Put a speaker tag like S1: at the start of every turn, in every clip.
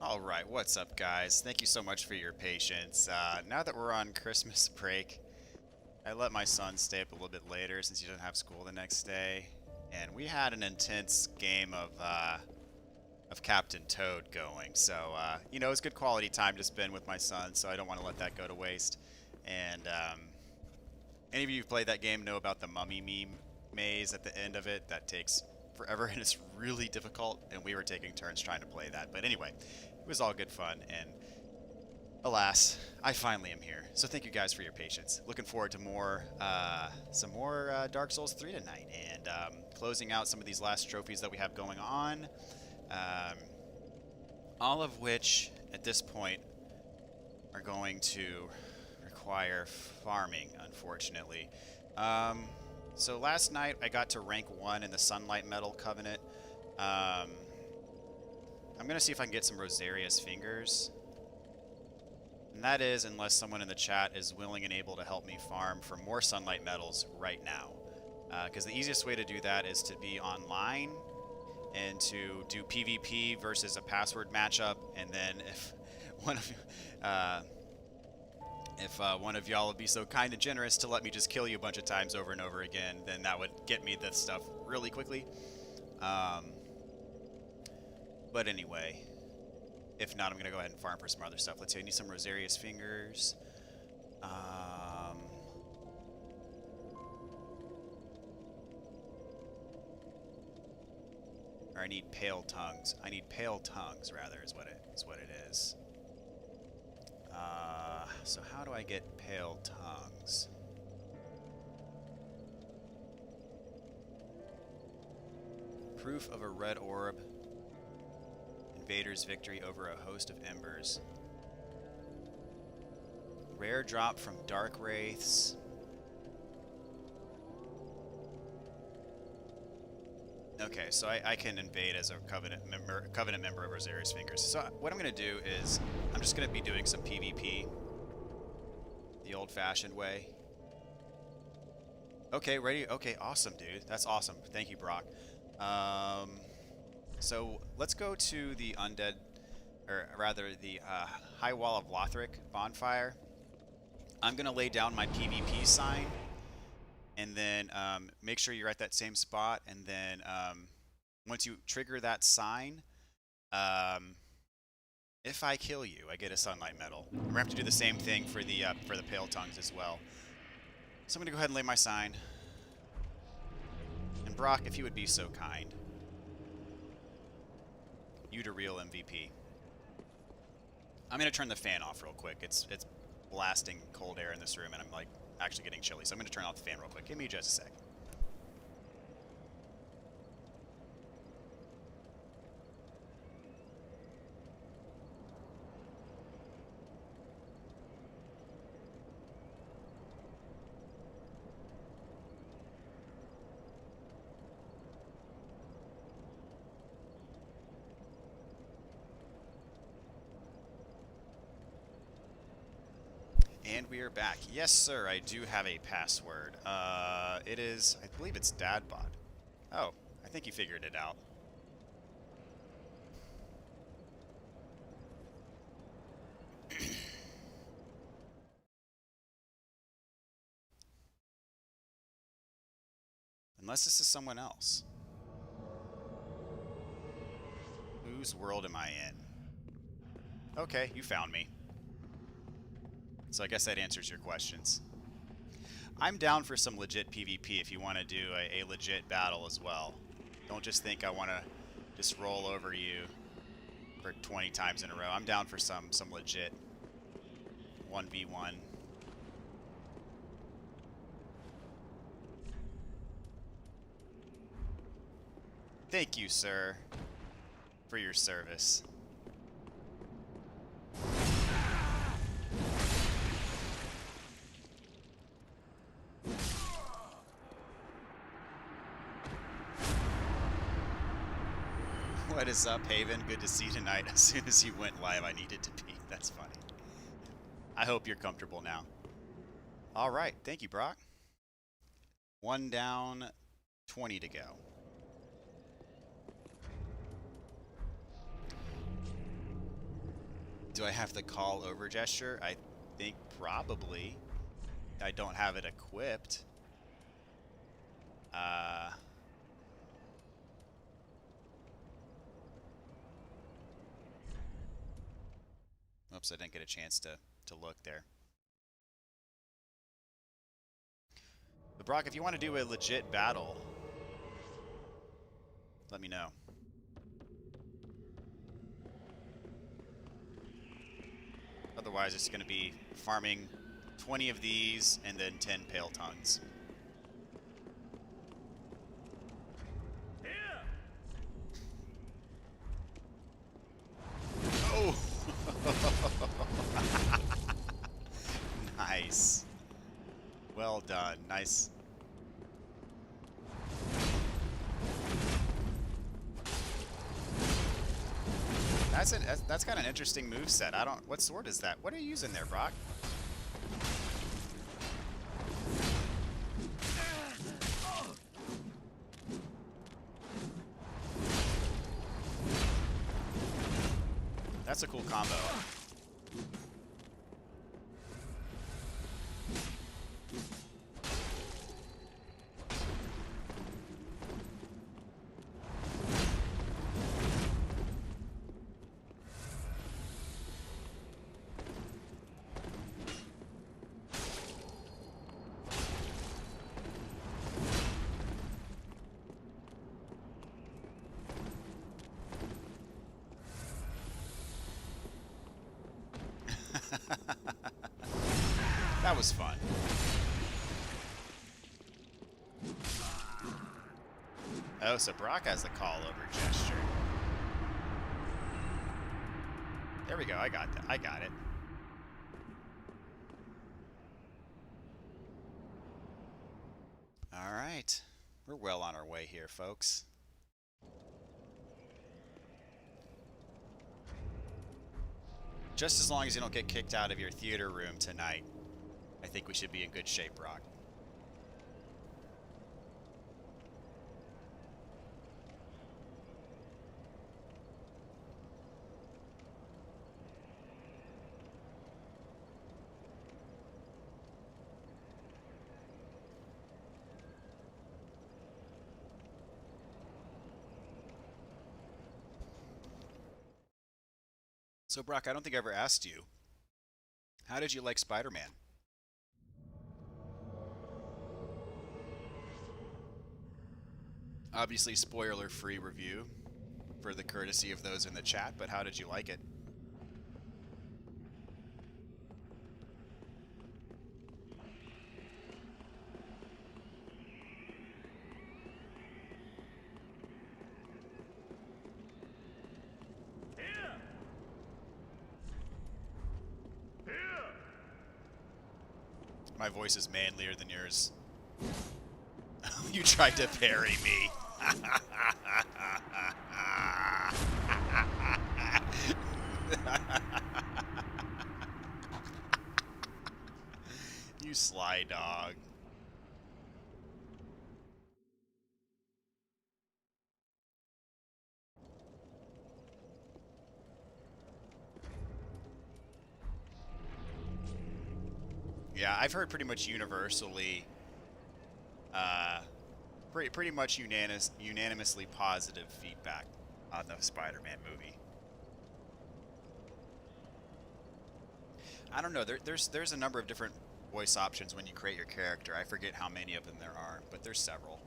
S1: Alright, what's up guys? Thank you so much for your patience. Now that we're on Christmas break, I let my son stay up a little bit later since he doesn't have school the next day. And we had an intense game of Captain Toad going. So, you know, it's good quality time to spend with my son, so I don't want to let that go to waste. And, any of you who played that game know about the mummy meme maze at the end of it that takes forever and it's really difficult, and we were taking turns trying to play that. But anyway, it was all good fun, and alas, I finally am here. So thank you guys for your patience. Looking forward to some more Dark Souls 3 tonight, and closing out some of these last trophies that we have going on. Um, all of which, at this point, are going to require farming, unfortunately. So last night I got to rank 1 in the Sunlight Metal Covenant. I'm going to see if I can get some Rosaria's Fingers. And that is unless someone in the chat is willing and able to help me farm for more Sunlight Metals right now. Because the easiest way to do that is to be online and to do PvP versus a password matchup, and then if one of y'all would be so kind and generous to let me just kill you a bunch of times over and over again, then that would get me this stuff really quickly. But anyway, if not, I'm going to go ahead and farm for some other stuff. Let's see, I need some Rosaria's Fingers. Or I need Pale Tongues. I need Pale Tongues, rather, is what it is. So how do I get Pale Tongues? Proof of a red orb. Invader's victory over a host of embers. Rare drop from Dark Wraiths. Okay, so I can invade as a Covenant member of Rosaria's Fingers. So what I'm going to do is I'm just going to be doing some PvP the old-fashioned way. Okay, ready? Okay, awesome, dude. That's awesome. Thank you, Brock. So let's go to the Undead, or rather the High Wall of Lothric bonfire. I'm going to lay down my PvP sign, and then make sure you're at that same spot, and then once you trigger that sign, if I kill you, I get a Sunlight Medal. We're going to have to do the same thing for the Pale Tongues as well. So I'm going to go ahead and lay my sign. And Brock, if you would be so kind. You to real MVP. I'm going to turn the fan off real quick. It's blasting cold air in this room, and I'm like actually getting chilly. So I'm going to turn off the fan real quick. Give me just a sec. And we are back. Yes, sir, I do have a password. It is, I believe it's Dadbot. Oh, I think you figured it out. Unless this is someone else. Whose world am I in? Okay, you found me. So I guess that answers your questions. I'm down for some legit PvP if you want to do a legit battle as well. Don't just think I want to just roll over you for 20 times in a row. I'm down for some legit 1v1. Thank you, sir, for your service. What is up, Haven? Good to see you tonight. As soon as you went live, I needed to be. That's funny. I hope you're comfortable now. All right. Thank you, Brock. 1 down, 20 to go. Do I have the call over gesture? I think probably. I don't have it equipped. Oops, I didn't get a chance to look there. But Brock, if you want to do a legit battle, let me know. Otherwise, it's going to be farming 20 of these and then 10 pale tongues. Oh! Nice. Well done. Nice. That's got an interesting moveset. I don't. What sword is that? What are you using there, Brock? That's a cool combo. That was fun. Oh, so Brock has the call over gesture. There we go. I got that. I got it. All right. We're well on our way here, folks. Just as long as you don't get kicked out of your theater room tonight, I think we should be in good shape, Brock. So, Brock, I don't think I ever asked you, how did you like Spider-Man? Obviously, spoiler-free review for the courtesy of those in the chat, but how did you like it? My voice is manlier than yours. You tried to parry me. You sly dog. Yeah, I've heard pretty much universally, pretty much unanimously positive feedback on the Spider-Man movie. I don't know. There's a number of different voice options when you create your character. I forget how many of them there are, but there's several.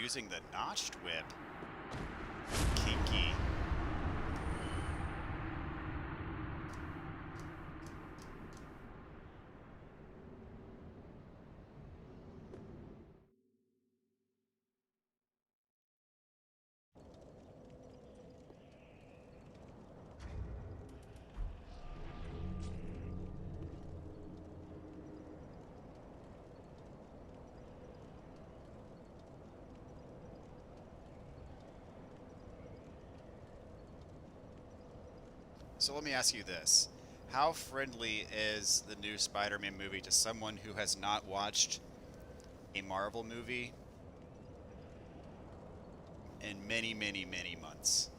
S1: Using the notched whip. Kinky. So let me ask you this. How friendly is the new Spider-Man movie to someone who has not watched a Marvel movie in many, many, many months?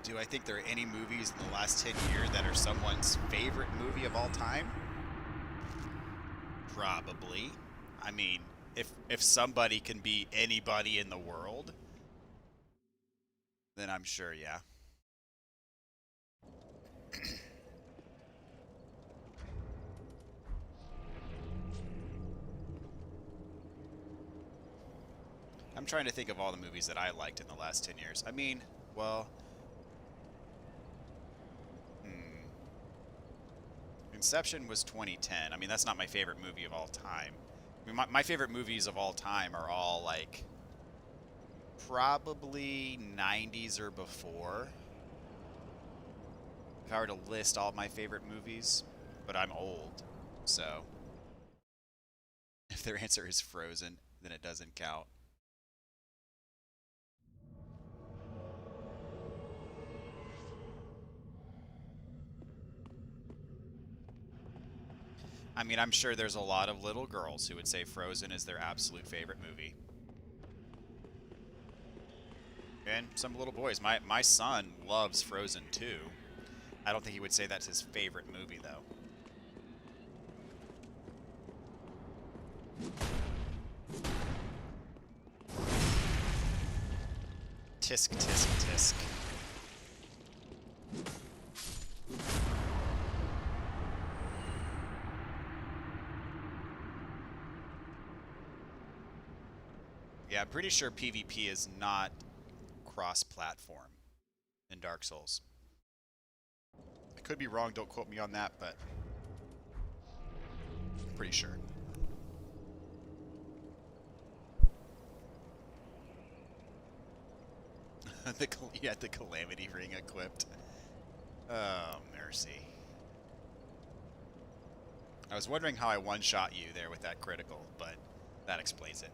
S1: Do I think there are any movies in the last 10 years that are someone's favorite movie of all time? Probably. I mean, if somebody can be anybody in the world, then I'm sure, yeah. I'm trying to think of all the movies that I liked in the last 10 years. I mean, well, hmm. Inception was 2010. I mean, that's not my favorite movie of all time. I mean, my favorite movies of all time are all like probably 90s or before. If I were to list all my favorite movies, but I'm old, so if their answer is Frozen, then it doesn't count. I mean, I'm sure there's a lot of little girls who would say Frozen is their absolute favorite movie. And some little boys. My son loves Frozen too. I don't think he would say that's his favorite movie, though. Tisk, tisk, tisk. Yeah, I'm pretty sure PvP is not cross-platform in Dark Souls. I could be wrong, don't quote me on that, but I'm pretty sure. You had the Calamity Ring equipped. Oh, mercy. I was wondering how I one-shot you there with that critical, but that explains it.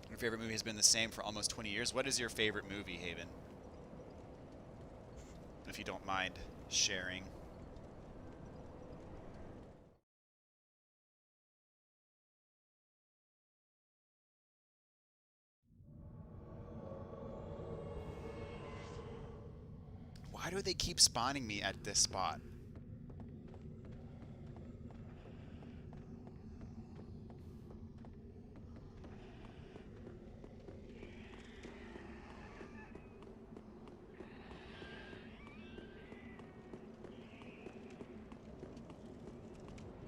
S1: Your favorite movie has been the same for almost 20 years. What is your favorite movie, Haven? If you don't mind sharing. Why do they keep spawning me at this spot?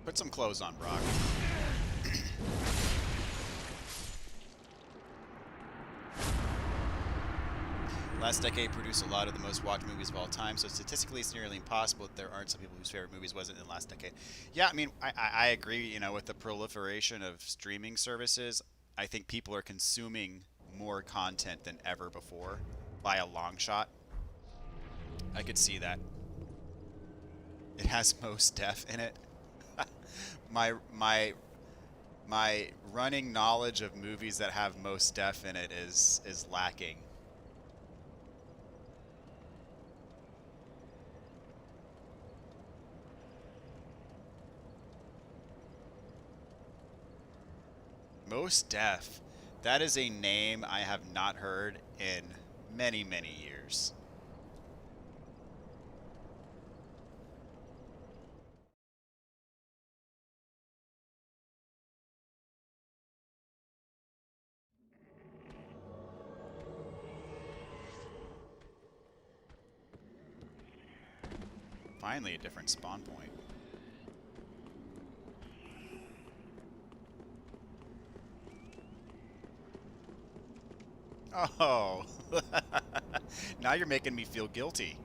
S1: Put some clothes on, Brock. Last decade produced a lot of the most watched movies of all time, so statistically it's nearly impossible that there aren't some people whose favorite movies wasn't in the last decade. Yeah, I mean, I agree, you know, with the proliferation of streaming services, I think people are consuming more content than ever before by a long shot. I could see that. It has most Def in it. my my my running knowledge of movies that have most Def in it is lacking. Most Def. That is a name I have not heard in many, many years. Finally, a different spawn point. Oh, now you're making me feel guilty.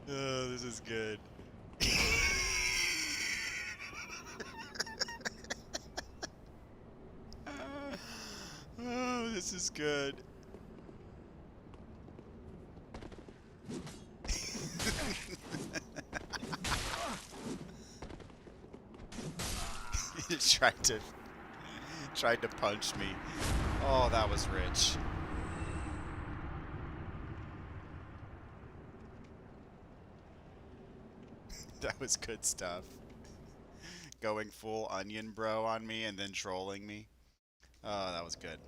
S1: Oh, this is good. Oh, this is good. He tried to punch me. Oh, that was rich. That was good stuff. Going full onion bro on me and then trolling me. Oh, that was good.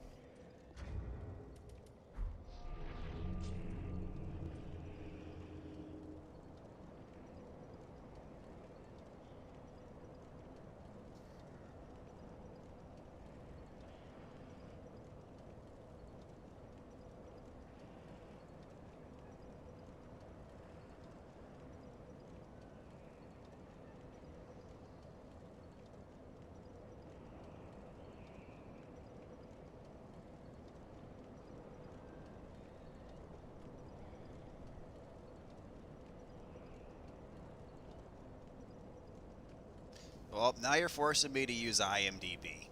S1: Well, now you're forcing me to use IMDb.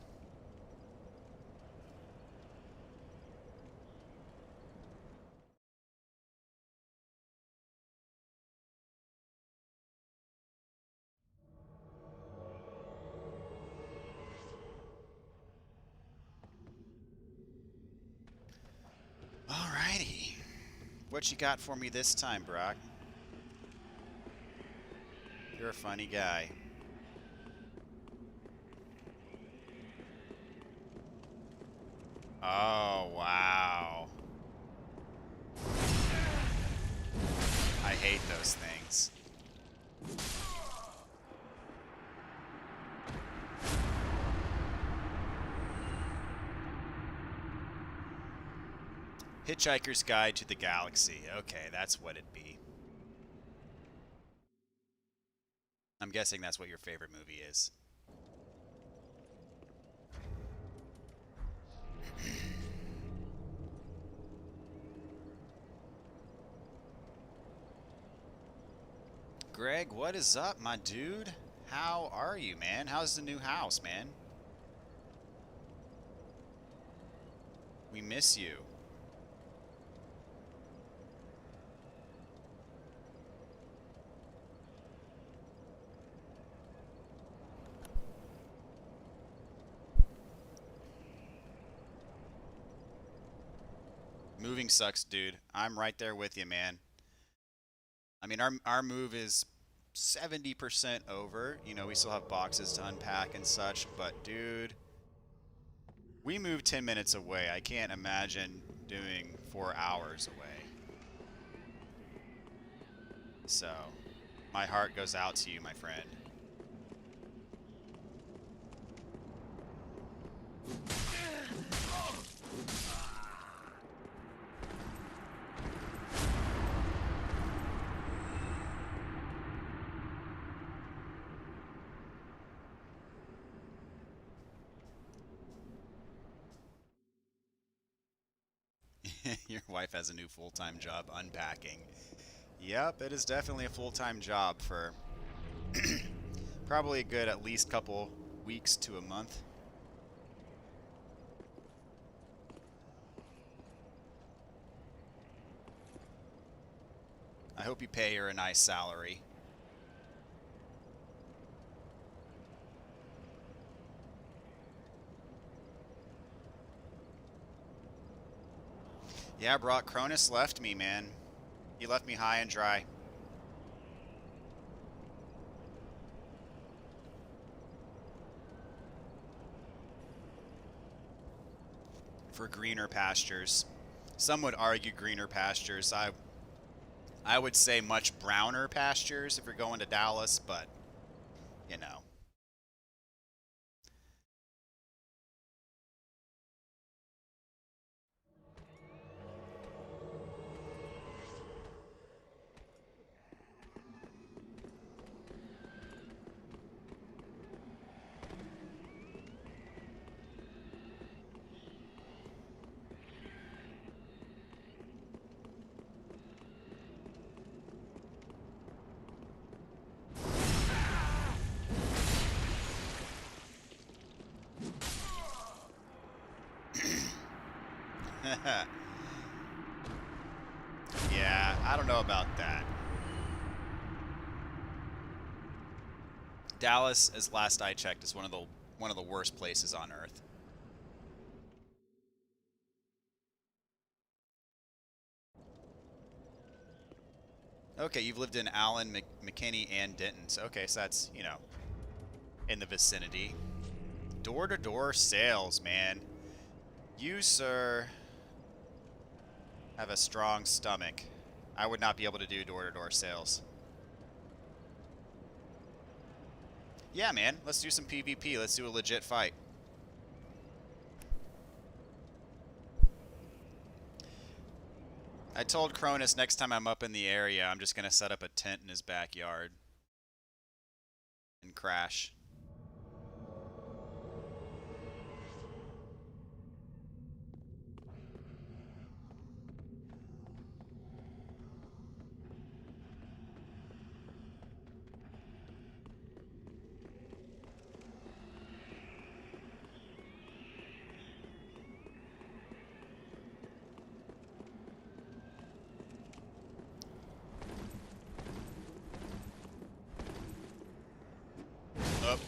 S1: Alrighty. What you got for me this time, Brock? You're a funny guy. Oh, wow. I hate those things. Hitchhiker's Guide to the Galaxy. Okay, that's what it'd be. I'm guessing that's what your favorite movie is. Greg, what is up, my dude? How are you, man? How's the new house, man? We miss you. Moving sucks, dude. I'm right there with you, man. I mean, our move is 70% over. You know, we still have boxes to unpack and such, but dude, we moved 10 minutes away. I can't imagine doing 4 hours away. So, my heart goes out to you, my friend. Your wife has a new full-time job unpacking. Yep, it is definitely a full-time job for probably a good at least couple weeks to a month. I hope you pay her a nice salary. Yeah, Brock, Cronus left me, man. He left me high and dry. For greener pastures. Some would argue greener pastures. I would say much browner pastures if you're going to Dallas, but, you know. Yeah, I don't know about that. Dallas, as last I checked, is one of the worst places on Earth. Okay, you've lived in Allen, McKinney, and Denton. So, okay, so that's, you know, in the vicinity. Door-to-door sales, man. You, sir, have a strong stomach. I would not be able to do door-to-door sales. Yeah, man, let's do some PvP. Let's do a legit fight. I told Cronus next time I'm up in the area, I'm just going to set up a tent in his backyard and crash. Up.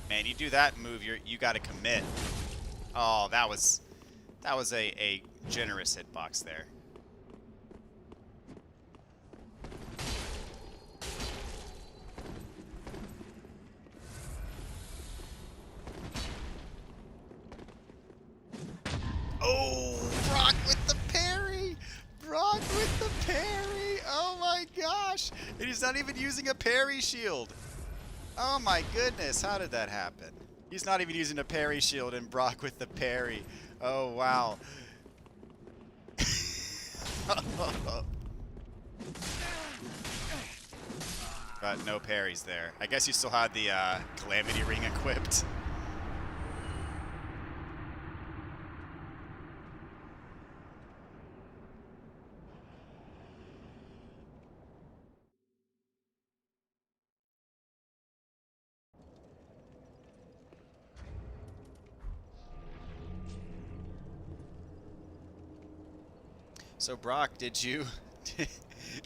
S1: Man, you do that move, you got to commit. Oh, that was a generous hitbox there. Oh, Brock with the parry! Brock with the parry! Oh my gosh! And he's not even using a parry shield. Oh my goodness, how did that happen? He's not even using a parry shield and Brock with the parry. Oh wow. But no parries there. I guess you still had the Calamity Ring equipped. So Brock, did you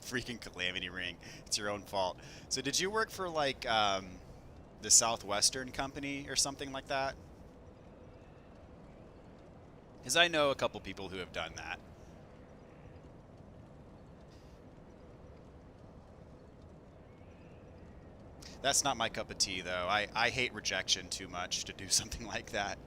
S1: freaking Calamity Ring? It's your own fault. So did you work for like the Southwestern Company or something like that? Because I know a couple people who have done that. That's not my cup of tea, though. I hate rejection too much to do something like that.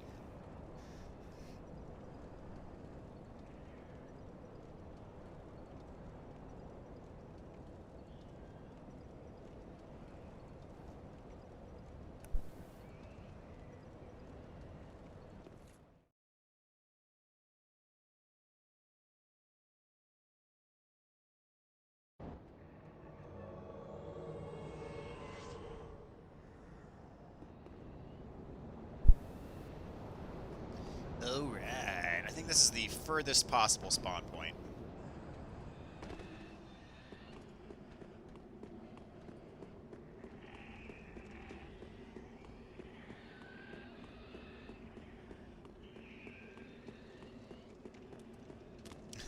S1: Alright, I think this is the furthest possible spawn point.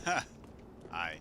S1: Ha! Aye.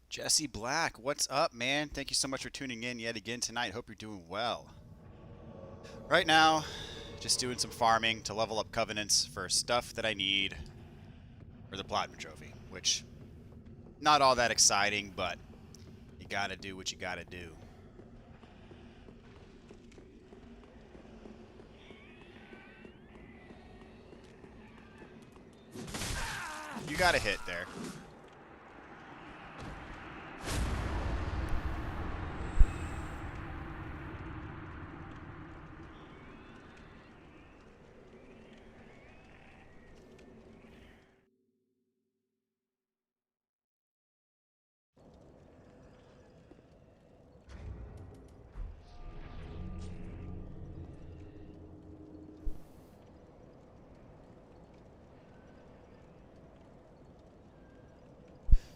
S1: Jesse Black, what's up, man? Thank you so much for tuning in yet again tonight. Hope you're doing well. Right now, just doing some farming to level up covenants for stuff that I need for the Platinum Trophy, which Not all that exciting, but you gotta do what you gotta do. You got a hit there.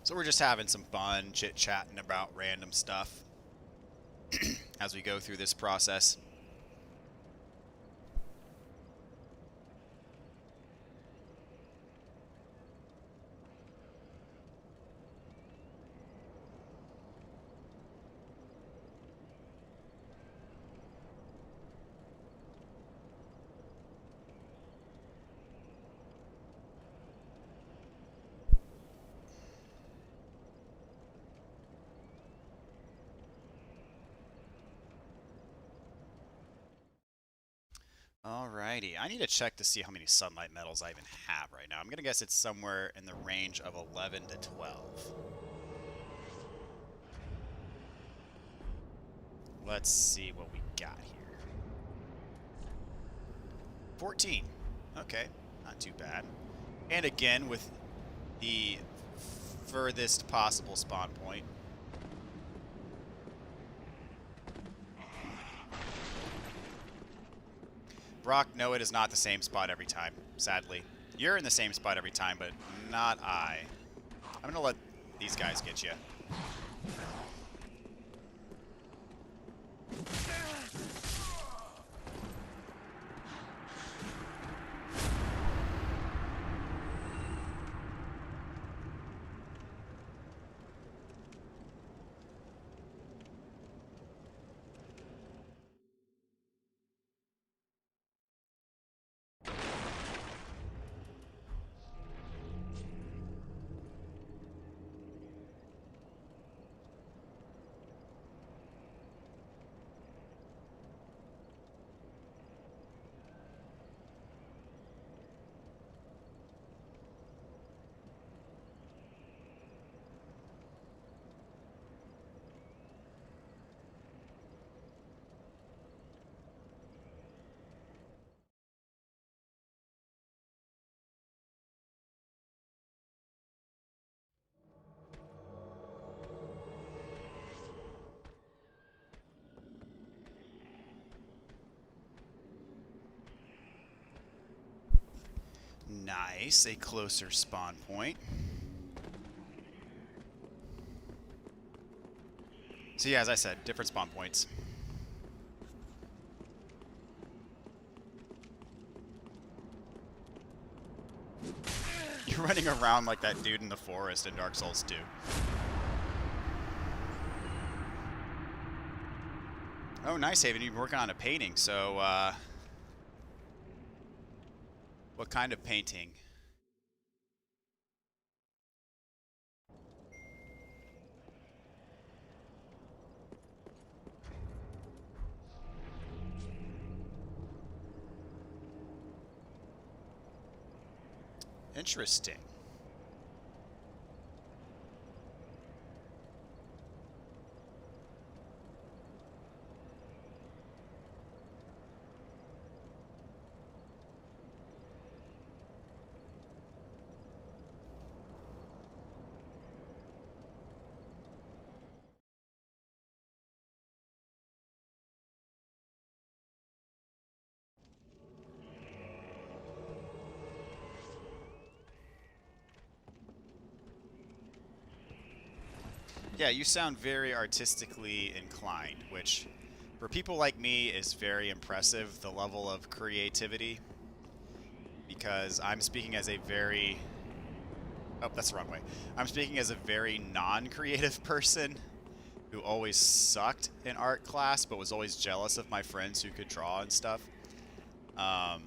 S1: So we're just having some fun, chit-chatting about random stuff as we go through this process. Alrighty, I need to check to see how many sunlight metals I even have right now. I'm gonna guess it's somewhere in the range of 11 to 12. Let's see what we got here. 14. Okay, not too bad. And again, with the furthest possible spawn point. Brock, no, it is not the same spot every time, sadly. You're in the same spot every time, but not I. I'm gonna let these guys get you. Nice, a closer spawn point. So yeah, as I said, different spawn points. You're running around like that dude in the forest in Dark Souls 2. Oh, nice, Haven. You've been working on a painting, so, what kind of painting? Interesting. Yeah, you sound very artistically inclined, which, for people like me, is very impressive, the level of creativity. Because I'm speaking as a very... Oh, that's the wrong way. I'm speaking as a very non-creative person who always sucked in art class, but was always jealous of my friends who could draw and stuff. That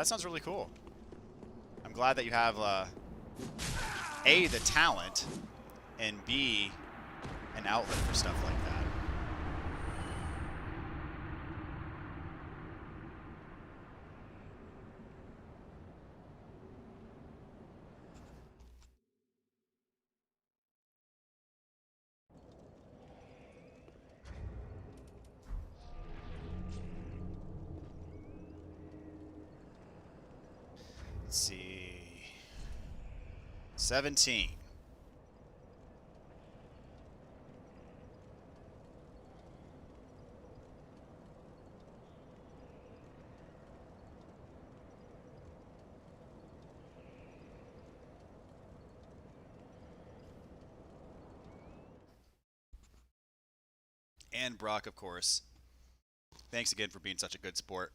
S1: sounds really cool. I'm glad that you have A, the talent, and B, an outlet for stuff like that. Let's see. 17. And Brock, of course. Thanks again for being such a good sport.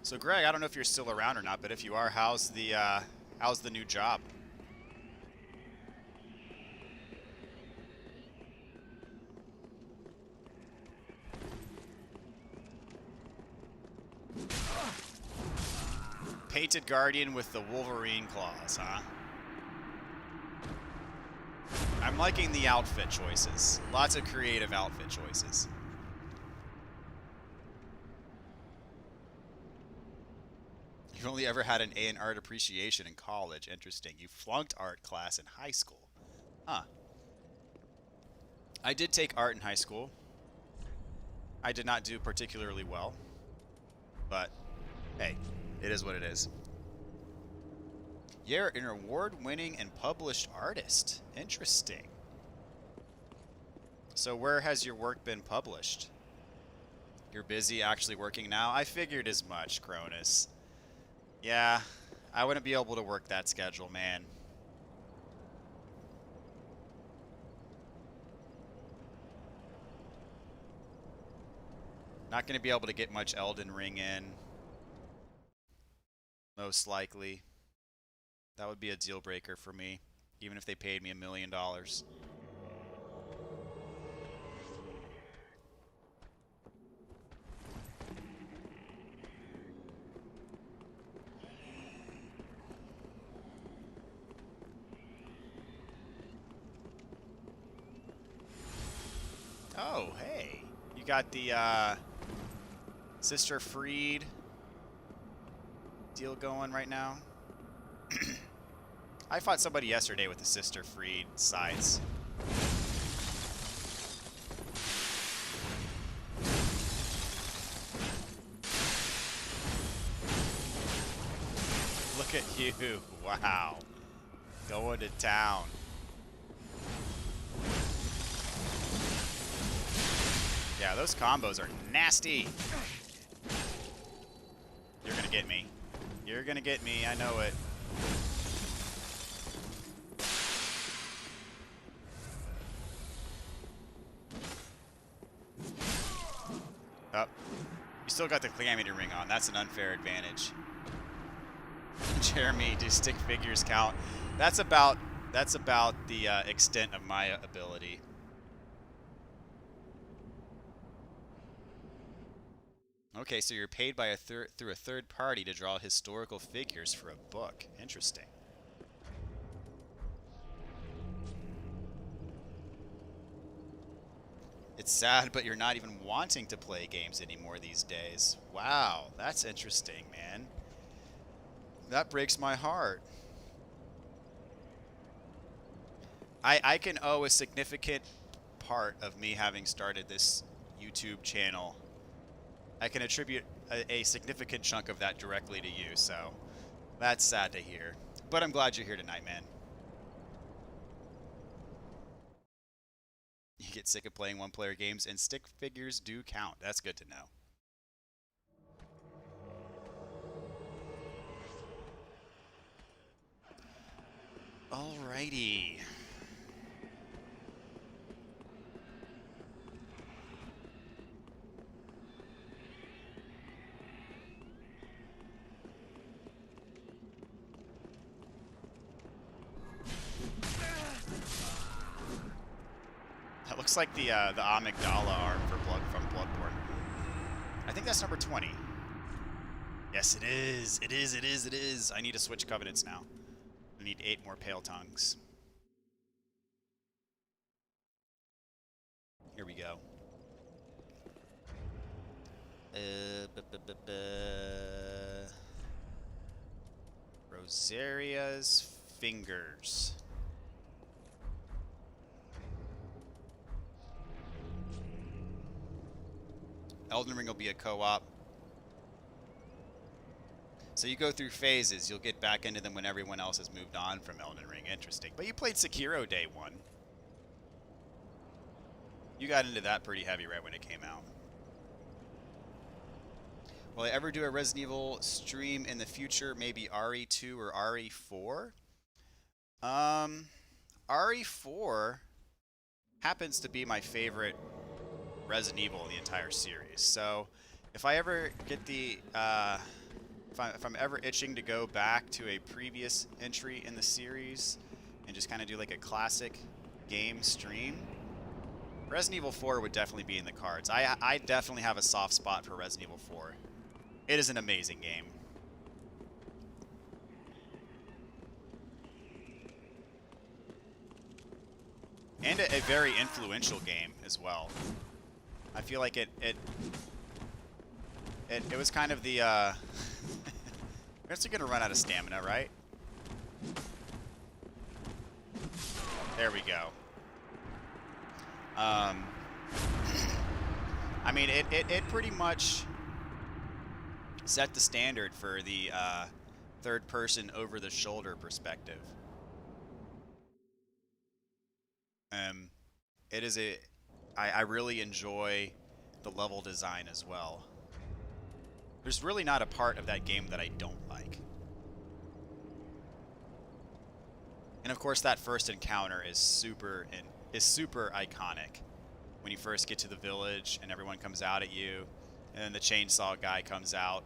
S1: So Greg, I don't know if you're still around or not, but if you are, how's the new job? Painted Guardian with the Wolverine claws, huh? I'm liking the outfit choices. Lots of creative outfit choices. You've only ever had an A in art appreciation in college. Interesting. You flunked art class in high school. Huh. I did take art in high school. I did not do particularly well. But, hey, it is what it is. You're an award-winning and published artist. Interesting. So where has your work been published? You're busy actually working now? I figured as much, Cronus. Yeah, I wouldn't be able to work that schedule, man. Not going to be able to get much Elden Ring in. Most likely. That would be a deal breaker for me, even if they paid me $1 million. Oh, hey. You got the Sister Freed deal going right now. I fought somebody yesterday with the Sister Freed sides. Look at you. Wow. Going to town. Yeah, those combos are nasty. You're gonna get me. You're gonna get me, I know it. Oh. You still got the Calamity Ring on. That's an unfair advantage. Jeremy, do stick figures count? That's about the extent of my ability. Okay, so you're paid by through a third party to draw historical figures for a book. Interesting. It's sad, but you're not even wanting to play games anymore these days. Wow, that's interesting, man. That breaks my heart. I can owe a significant part of me having started this YouTube channel. I can attribute a significant chunk of that directly to you, so that's sad to hear. But I'm glad you're here tonight, man. You get sick of playing one-player games, and stick figures do count. That's good to know. Alrighty. That looks like the Amygdala arm from Bloodborne. I think that's number 20. Yes, it is. It is, it is, it is. I need to switch covenants now. I need 8 more pale tongues. Here we go. Rosaria's Fingers. Elden Ring will be a co-op. So you go through phases. You'll get back into them when everyone else has moved on from Elden Ring. Interesting. But you played Sekiro day 1. You got into that pretty heavy right when it came out. Will I ever do a Resident Evil stream in the future? Maybe RE2 or RE4? RE4 happens to be my favorite Resident Evil in the entire series. So if I ever get the... if I'm ever itching to go back to a previous entry in the series and just kind of do like a classic game stream, Resident Evil 4 would definitely be in the cards. I definitely have a soft spot for Resident Evil 4. It is an amazing game. And a very influential game as well. I feel like it was kind of the, we're actually gonna run out of stamina, right? There we go. I mean, it pretty much set the standard for the third-person over-the-shoulder perspective. It is I really enjoy the level design as well. There's really not a part of that game that I don't like. And of course, that first encounter is super iconic. When you first get to the village and everyone comes out at you, and then the chainsaw guy comes out.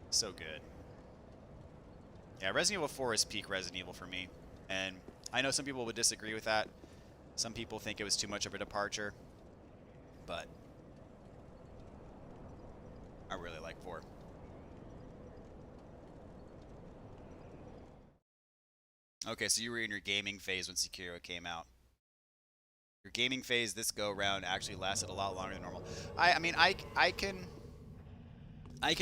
S1: So good. Yeah, Resident Evil 4 is peak Resident Evil for me. And I know some people would disagree with that. Some people think it was too much of a departure. But I really like 4. Okay, so you were in your gaming phase when Sekiro came out. Your gaming phase this go-around actually lasted a lot longer than normal. I mean, I can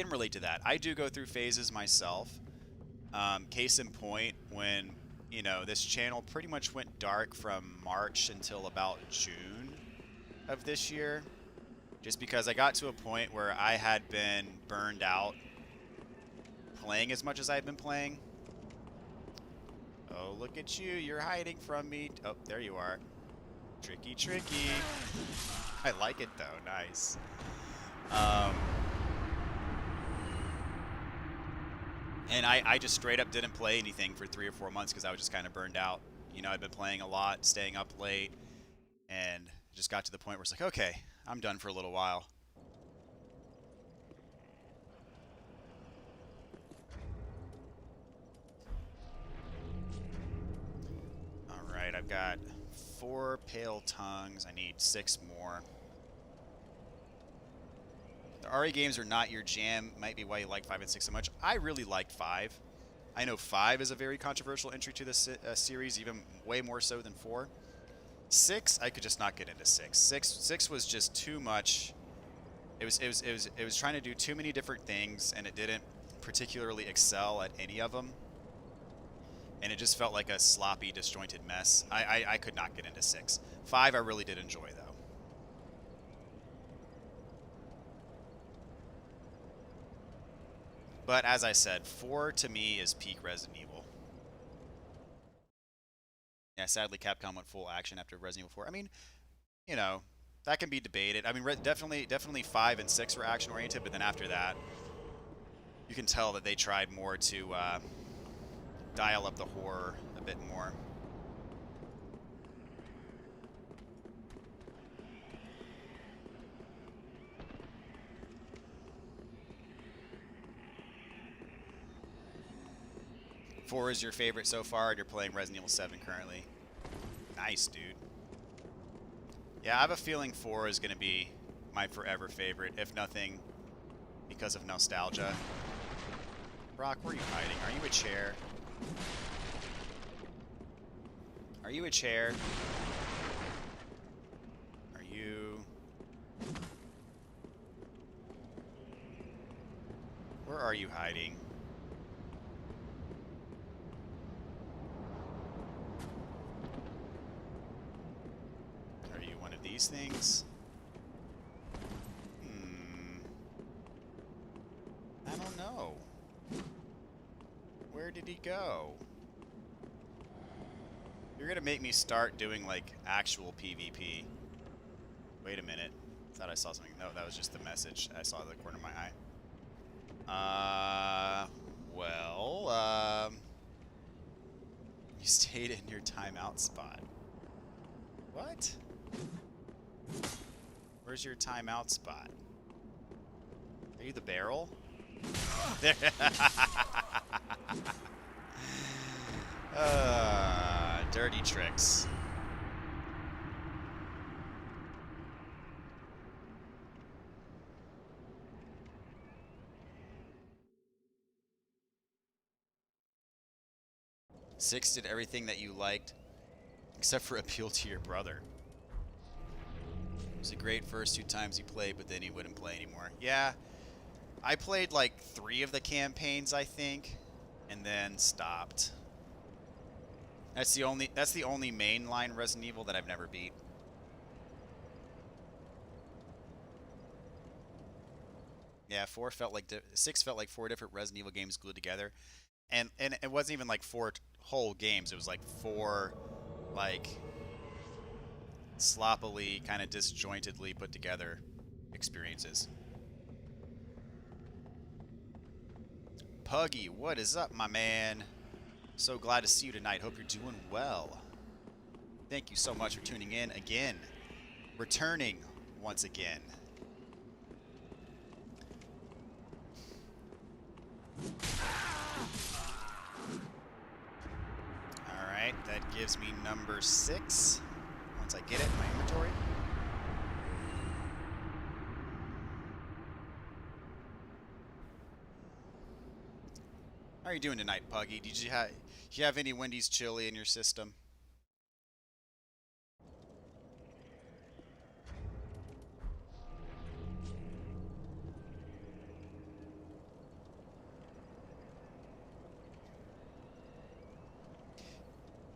S1: relate to that. I do go through phases myself. Case in point, when, you know, this channel pretty much went dark from March until about June of this year. Just because I got to a point where I had been burned out playing as much as I had been playing. Oh, look at you. You're hiding from me. Oh, there you are. Tricky, tricky. I like it, though. Nice. And I just straight up didn't play anything for 3 or 4 months because I was just kind of burned out. You know, I'd been playing a lot, staying up late, and just got to the point where it's like, okay, I'm done for a little while. Alright, I've got 4 pale tongues. I need 6 more. The RE games are not your jam. Might be why you like 5 and 6 so much. I really liked 5. I know 5 is a very controversial entry to this series, even way more so than 4. 6, I could just not get into 6. 6 was just too much. It was trying to do too many different things, and it didn't particularly excel at any of them. And it just felt like a sloppy, disjointed mess. I could not get into 6. 5 I really did enjoy, though. But as I said, 4 to me is peak Resident Evil. Yeah, sadly Capcom went full action after Resident Evil 4. I mean, you know, that can be debated. I mean, definitely 5 and 6 were action oriented, but then after that, you can tell that they tried more to dial up the horror a bit more. Four is your favorite so far, and you're playing Resident Evil 7 currently. Nice, dude. Yeah, I have a feeling 4 is going to be my forever favorite, if nothing because of nostalgia. Brock, where are you hiding? Are you a chair? Are you a chair? Are you... Where are you hiding? Are you one of these things? I don't know. Where did he go? You're gonna make me start doing, like, actual PvP. Wait a minute. Thought I saw something. No, that was just the message I saw in the corner of my eye. You stayed in your timeout spot. What? Where's your timeout spot? Are you the barrel? There. Dirty tricks. Six did everything that you liked, except for appeal to your brother. It was a great first 2 times he played, but then he wouldn't play anymore. Yeah, I played like 3 of the campaigns, I think, and then stopped. That's the only mainline Resident Evil that I've never beat. Yeah, 6 felt like 4 different Resident Evil games glued together. And it wasn't even like 4 whole games. It was like 4 like sloppily, kind of disjointedly put together experiences. Puggy, what is up, my man? So glad to see you tonight. Hope you're doing well. Thank you so much for tuning in again. Returning once again. Alright, that gives me number 6. Once I get it in my inventory. How are you doing tonight, Puggy? Did you have any Wendy's chili in your system?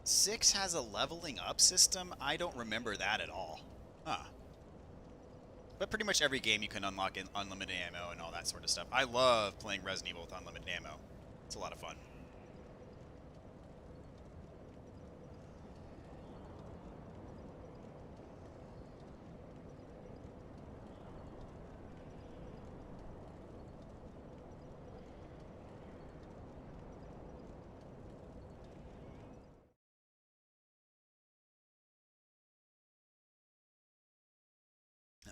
S1: Six has a leveling up system? I don't remember that at all. Huh. But pretty much every game you can unlock in unlimited ammo and all that sort of stuff. I love playing Resident Evil with unlimited ammo. It's a lot of fun.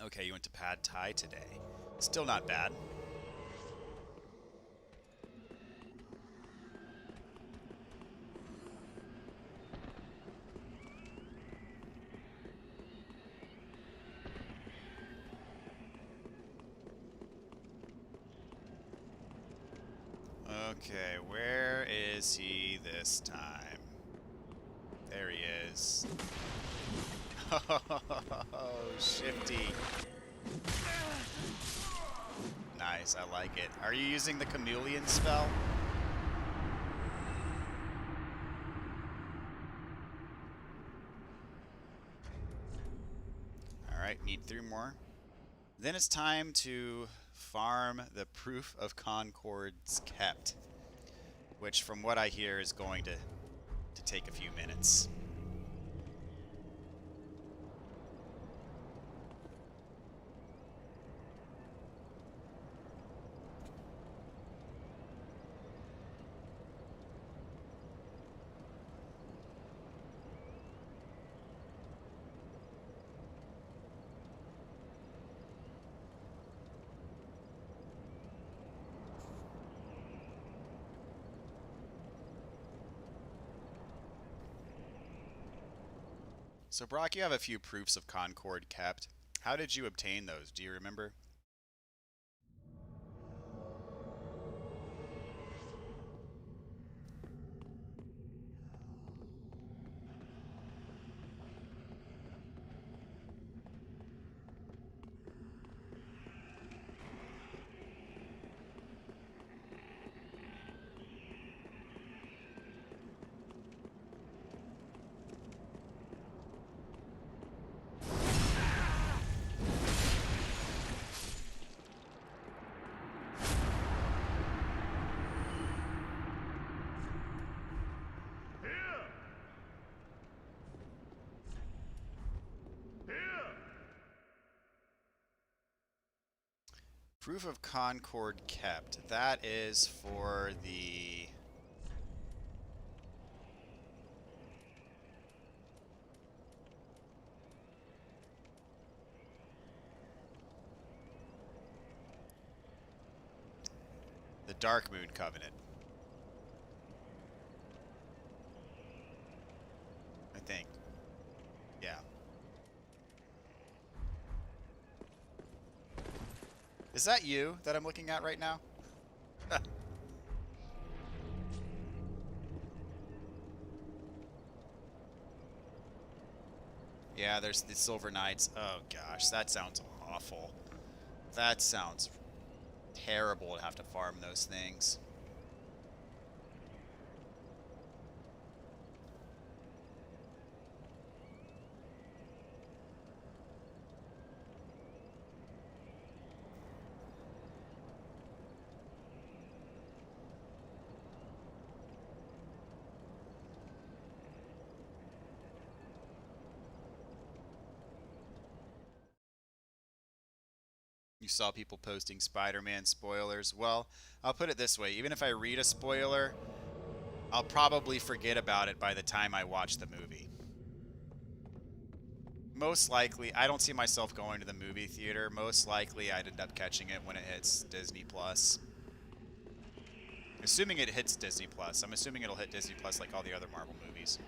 S1: Okay, you went to Pad Thai today. Still not bad. Okay, where is he this time? There he is. Oh, shifty. Nice, I like it. Are you using the chameleon spell? Alright, need 3 more. Then it's time to farm the Proof of Concord's Kept, which from what I hear is going to take a few minutes. So Brock, you have a few proofs of Concord kept. How did you obtain those? Do you remember? Proof of Concord kept. That is for the... the Darkmoon Covenant. I think. Yeah. Is that you that I'm looking at right now? Yeah, there's the Silver Knights. Oh gosh, that sounds awful. That sounds terrible to have to farm those things. You saw people posting Spider-Man spoilers. Well, I'll put it this way. Even if I read a spoiler, I'll probably forget about it by the time I watch the movie. Most likely, I don't see myself going to the movie theater. Most likely, I'd end up catching it when it hits Disney Plus. Assuming it hits Disney Plus. I'm assuming it'll hit Disney Plus like all the other Marvel movies.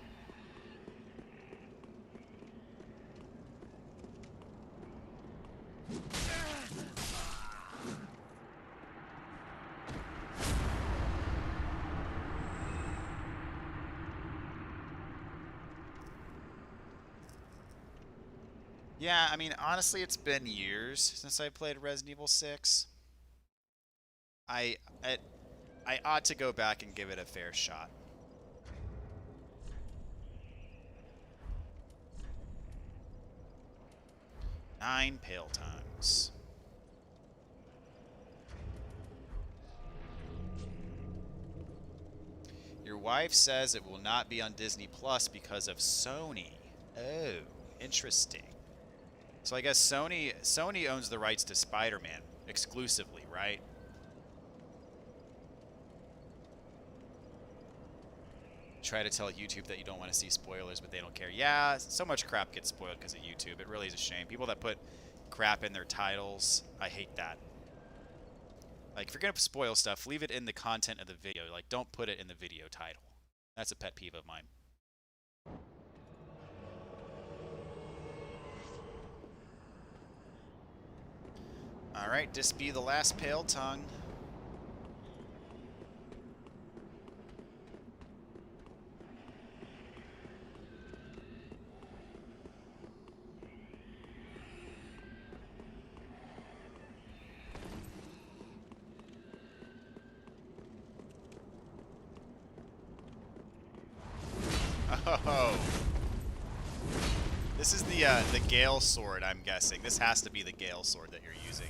S1: Yeah, I mean, honestly, it's been years since I played Resident Evil 6. I ought to go back and give it a fair shot. Nine pale tongues. Your wife says it will not be on Disney Plus because of Sony. Oh, interesting. So I guess Sony owns the rights to Spider-Man exclusively, right? Try to tell YouTube that you don't want to see spoilers, but they don't care. Yeah, so much crap gets spoiled because of YouTube. It really is a shame. People that put crap in their titles, I hate that. Like, if you're going to spoil stuff, leave it in the content of the video. Like, don't put it in the video title. That's a pet peeve of mine. Alright, this be the last pale tongue. Oh. This is the Gale Sword, I'm guessing. This has to be the Gale Sword that you're using.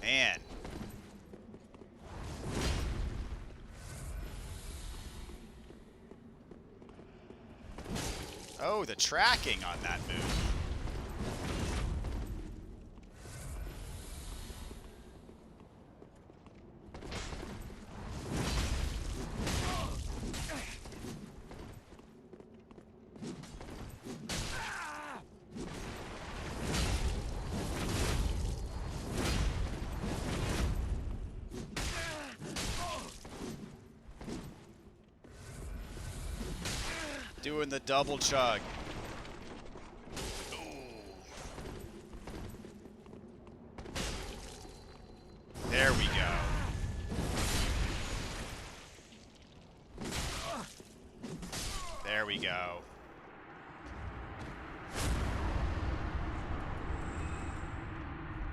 S1: Man. Oh, the tracking on that move. Doing the double chug. Ooh. There we go. There we go.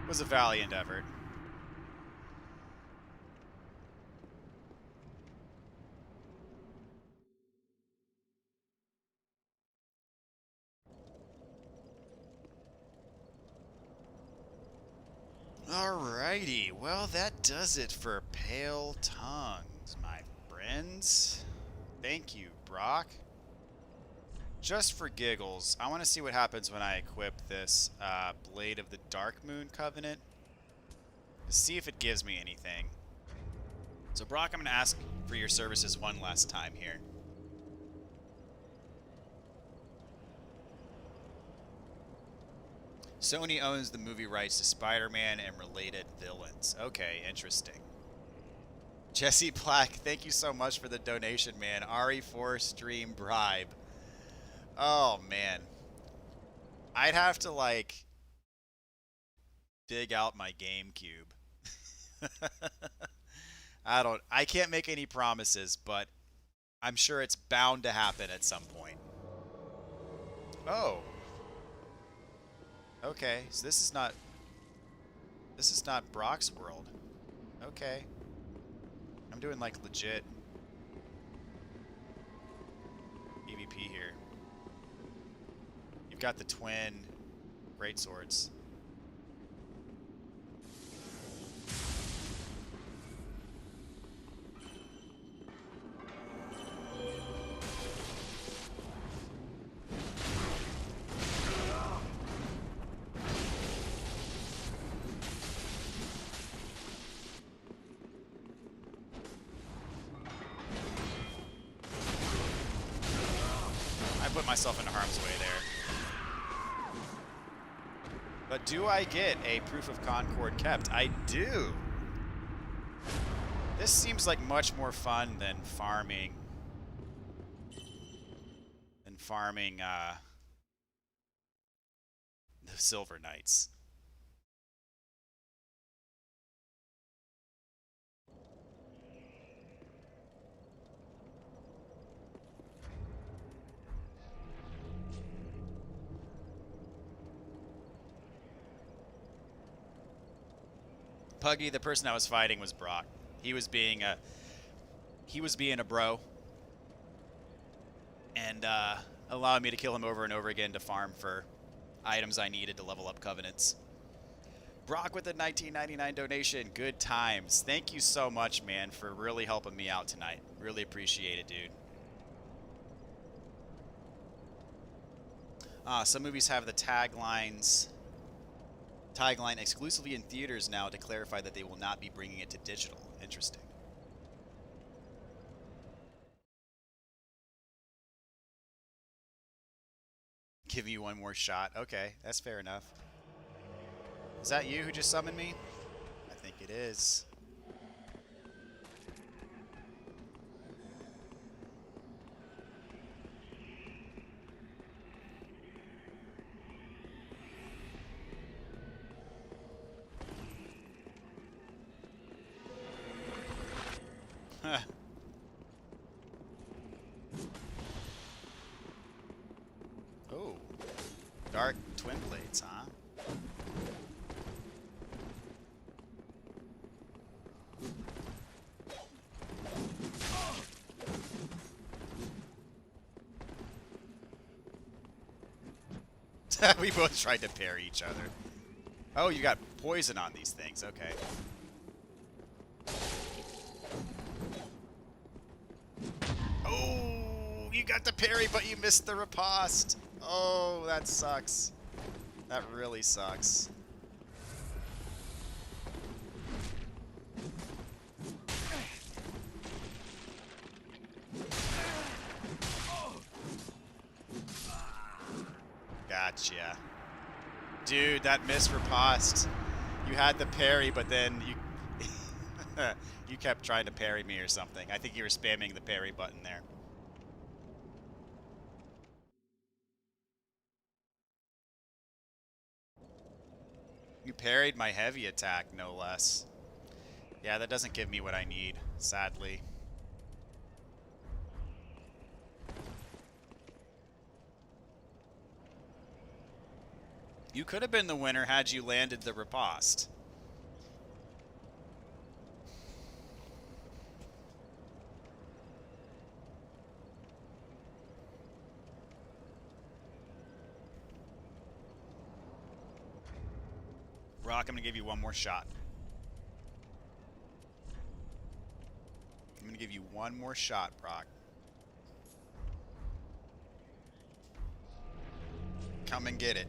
S1: It was a valiant effort. Alrighty, well that does it for Pale Tongues, my friends. Thank you, Brock. just for giggles, I want to see what happens when I equip this Blade of the Darkmoon Covenant. See if it gives me anything. So Brock, I'm going to ask for your services one last time here. Sony owns the movie rights to Spider-Man and related villains. Okay, interesting. Jesse Black, thank you so much for the donation, man. RE4 stream bribe. Oh, man. I'd have to, like, dig out my GameCube. I can't make any promises, but I'm sure it's bound to happen at some point. Oh. Okay, so this is not Brock's world. Okay. I'm doing like legit PvP here. You've got the twin greatswords. Put myself into harm's way there. But do I get a proof of Concord kept? I do. This seems like much more fun than farming. The Silver Knights. Puggy, the person I was fighting was Brock. He was being a bro and allowing me to kill him over and over again to farm for items I needed to level up covenants. Brock with a $19.99 donation. Good times. Thank you so much, man, for really helping me out tonight. Really appreciate it, dude. Some movies have the tagline exclusively in theaters now to clarify that they will not be bringing it to digital. Interesting. Give you one more shot. Okay, that's fair enough. Is that you who just summoned me? I think it is. Oh, dark twin blades, huh? We both tried to parry each other. Oh, you got poison on these things. Okay. Oh, you got the parry, but you missed the riposte. Oh, that sucks. That really sucks. Gotcha. Dude, that missed riposte. You had the parry, but then you you kept trying to parry me or something. I think you were spamming the parry button there. You parried my heavy attack, no less. Yeah, that doesn't give me what I need, sadly. You could have been the winner had you landed the riposte. Brock, I'm going to give you one more shot. I'm going to give you one more shot, Brock. Come and get it.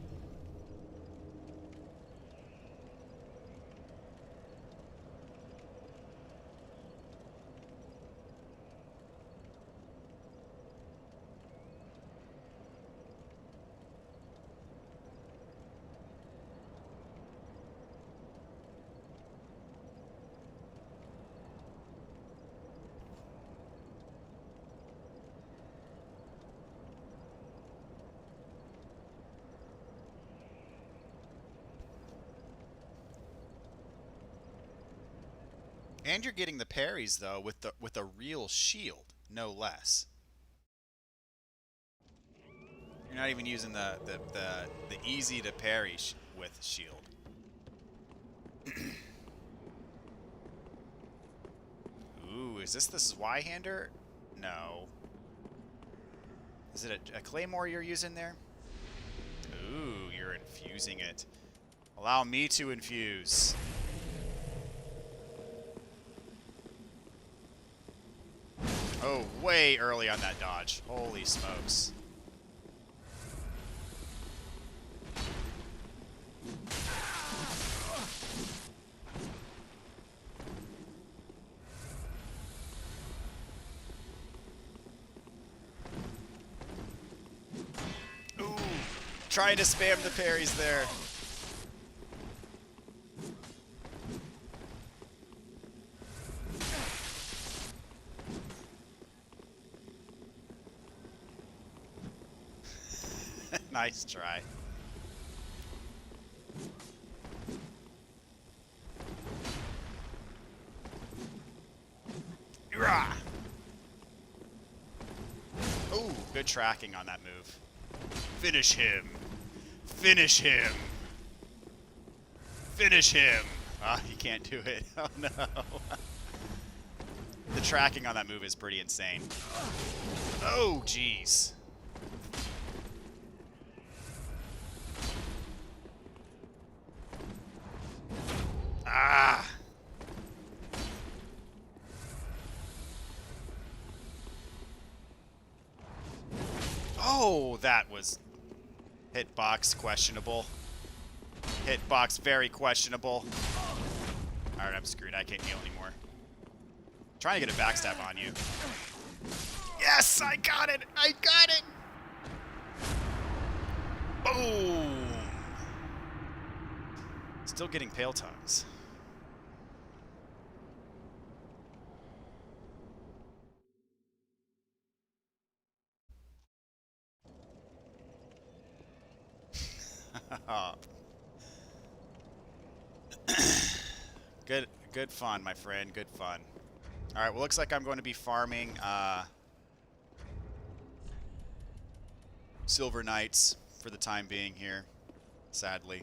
S1: And you're getting the parries though with a real shield, no less. You're not even using the easy to parry with shield. Ooh, is this the Zweihander? No. Is it a claymore you're using there? Ooh, you're infusing it. Allow me to infuse. Oh, way early on that dodge. Holy smokes. Ooh, trying to spam the parries there. Nice try. Ooh, good tracking on that move. Finish him. Finish him. Finish him. Ah, he can't do it. Oh no. The tracking on that move is pretty insane. Oh, jeez. Ah! Oh, that was hitbox questionable. Hitbox very questionable. Alright, I'm screwed. I can't heal anymore. I'm trying to get a backstab on you. Yes! I got it! I got it! Boom! Still getting pale tongues. Good fun, my friend. Good fun. All right. Well, looks like I'm going to be farming Silver Knights for the time being here. Sadly,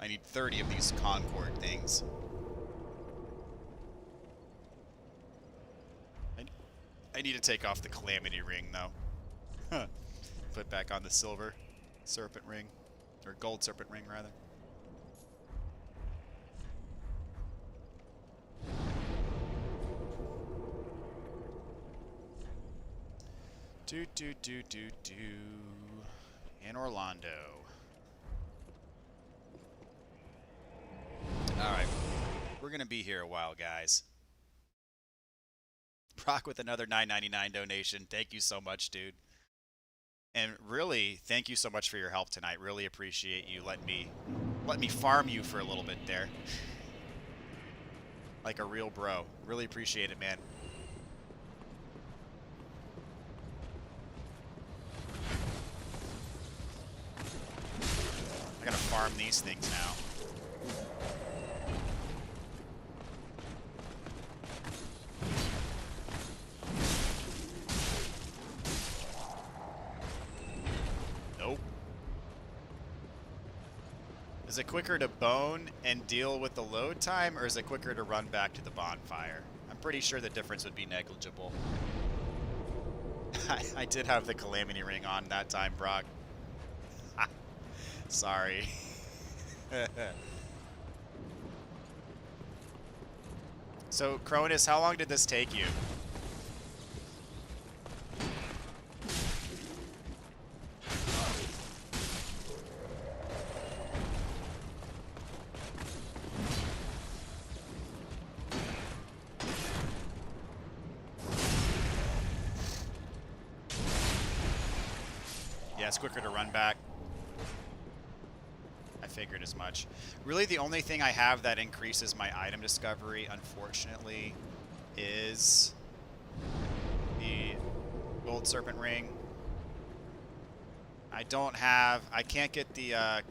S1: I need 30 of these Concord things. I need to take off the Calamity Ring though. Put back on the Silver Serpent Ring, or Gold Serpent Ring rather. In Orlando. Alright. We're gonna be here a while, guys. Brock with another $9.99 donation. Thank you so much, dude. And really, thank you so much for your help tonight. Really appreciate you let me farm you for a little bit there. Like a real bro. Really appreciate it, man. I gotta farm these things now. Nope. Is it quicker to bone and deal with the load time, or is it quicker to run back to the bonfire? I'm pretty sure the difference would be negligible. I did have the Calamity Ring on that time, Brock. Sorry. So, Cronus, how long did this take you? Yeah, it's quicker to run back. I figured as much. Really, the only thing I have that increases my item discovery, unfortunately, is the Gold Serpent Ring. I can't get the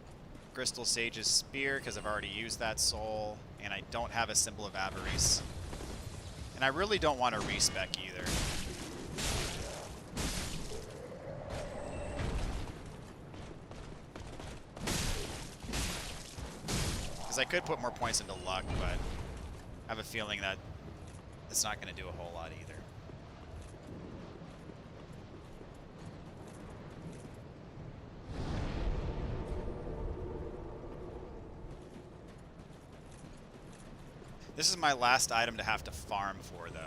S1: Crystal Sage's Spear because I've already used that soul, and I don't have a Symbol of Avarice. And I really don't want to respec either. Because I could put more points into luck, but I have a feeling that it's not going to do a whole lot either. This is my last item to have to farm for, though.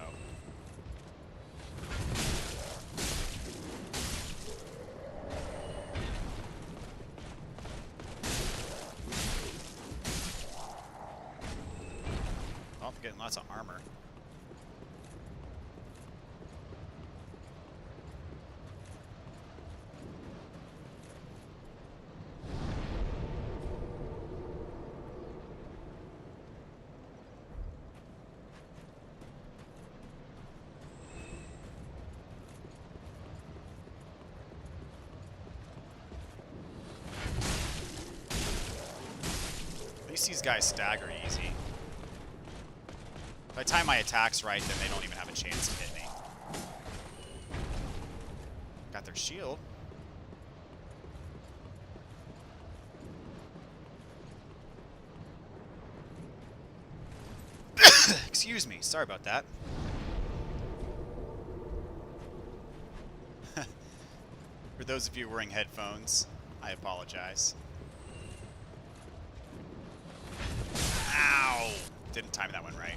S1: Oh, I'm getting lots of armor. At least these guys stagger easy. If I time my attacks right, then they don't even have a chance to hit me. Got their shield. Excuse me, sorry about that. For those of you wearing headphones, I apologize. Ow! Didn't time that one right.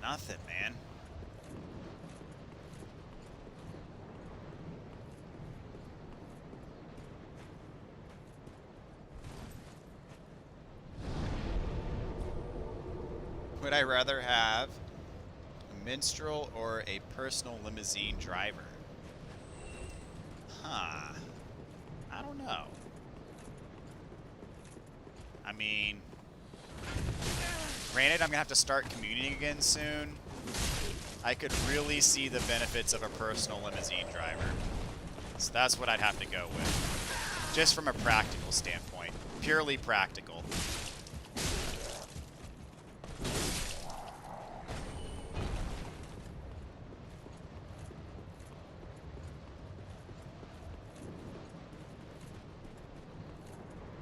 S1: Nothing, man. Would I rather have a minstrel or a personal limousine driver? Huh. I don't know. I mean, granted, I'm going to have to start commuting again soon. I could really see the benefits of a personal limousine driver. So that's what I'd have to go with. Just from a practical standpoint. Purely practical.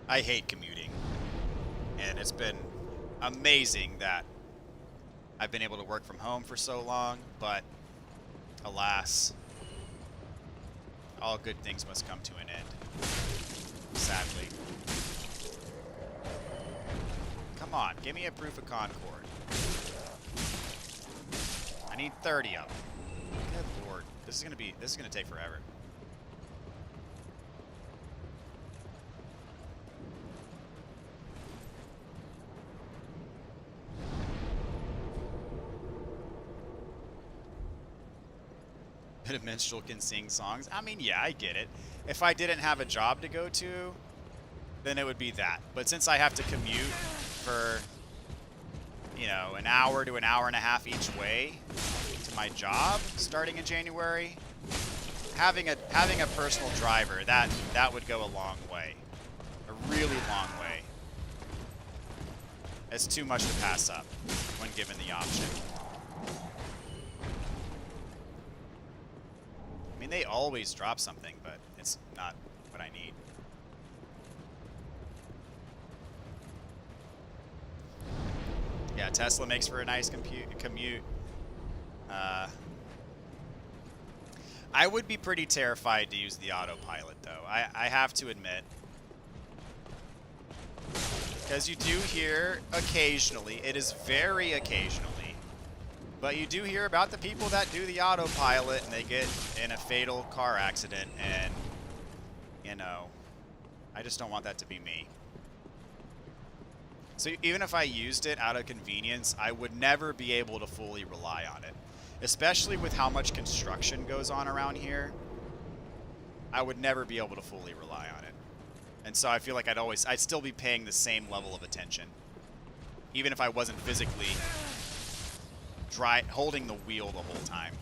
S1: I hate commuting. And it's been amazing that I've been able to work from home for so long, but alas, all good things must come to an end. Sadly. Come on, give me a proof of Concord. I need 30 of them. Good lord. This is gonna take forever. A minstrel can sing songs. I mean, yeah, I get it. If I didn't have a job to go to, then it would be that. But since I have to commute for, you know, an hour to an hour and a half each way to my job starting in January, having a personal driver, that would go a long way. A really long way. It's too much to pass up when given the option. I mean, they always drop something, but it's not what I need. Yeah, Tesla makes for a nice commute. I would be pretty terrified to use the autopilot, though. I have to admit. Because you do hear occasionally, it is very occasionally, but you do hear about the people that do the autopilot and they get in a fatal car accident, and, you know, I just don't want that to be me. So even if I used it out of convenience, I would never be able to fully rely on it. Especially with how much construction goes on around here, I would never be able to fully rely on it. And so I feel like I'd still be paying the same level of attention. Even if I wasn't physically holding the wheel the whole time.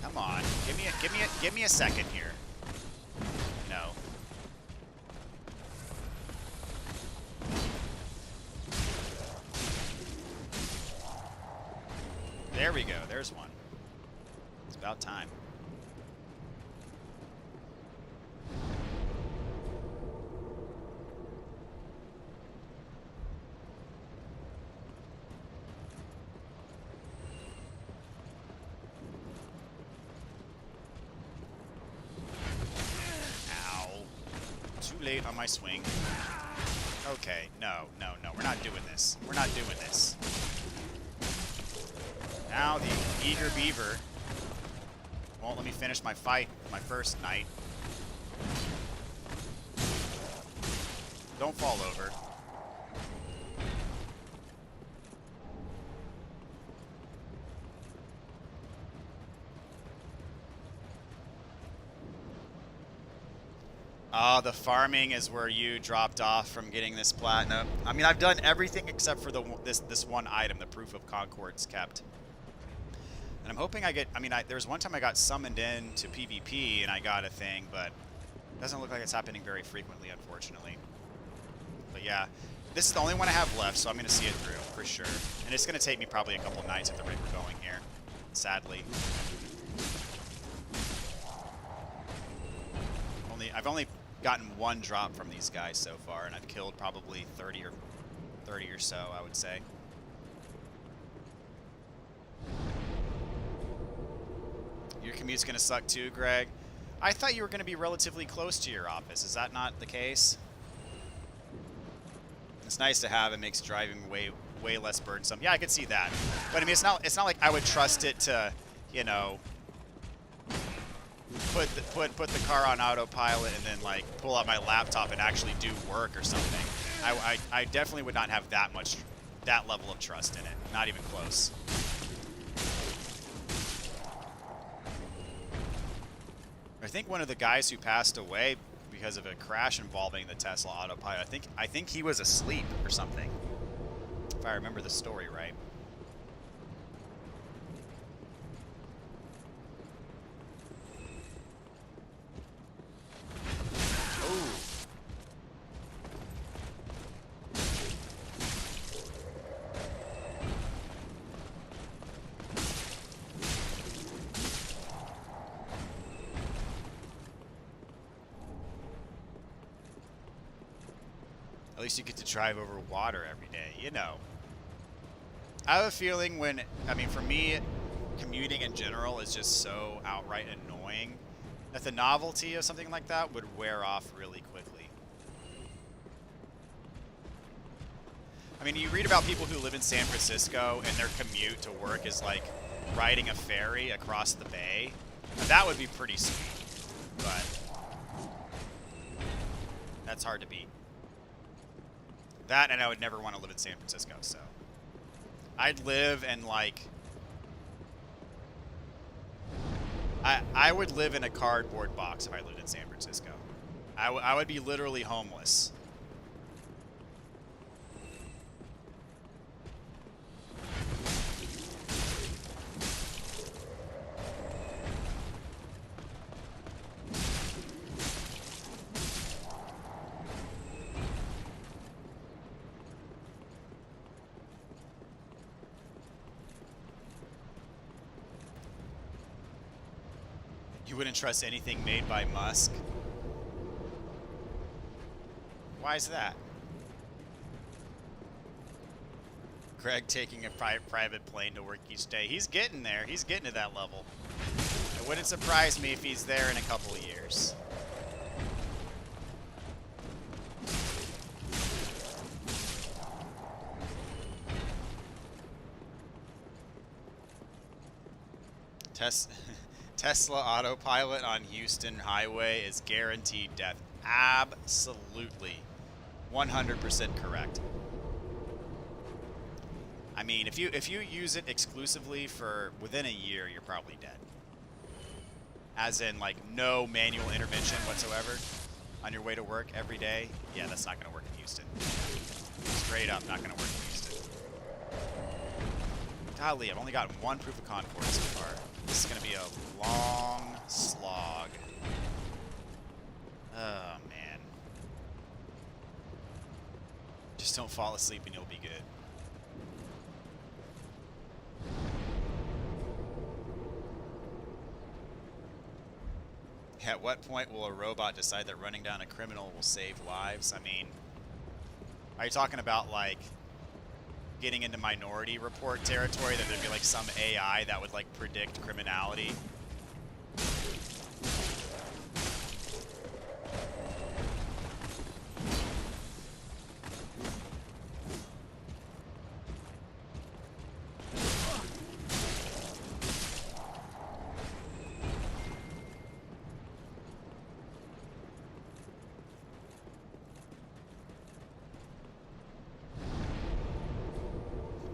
S1: Come on, give me a second here. No. There we go. There's one. It's about time. Late on my swing. Okay, no, we're not doing this. We're not doing this. Now the eager beaver won't let me finish my fight, my first night. Don't fall over. The farming is where you dropped off from getting this platinum. I mean, I've done everything except for this one item, the Proof of Concord's kept. And I'm hoping I get, there was one time I got summoned in to PvP and I got a thing, but it doesn't look like it's happening very frequently, unfortunately. But yeah, this is the only one I have left, so I'm going to see it through, for sure. And it's going to take me probably a couple nights at the rate we're going here, sadly. I've only gotten one drop from these guys so far, and I've killed probably 30 or so, I would say. Your commute's gonna suck too, Greg. I thought you were gonna be relatively close to your office. Is that not the case? It's nice to have. It makes driving way less burdensome. Yeah, I could see that. But I mean, it's not like I would trust it to, you know, put the car on autopilot and then like pull out my laptop and actually do work or something. I definitely would not have that level of trust in it. Not even close. I think one of the guys who passed away because of a crash involving the Tesla autopilot, I think he was asleep or something, if I remember the story right. At least you get to drive over water every day, you know. I have a feeling for me, commuting in general is just so outright annoying that the novelty of something like that would wear off really quickly. I mean, you read about people who live in San Francisco and their commute to work is like riding a ferry across the bay. That would be pretty sweet, but that's hard to beat. That, and I would never want to live in San Francisco, so. I'd live in, like... I would live in a cardboard box if I lived in San Francisco. I would be literally homeless. You wouldn't trust anything made by Musk? Why is that? Greg taking a private plane to work each day. He's getting there. He's getting to that level. It wouldn't surprise me if he's there in a couple of years. Tesla autopilot on Houston Highway is guaranteed death. Absolutely. 100% correct. I mean, if you use it exclusively for within a year, you're probably dead. As in, like, no manual intervention whatsoever on your way to work every day. Yeah, that's not going to work in Houston. Straight up, not going to work in Houston. Golly, I've only gotten one proof of concord so far. This is going to be a long slog. Oh, man. Just don't fall asleep and you'll be good. At what point will a robot decide that running down a criminal will save lives? I mean, are you talking about, like, getting into Minority Report territory, that there'd be, like, some AI that would, like, predict criminality?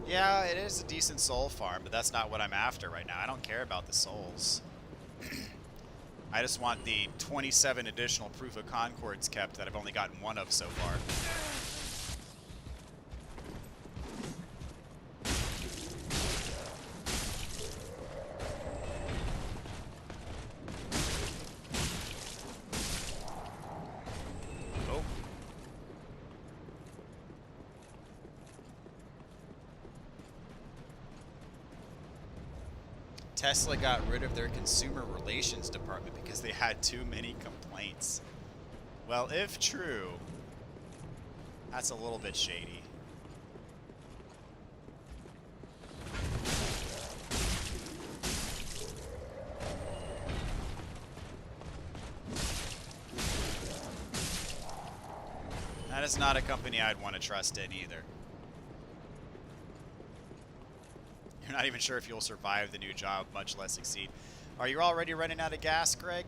S1: Yeah, it is a decent soul farm, but that's not what I'm after right now. I don't care about the souls. I just want the 27 additional proof of concords kept that I've only gotten one of so far. Tesla got rid of their consumer relations department because they had too many complaints. Well, if true, that's a little bit shady. That is not a company I'd want to trust in either. You're not even sure if you'll survive the new job, much less succeed. Are you already running out of gas, Greg?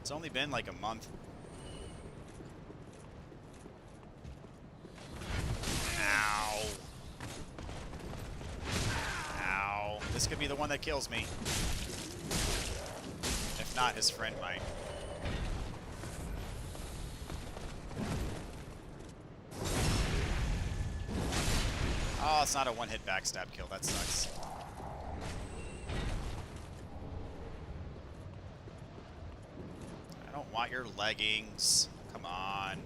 S1: It's only been like a month. Ow. Ow. This could be the one that kills me. If not, his friend might. Oh, it's not a one-hit backstab kill. That sucks. I don't want your leggings. Come on.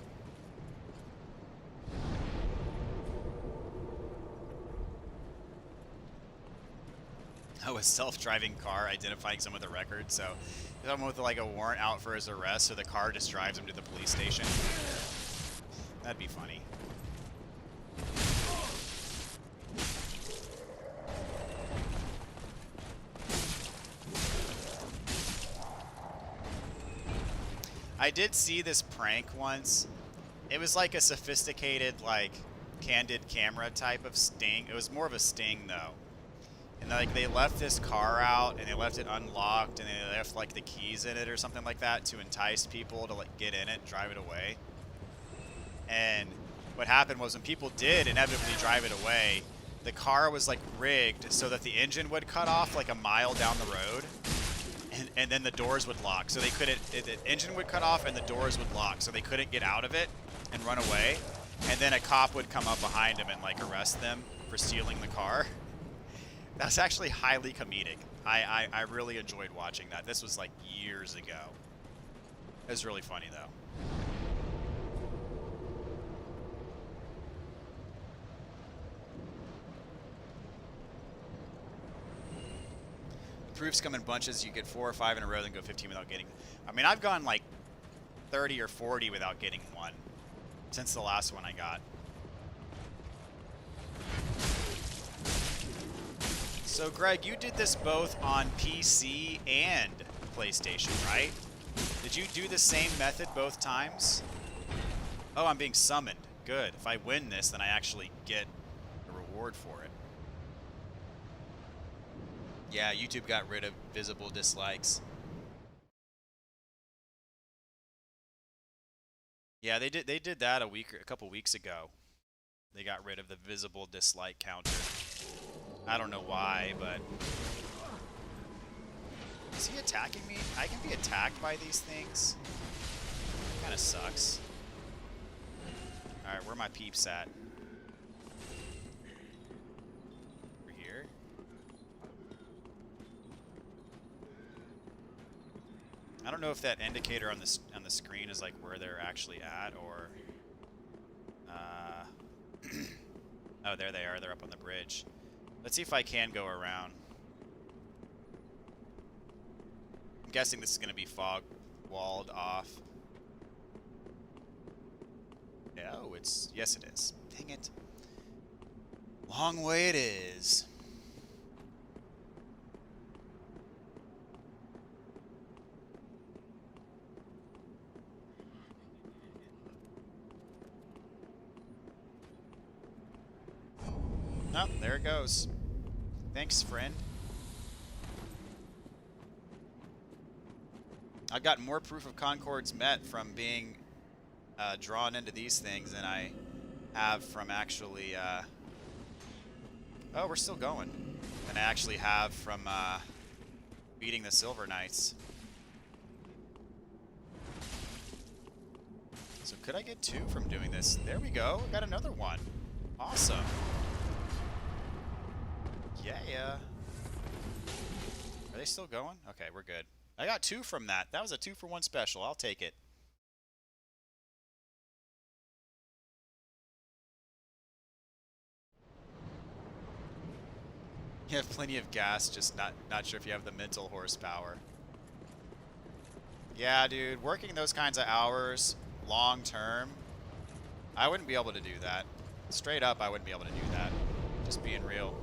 S1: Oh, a self-driving car identifying someone with a record. So, someone with like a warrant out for his arrest, so the car just drives him to the police station. That'd be funny. I did see this prank once. It was like a sophisticated, like, candid camera type of sting. It was more of a sting, though. And, like, they left this car out, and they left it unlocked, and they left, like, the keys in it or something like that to entice people to, like, get in it, drive it away. And what happened was when people did inevitably drive it away, the car was, like, rigged so that the engine would cut off, like, a mile down the road. And then the doors would lock, so they couldn't. The engine would cut off, and the doors would lock, so they couldn't get out of it and run away. And then a cop would come up behind them and like arrest them for stealing the car. That's actually highly comedic. I really enjoyed watching that. This was like years ago. It was really funny though. Proofs come in bunches. You get 4 or 5 in a row, then go 15 without getting. I mean, I've gone like 30 or 40 without getting one since the last one I got. So, Greg, you did this both on PC and PlayStation, right? Did you do the same method both times? Oh, I'm being summoned. good. If I win this, then I actually get a reward for it. Yeah, YouTube got rid of visible dislikes. Yeah, they did that a couple weeks ago. They got rid of the visible dislike counter. I don't know why, but is he attacking me? I can be attacked by these things. Kind of sucks. All right, where are my peeps at? Over here. I don't know if that indicator on the screen is like where they're actually at, or oh, there they are. They're up on the bridge. Let's see if I can go around. I'm guessing this is going to be fog walled off. Oh, yes it is. Dang it. Long way it is. Oh, there it goes. Thanks, friend. I've got more proof of Concords met from being drawn into these things than I have from actually... oh, we're still going. Than I actually have from beating the Silver Knights. So could I get 2 from doing this? There we go. Got another one. Awesome. Yeah. Are they still going? Okay, we're good. I got 2 from that. That was a 2-for-1 special. I'll take it. You have plenty of gas, just not sure if you have the mental horsepower. Yeah, dude, working those kinds of hours long term, I wouldn't be able to do that. Straight up, I wouldn't be able to do that. Just being real.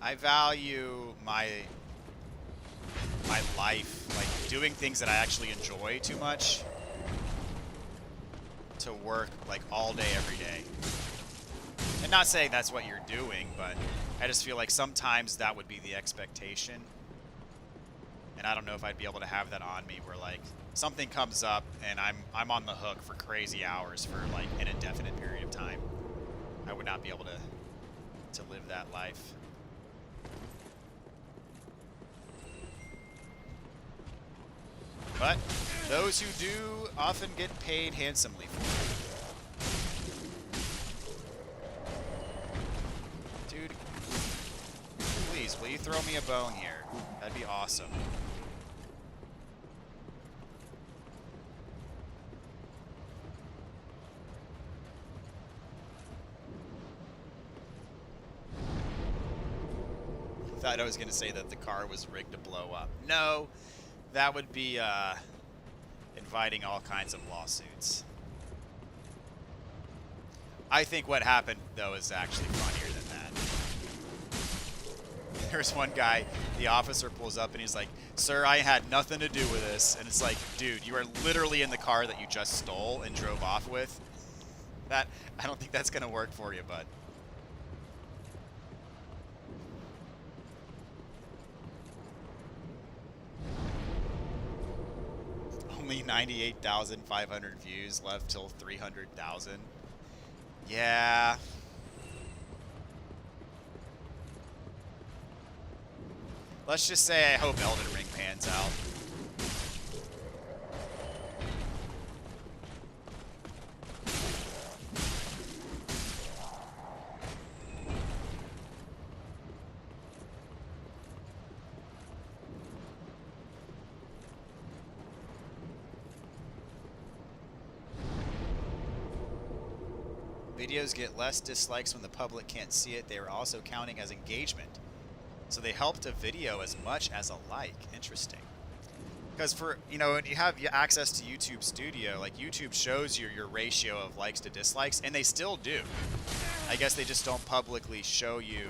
S1: I value my life, like doing things that I actually enjoy too much to work like all day, every day. And not saying that's what you're doing, but I just feel like sometimes that would be the expectation. And I don't know if I'd be able to have that on me where like something comes up and I'm on the hook for crazy hours for like an indefinite period of time. I would not be able to live that life. But those who do often get paid handsomely for it. Dude, please, will you throw me a bone here? That'd be awesome. I thought I was going to say that the car was rigged to blow up. No. That would be inviting all kinds of lawsuits. I think what happened, though, is actually funnier than that. There's one guy, the officer pulls up and he's like, "Sir, I had nothing to do with this." And it's like, dude, you are literally in the car that you just stole and drove off with. I don't think that's going to work for you, bud. Only 98,500 views left till 300,000. Yeah. Let's just say I hope Elden Ring pans out. Videos get less dislikes when the public can't see it. They are also counting as engagement. So they helped a video as much as a like. Interesting. Because for, you have access to YouTube Studio, like YouTube shows you your ratio of likes to dislikes, and they still do. I guess they just don't publicly show you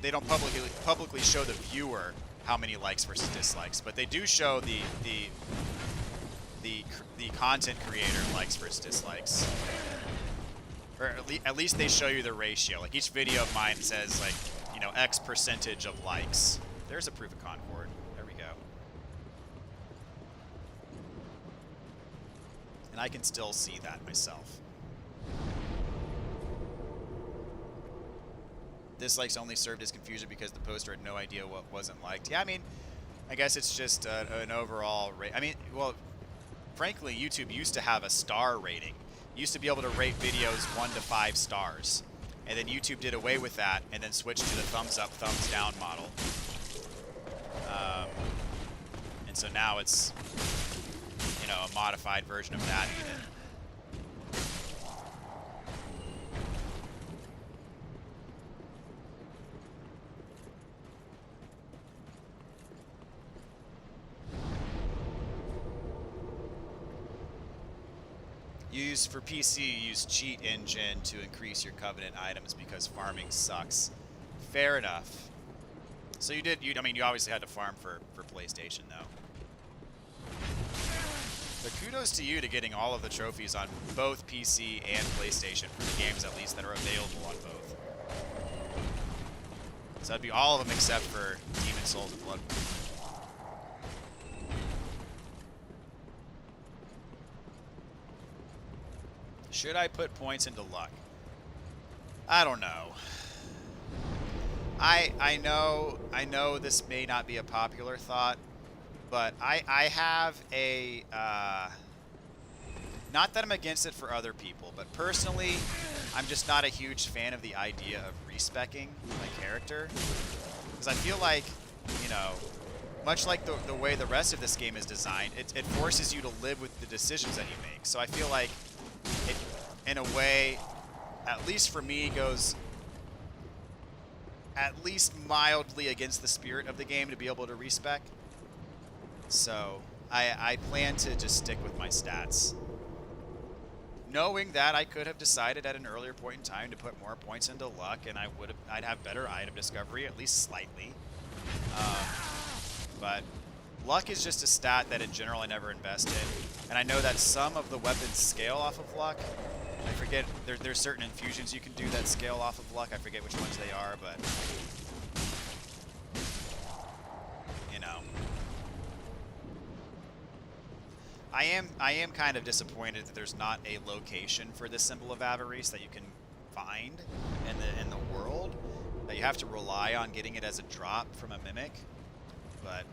S1: They don't publicly show the viewer how many likes versus dislikes, but they do show the content creator likes versus dislikes. Or at least they show you the ratio. Like each video of mine says like, you know, X percentage of likes. There's a proof of concord. There we go. And I can still see that myself. Dislikes only served as confusion because the poster had no idea what wasn't liked. Yeah, I mean, I guess it's just an overall rate. I mean, well, frankly, YouTube used to have a star rating. You used to be able to rate videos 1 to 5 stars. And then YouTube did away with that and then switched to the thumbs up, thumbs down model. And so now it's, you know, a modified version of that even. For PC, you use Cheat Engine to increase your Covenant items because farming sucks. Fair enough. So I mean, you obviously had to farm for PlayStation, though. But kudos to you to getting all of the trophies on both PC and PlayStation for the games, at least, that are available on both. So that'd be all of them except for Demon Souls and Bloodborne. Should I put points into luck? I don't know. I know this may not be a popular thought, but I have a not that I'm against it for other people, but personally, I'm just not a huge fan of the idea of respecking my character, because I feel like, you know, much like the way the rest of this game is designed, it forces you to live with the decisions that you make. So I feel like it, in a way, at least for me, goes at least mildly against the spirit of the game to be able to respec. So I plan to just stick with my stats, knowing that I could have decided at an earlier point in time to put more points into luck, and I'd have better item discovery, at least slightly. But luck is just a stat that in general I never invest in, and I know that some of the weapons scale off of luck. I forget, there's certain infusions you can do that scale off of luck. I forget which ones they are, but, you know. I am kind of disappointed that there's not a location for this symbol of avarice that you can find in the world, that you have to rely on getting it as a drop from a mimic, but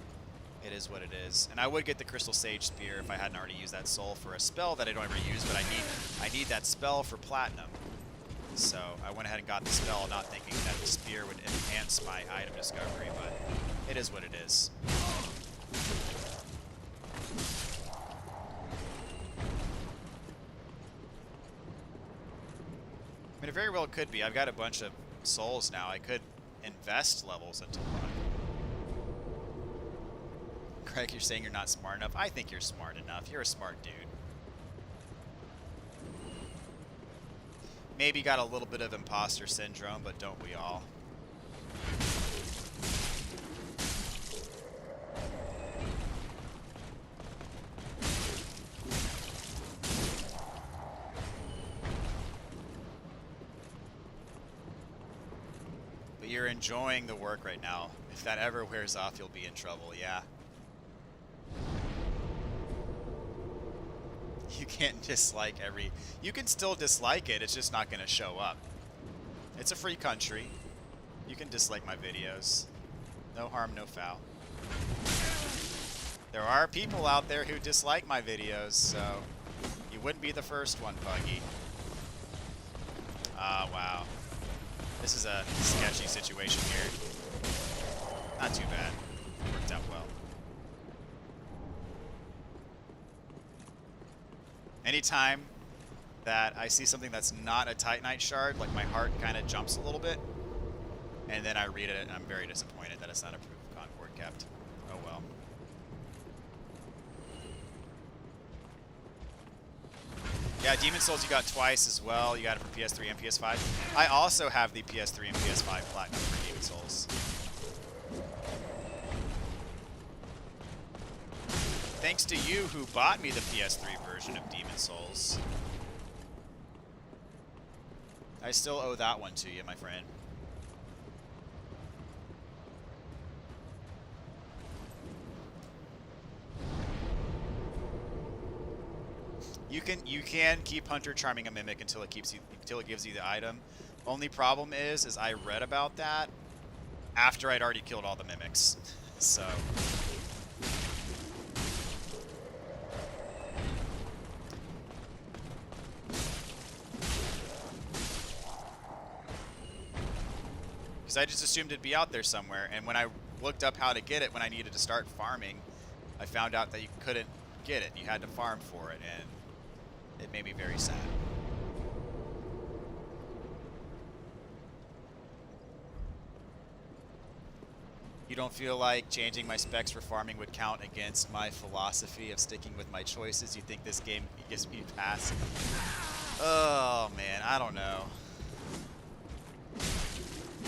S1: it is what it is. And I would get the Crystal Sage Spear if I hadn't already used that soul for a spell that I don't ever use, but I need that spell for Platinum. So I went ahead and got the spell, not thinking that the spear would enhance my item discovery, but it is what it is. I mean, it very well could be. I've got a bunch of souls now. I could invest levels into luck. Craig, you're saying you're not smart enough. I think you're smart enough. You're a smart dude. Maybe got a little bit of imposter syndrome, but don't we all? But you're enjoying the work right now. If that ever wears off, you'll be in trouble, yeah. You can't dislike every... You can still dislike it, it's just not going to show up. It's a free country. You can dislike my videos. No harm, no foul. There are people out there who dislike my videos, so you wouldn't be the first one, Puggy. Ah, wow. This is a sketchy situation here. Not too bad. Worked out well. Anytime that I see something that's not a Titanite shard, like my heart kind of jumps a little bit, and then I read it and I'm very disappointed that it's not a proof of Concord kept. Oh well. Yeah, Demon Souls you got twice as well. You got it for PS3 and PS5. I also have the PS3 and PS5 Platinum for Demon Souls. Thanks to you who bought me the PS3 version of Demon Souls. I still owe that one to you, my friend. You can keep Hunter charming a mimic until it gives you the item. Only problem is I read about that after I'd already killed all the mimics. So because I just assumed it'd be out there somewhere, and when I looked up how to get it when I needed to start farming, I found out that you couldn't get it. You had to farm for it, and it made me very sad. You don't feel like changing my specs for farming would count against my philosophy of sticking with my choices? You think this game gives me a pass? Oh man, I don't know.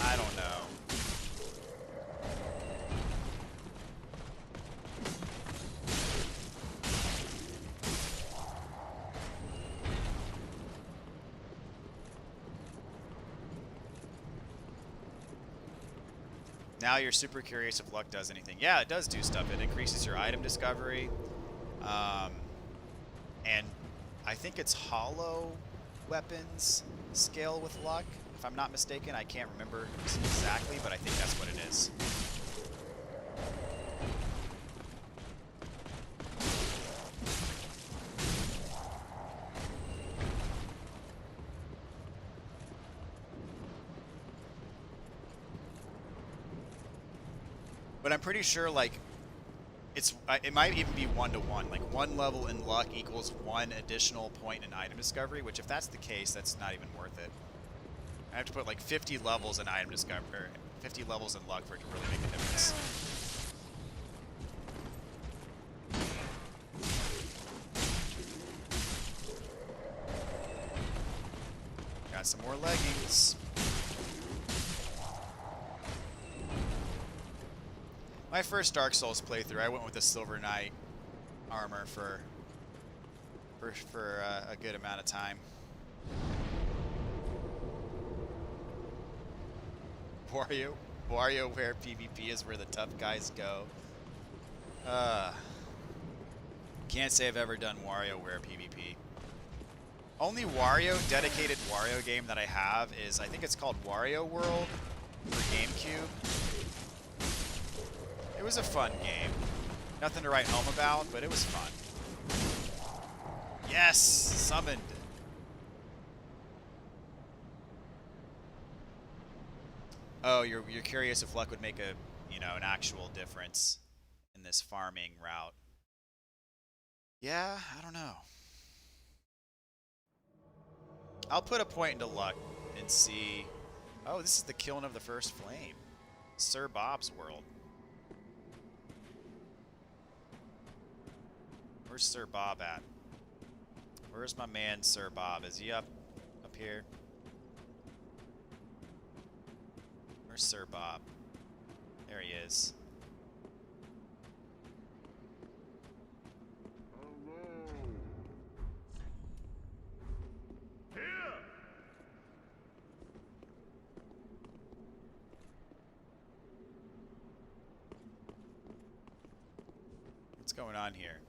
S1: I don't know. Now you're super curious if luck does anything. Yeah, it does do stuff. It increases your item discovery. And I think it's hollow weapons scale with luck. If I'm not mistaken, I can't remember exactly, but I think that's what it is. But I'm pretty sure, like, it might even be 1-to-1. Like, 1 level in luck equals 1 additional point in item discovery, which if that's the case, that's not even worth it. I have to put like 50 levels in item discovery, 50 levels in luck for it to really make a difference. Got some more leggings. My first Dark Souls playthrough, I went with the Silver Knight armor for a good amount of time. WarioWare PvP is where the tough guys go. Can't say I've ever done WarioWare PvP. Only dedicated Wario game that I have is, I think it's called Wario World for GameCube. It was a fun game. Nothing to write home about, but it was fun. Yes! Summoned! Oh, you're curious if luck would make a, an actual difference in this farming route. Yeah, I don't know. I'll put a point into luck and see. Oh, this is the killing of the first flame. Sir Bob's world. Where's Sir Bob at? Where's my man Sir Bob? Is he up here? Where's Sir Bob? There he is.
S2: Here.
S1: What's going on here?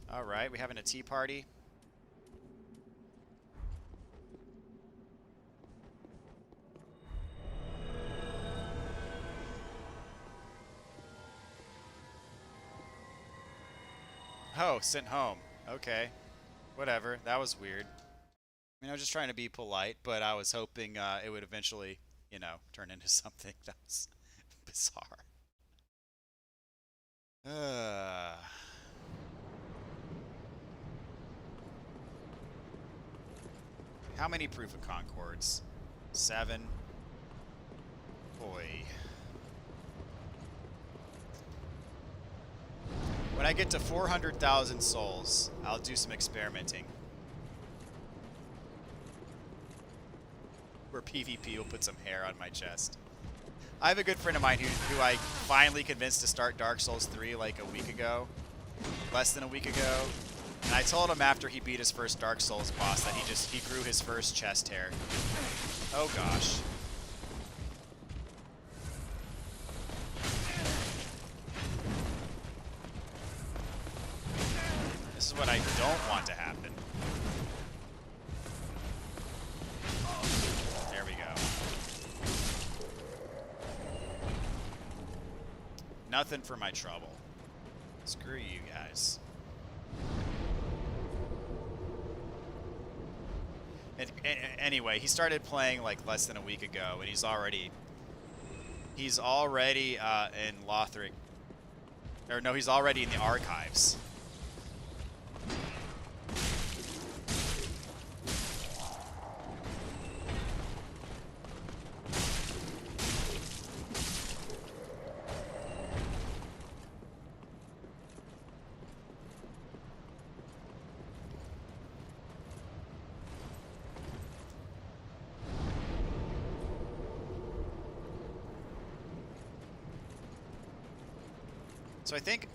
S1: All right, we having a tea party. Oh, sent home. Okay. Whatever. That was weird. I mean, I was just trying to be polite, but I was hoping it would eventually, turn into something that was bizarre. How many Proof of Concords? 7. Boy. When I get to 400,000 souls, I'll do some experimenting. Where PvP will put some hair on my chest. I have a good friend of mine who I finally convinced to start Dark Souls 3 like a week ago. Less than a week ago. And I told him after he beat his first Dark Souls boss that he grew his first chest hair. Oh gosh. This is what I don't want to happen. There we go. Nothing for my trouble. Screw you guys. Anyway, he started playing like less than a week ago, and he's already in Lothric, or no, he's already in the archives. So I think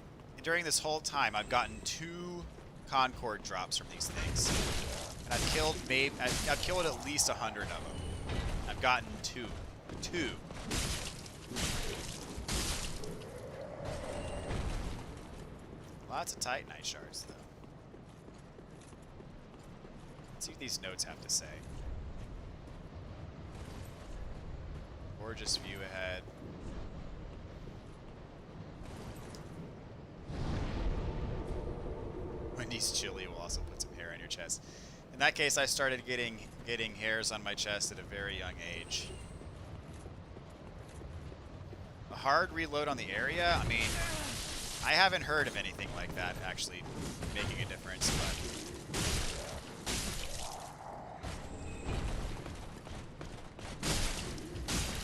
S1: during this whole time I've gotten 2 Concord drops from these things, and I've killed at least 100 of them. I've gotten 2. Lots of Titanite shards though. Let's see what these notes have to say. Gorgeous view ahead. Wendy's chili will also put some hair on your chest. In that case, I started getting hairs on my chest at a very young age. A hard reload on the area? I mean, I haven't heard of anything like that actually making a difference, but...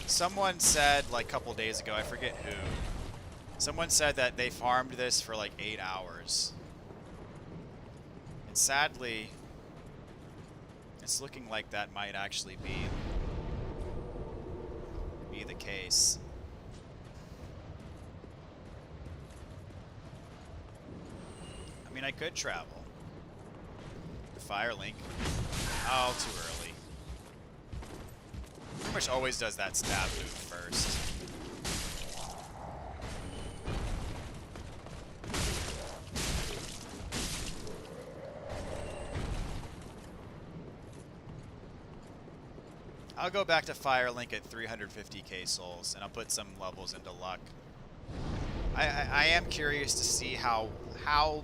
S1: Someone said, like a couple days ago, I forget who, someone said that they farmed this for like 8 hours. Sadly, it's looking like that might actually be the case. I mean, I could travel. The Firelink. Oh, too early. Pretty much always does that stab move first. I'll go back to Firelink at 350k souls, and I'll put some levels into luck. I am curious to see how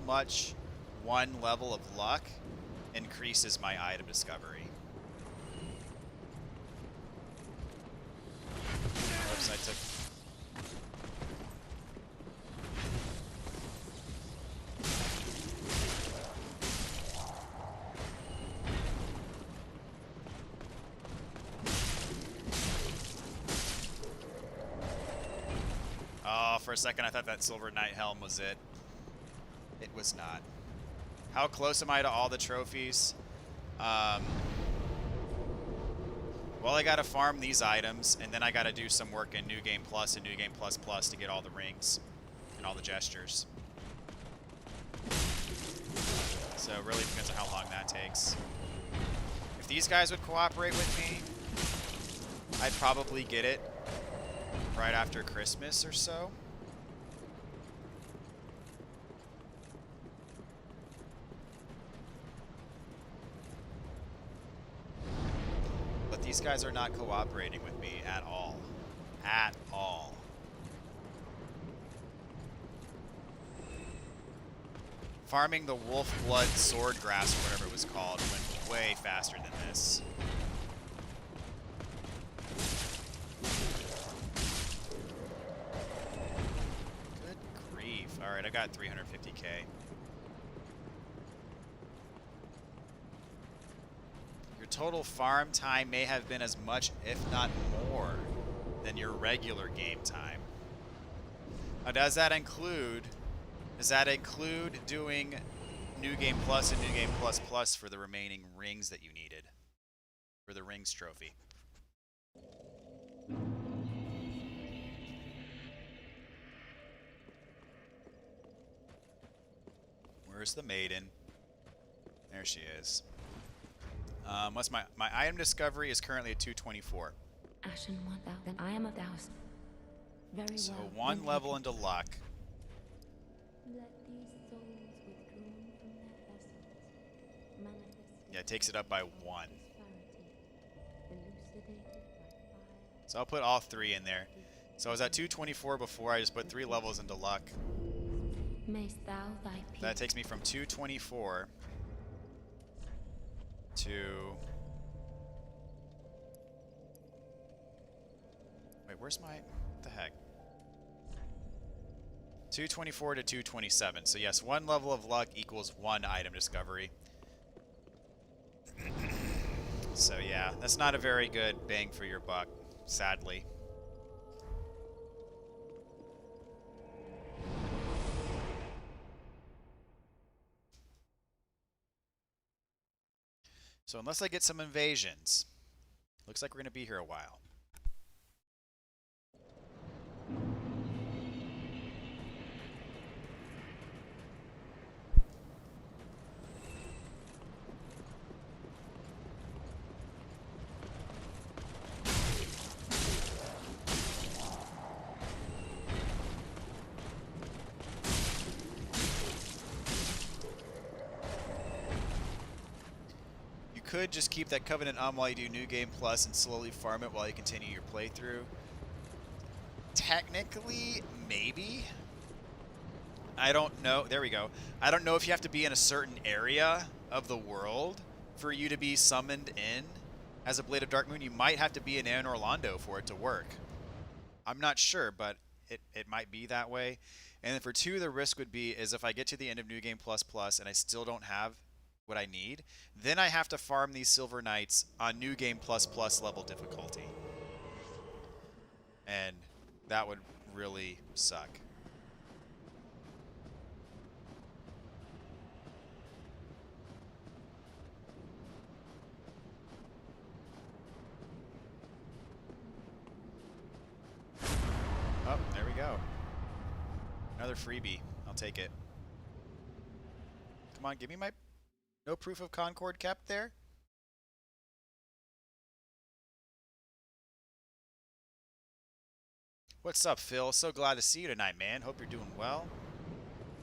S1: much one level of luck increases my item discovery. Oops, I took... For a second, I thought that Silver Knight helm was it. It was not. How close am I to all the trophies? Well, I gotta farm these items, and then I gotta do some work in New Game Plus and New Game Plus Plus to get all the rings and all the gestures. So it really depends on how long that takes. If these guys would cooperate with me, I'd probably get it right after Christmas or so. But these guys are not cooperating with me at all. At all. Farming the Wolf Blood Sword Grass, or whatever it was called, went way faster than this. Good grief. Alright, I got 350k. Your total farm time may have been as much, if not more, than your regular game time. Now, does that include doing New Game Plus and New Game Plus Plus for the remaining rings that you needed for the rings trophy? Where's the maiden? There she is. What's my item discovery is currently at 224.
S2: Ashen 1000. I am of Taos. Very
S1: So
S2: well.
S1: one level into luck.
S2: Let these souls withdrawn from their vessels manifest.
S1: Yeah, it takes it up by 1.
S2: Elucidated by fire.
S1: So I'll put all 3 in there. So I was at 224 before. I just put 3 levels into luck.
S2: Mayst thou thy peace.
S1: That takes me from 224 to... Wait, where's my... What the heck? 224 to 227. So yes, 1 level of luck equals 1 item discovery. So yeah, that's not a very good bang for your buck, sadly. So unless I get some invasions, looks like we're going to be here a while. Could just keep that Covenant on while you do New Game Plus and slowly farm it while you continue your playthrough. Technically, maybe. I don't know. There we go. I don't know if you have to be in a certain area of the world for you to be summoned in as a Blade of Darkmoon. You might have to be in Anne Orlando for it to work. I'm not sure, but it might be that way. And then for 2, the risk would be is if I get to the end of New Game Plus Plus and I still don't have what I need, then I have to farm these Silver Knights on New Game Plus Plus level difficulty. And that would really suck. Oh, there we go. Another freebie. I'll take it. Come on, give me my... No proof of Concord kept there? What's up, Phil? So glad to see you tonight, man. Hope you're doing well.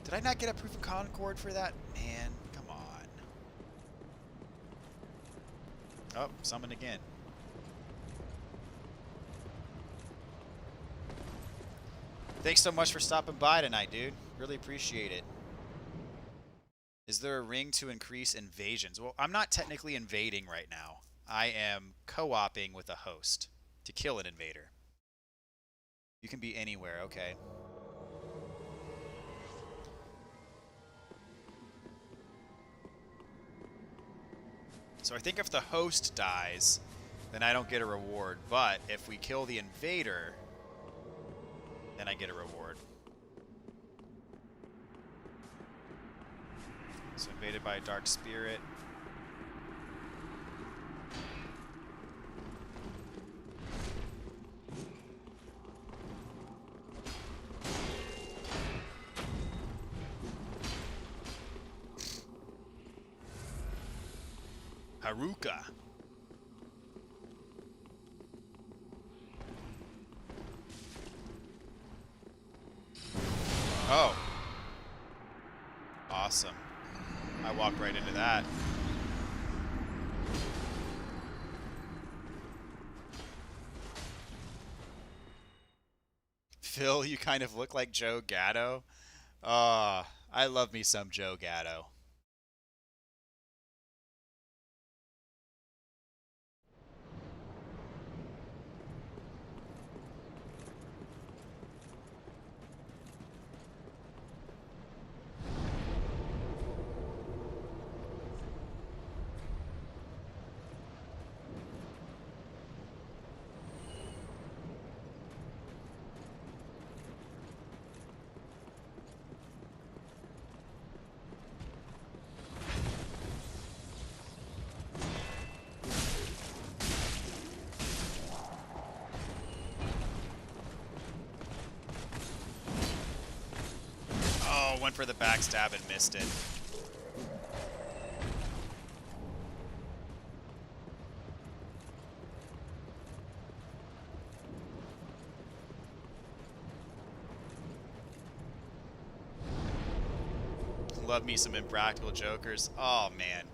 S1: Did I not get a proof of Concord for that? Man, come on. Oh, summoned again. Thanks so much for stopping by tonight, dude. Really appreciate it. Is there a ring to increase invasions? Well, I'm not technically invading right now. I am co-oping with a host to kill an invader. You can be anywhere, okay. So I think if the host dies, then I don't get a reward. But if we kill the invader, then I get a reward. So invaded by a dark spirit. Haruka. Oh. Awesome. I walked right into that. Phil, you kind of look like Joe Gatto. I love me some Joe Gatto. went for the backstab and missed it. Love me some Impractical Jokers. Oh man,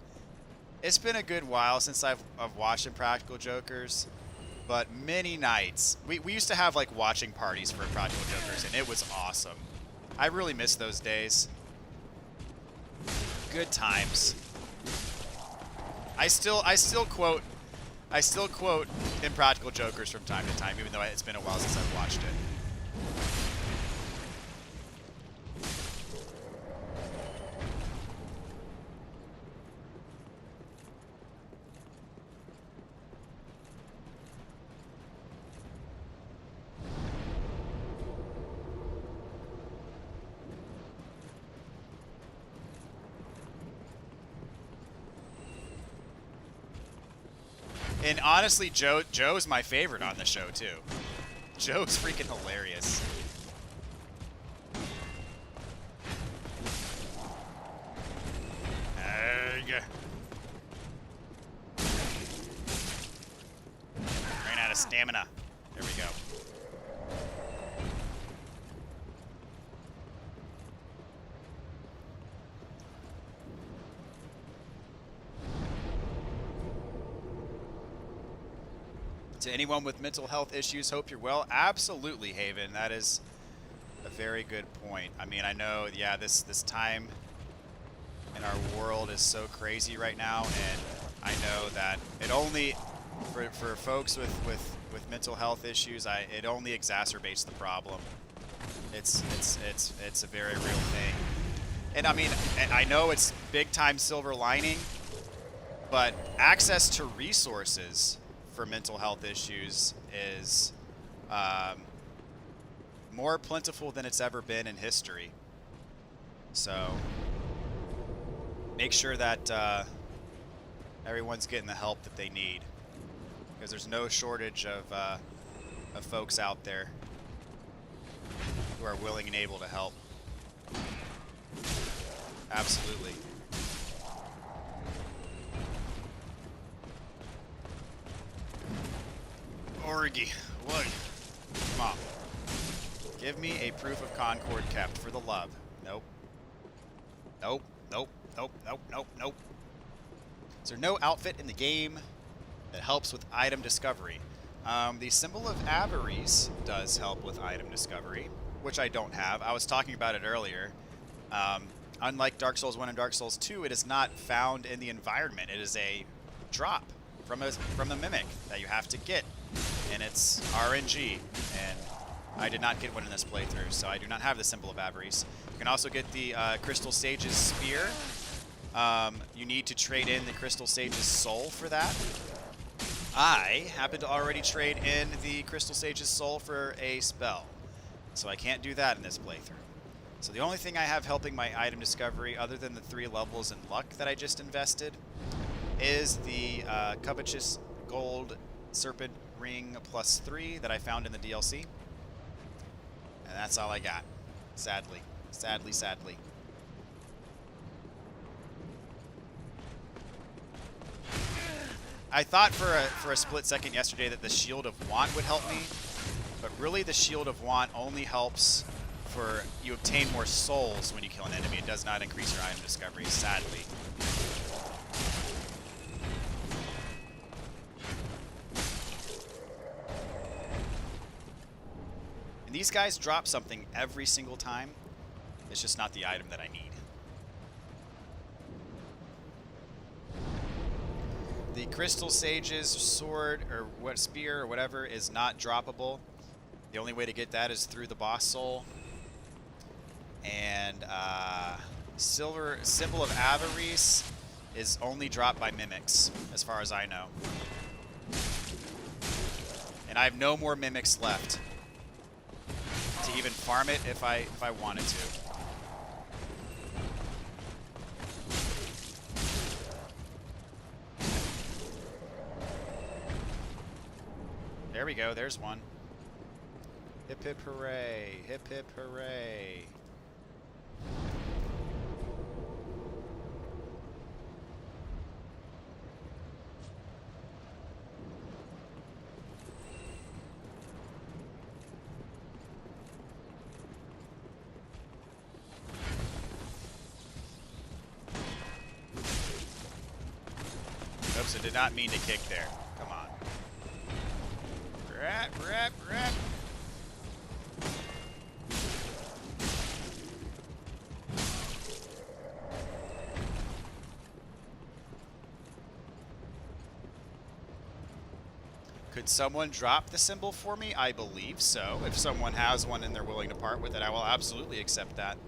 S1: it's been a good while since I've watched Impractical Jokers, but many nights we used to have like watching parties for Impractical Jokers, and it was awesome. I really miss those days. Good times. I still quote Impractical Jokers from time to time, even though it's been a while since I've watched it. And honestly, Joe's my favorite on the show too. Joe's freaking hilarious. Ran out of stamina. There we go. To anyone with mental health issues, hope you're well. Absolutely, Haven. That is a very good point. I mean, I know, yeah, this time in our world is so crazy right now, and I know that it only, for folks with mental health issues, it only exacerbates the problem. It's a very real thing. And I mean, I know it's big time silver lining, but access to resources for mental health issues is more plentiful than it's ever been in history. So make sure that everyone's getting the help that they need, because there's no shortage of folks out there who are willing and able to help. Absolutely. Orgy, look. Come on. Give me a proof of Concord kept for the love. Nope. Nope. Nope. Nope. Nope. Nope. Nope. Is there no outfit in the game that helps with item discovery? The symbol of Avarice does help with item discovery, which I don't have. I was talking about it earlier. Unlike Dark Souls 1 and Dark Souls 2, it is not found in the environment. It is a drop from the Mimic that you have to get. And it's RNG, and I did not get one in this playthrough, so I do not have the symbol of Avarice. You can also get the Crystal Sage's Spear. You need to trade in the Crystal Sage's Soul for that. I happen to already trade in the Crystal Sage's Soul for a spell, so I can't do that in this playthrough. So the only thing I have helping my item discovery, other than the 3 levels in luck that I just invested, is the Covetous Gold Serpent Ring +3 that I found in the DLC. And that's all I got. Sadly. Sadly, sadly. I thought for a split second yesterday that the Shield of Want would help me, but really the Shield of Want only helps for you obtain more souls when you kill an enemy. It does not increase your item discovery, sadly. And these guys drop something every single time. It's just not the item that I need. The Crystal Sage's sword, or what, spear, or whatever, is not droppable. The only way to get that is through the boss soul. And silver symbol of Avarice is only dropped by mimics, as far as I know. And I have no more mimics left to even farm it if I wanted to. There we go, there's one. Hip hip hooray, hip hip hooray. Oops, I did not mean to kick there. Come on. Rat, rat, rat. Could someone drop the symbol for me? I believe so. If someone has one and they're willing to part with it, I will absolutely accept that.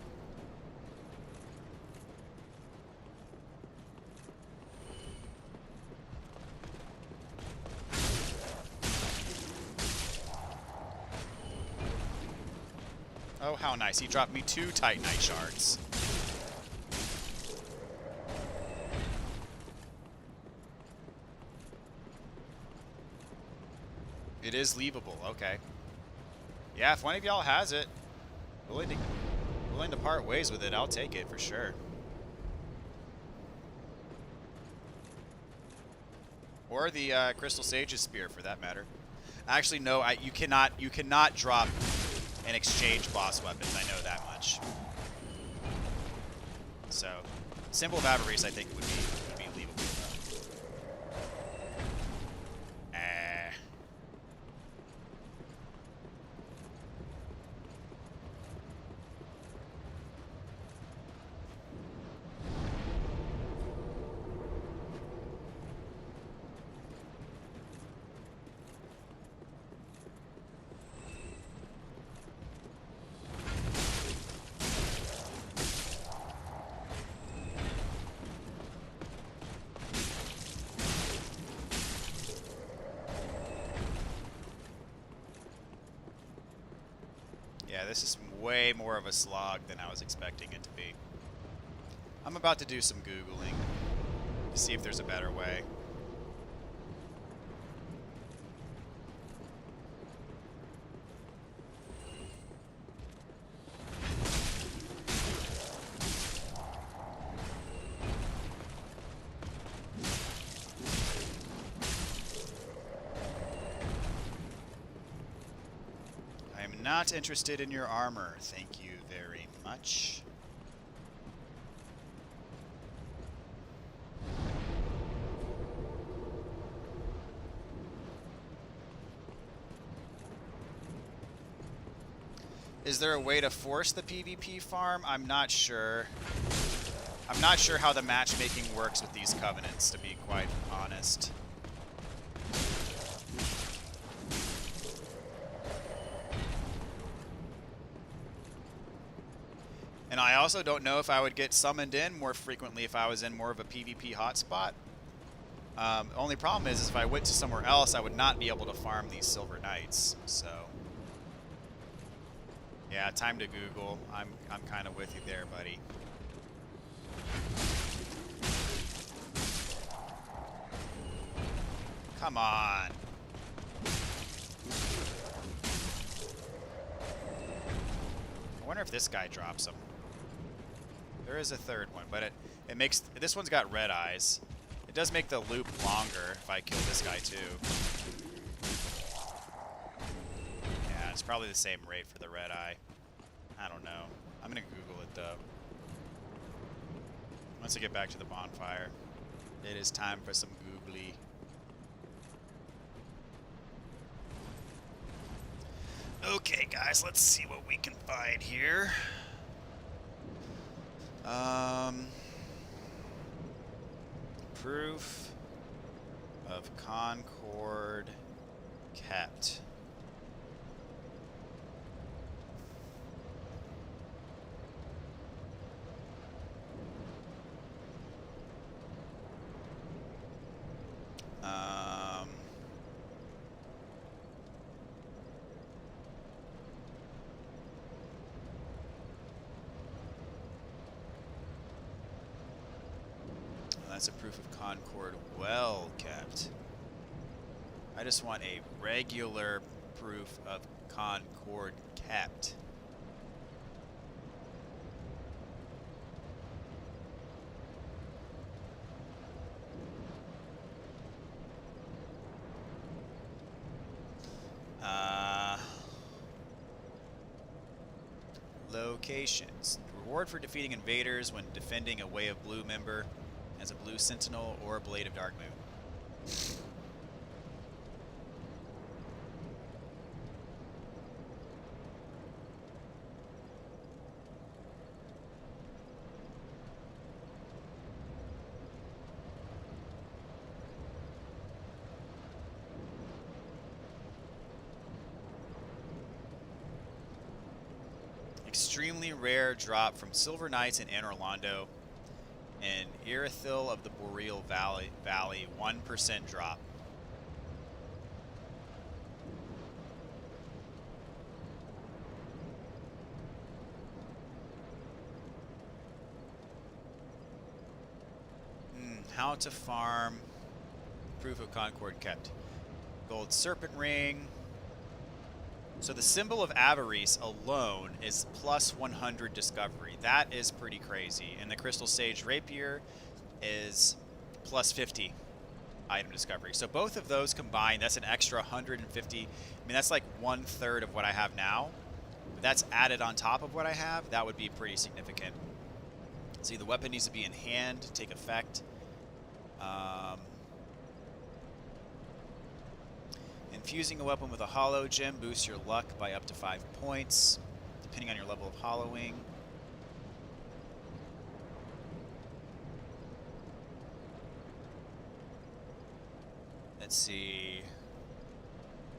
S1: Oh, how nice. He dropped me 2 Titanite shards. It is leavable, okay. Yeah, if one of y'all has it, willing to part ways with it, I'll take it for sure. Or the Crystal Sage's spear, for that matter. Actually, no, you cannot drop and exchange boss weapons. I know that much. So, Symbol of Avarice, I think would be leavable. Yeah, this is way more of a slog than I was expecting it to be. I'm about to do some Googling to see if there's a better way. Not interested in your armor, thank you very much. Is there a way to force the PvP farm? I'm not sure. I'm not sure how the matchmaking works with these covenants, to be quite honest. And I also don't know if I would get summoned in more frequently if I was in more of a PvP hotspot. Only problem is if I went to somewhere else, I would not be able to farm these Silver Knights. So, yeah, time to Google. I'm kind of with you there, buddy. Come on. I wonder if this guy drops them. There is a third one, but it makes... This one's got red eyes. It does make the loop longer if I kill this guy too. Yeah, it's probably the same rate for the red eye. I don't know. I'm gonna Google it though. Once I get back to the bonfire, it is time for some googly. Okay, guys, let's see what we can find here. Proof of Concord kept. That's a proof of Concord well kept. I just want a regular proof of Concord kept. Locations. Reward for defeating invaders when defending a Way of Blue member as a Blue Sentinel or a Blade of Darkmoon. Extremely rare drop from Silver Knights in Anne Orlando and Irithil of the Boreal Valley, 1% drop. How to farm. Proof of Concord kept. Gold Serpent Ring. So the symbol of Avarice alone is plus 100 discovery. That is pretty crazy. And the Crystal Sage Rapier is plus 50 item discovery. So both of those combined, that's an extra 150. I mean, that's like 1/3 of what I have now. But that's added on top of what I have. That would be pretty significant. See, the weapon needs to be in hand to take effect. Infusing a weapon with a hollow gem boosts your luck by up to 5 points, depending on your level of hollowing. Let's see.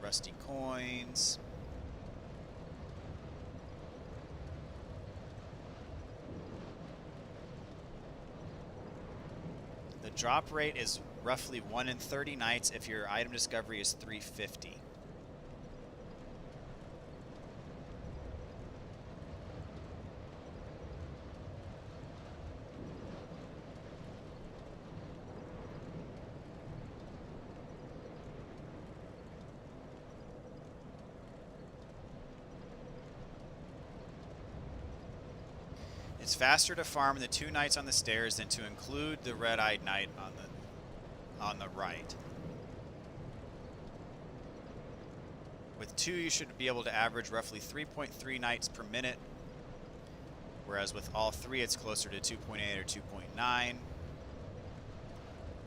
S1: Rusty coins. The drop rate is roughly 1 in 30 nights if your item discovery is 350. It's faster to farm the 2 knights on the stairs than to include the red-eyed knight on the right. With 2, you should be able to average roughly 3.3 knights per minute, whereas with all 3, it's closer to 2.8 or 2.9.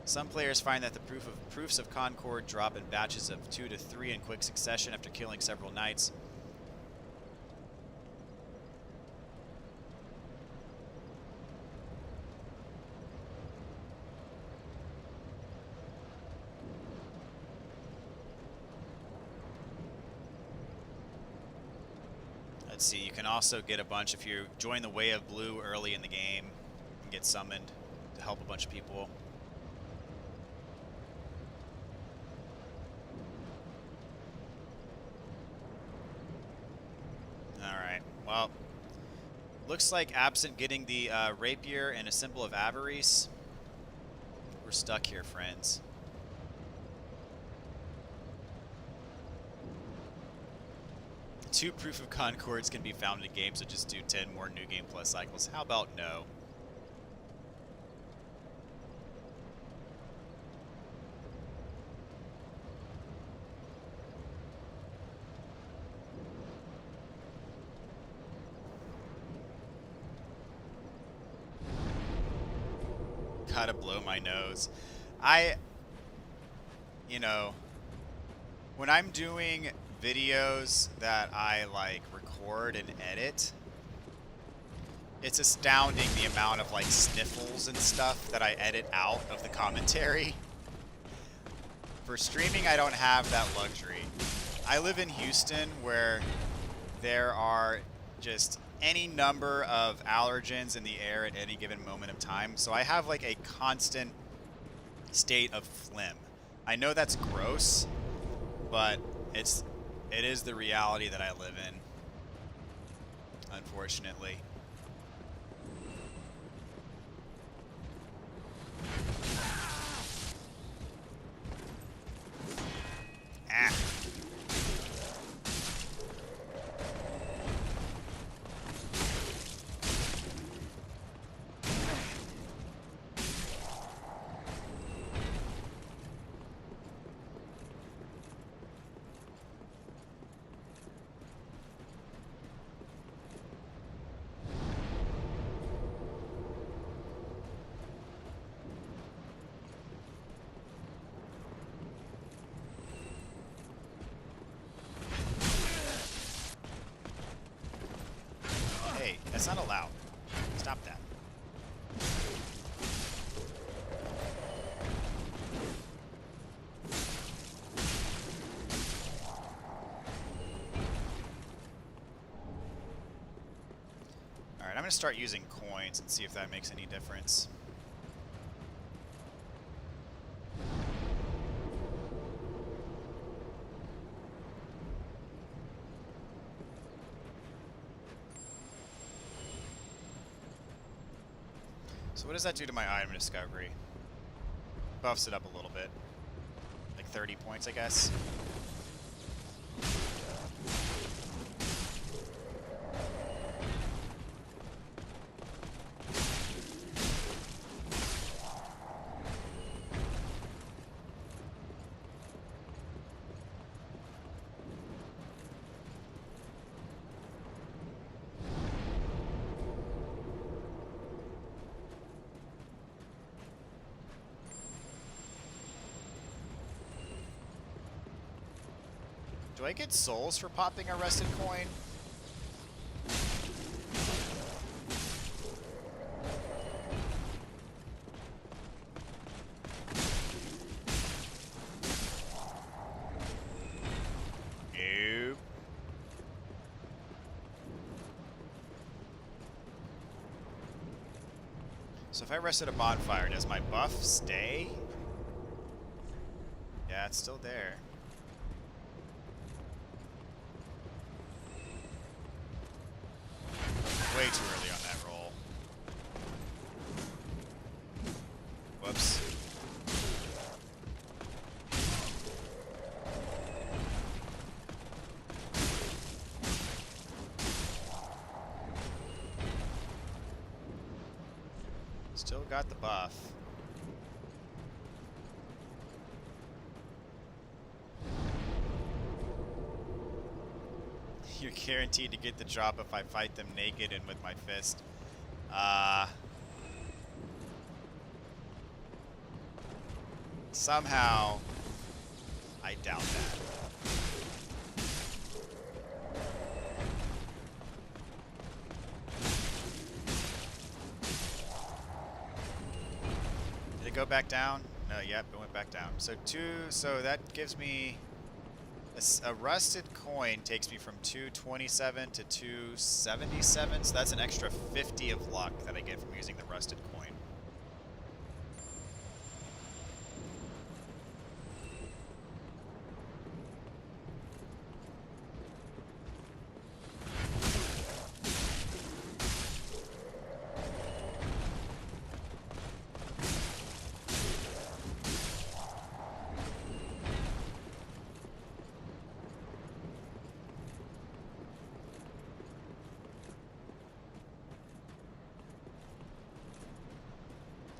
S1: Some players find that the proofs of Concord drop in batches of 2 to 3 in quick succession after killing several knights. Let's see, you can also get a bunch if you join the Way of Blue early in the game and get summoned to help a bunch of people. Alright, well, looks like absent getting the rapier and a symbol of Avarice, we're stuck here, friends. Two Proof of Concords can be found in a game, so just do 10 more New Game Plus cycles. How about no? Gotta blow my nose. You know, when I'm doing videos that I like record and edit, it's astounding the amount of like sniffles and stuff that I edit out of the commentary. For streaming, I don't have that luxury. I live in Houston where there are just any number of allergens in the air at any given moment of time, so I have like a constant state of phlegm. I know that's gross, but it is the reality that I live in, unfortunately. Ah. That's not allowed. Stop that. Alright, I'm going to start using coins and see if that makes any difference. So what does that do to my item discovery? Buffs it up a little bit. Like 30 points, I guess. Do I get souls for popping a rusted coin? Nope. So if I rested a bonfire, does my buff stay? Yeah, it's still there. Way too early on that roll. Whoops. Still got the buff. You're guaranteed to get the drop if I fight them naked and with my fist. Somehow, I doubt that. Did it go back down? No, yep, it went back down. So that gives me a rusted coin takes me from 227 to 277, so that's an extra 50 of luck that I get from using the rusted coin.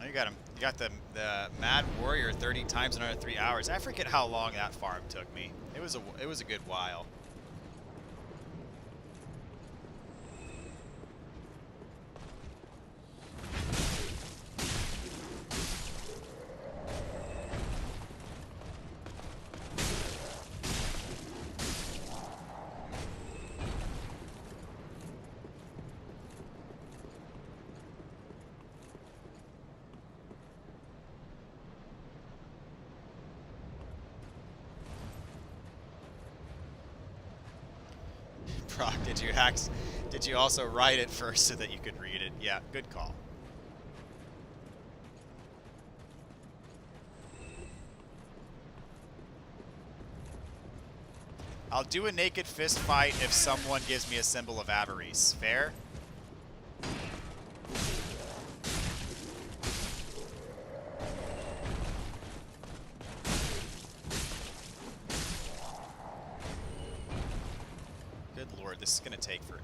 S1: You got him. You got the Mad Warrior 30 times in under 3 hours. I forget how long that farm took me. It was a good while. Brock, did you also write it first so that you could read it? Yeah, good call. I'll do a naked fist fight if someone gives me a symbol of avarice. Fair? Good lord, this is gonna take forever.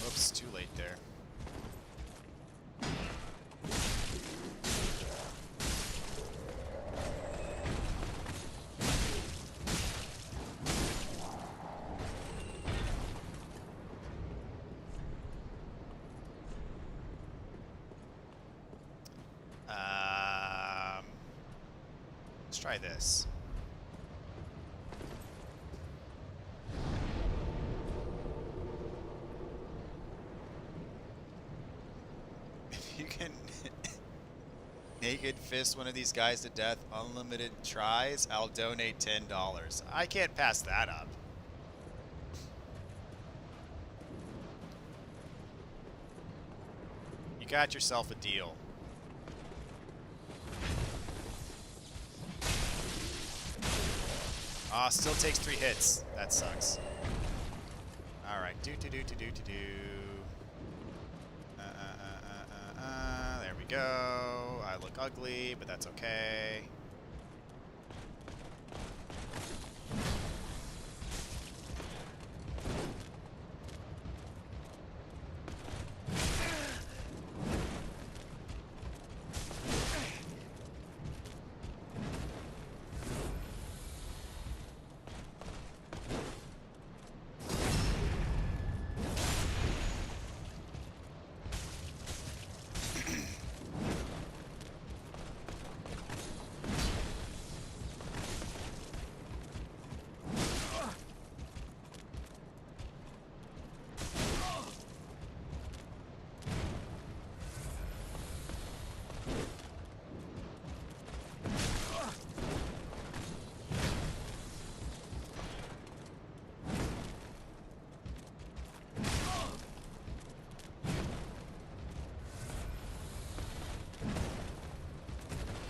S1: Oops, too late there. Try this. If you can naked fist one of these guys to death, unlimited tries, I'll donate $10. I can't pass that up. You got yourself a deal. Ah, still takes 3 hits. That sucks. Alright, do. There we go. I look ugly, but that's okay.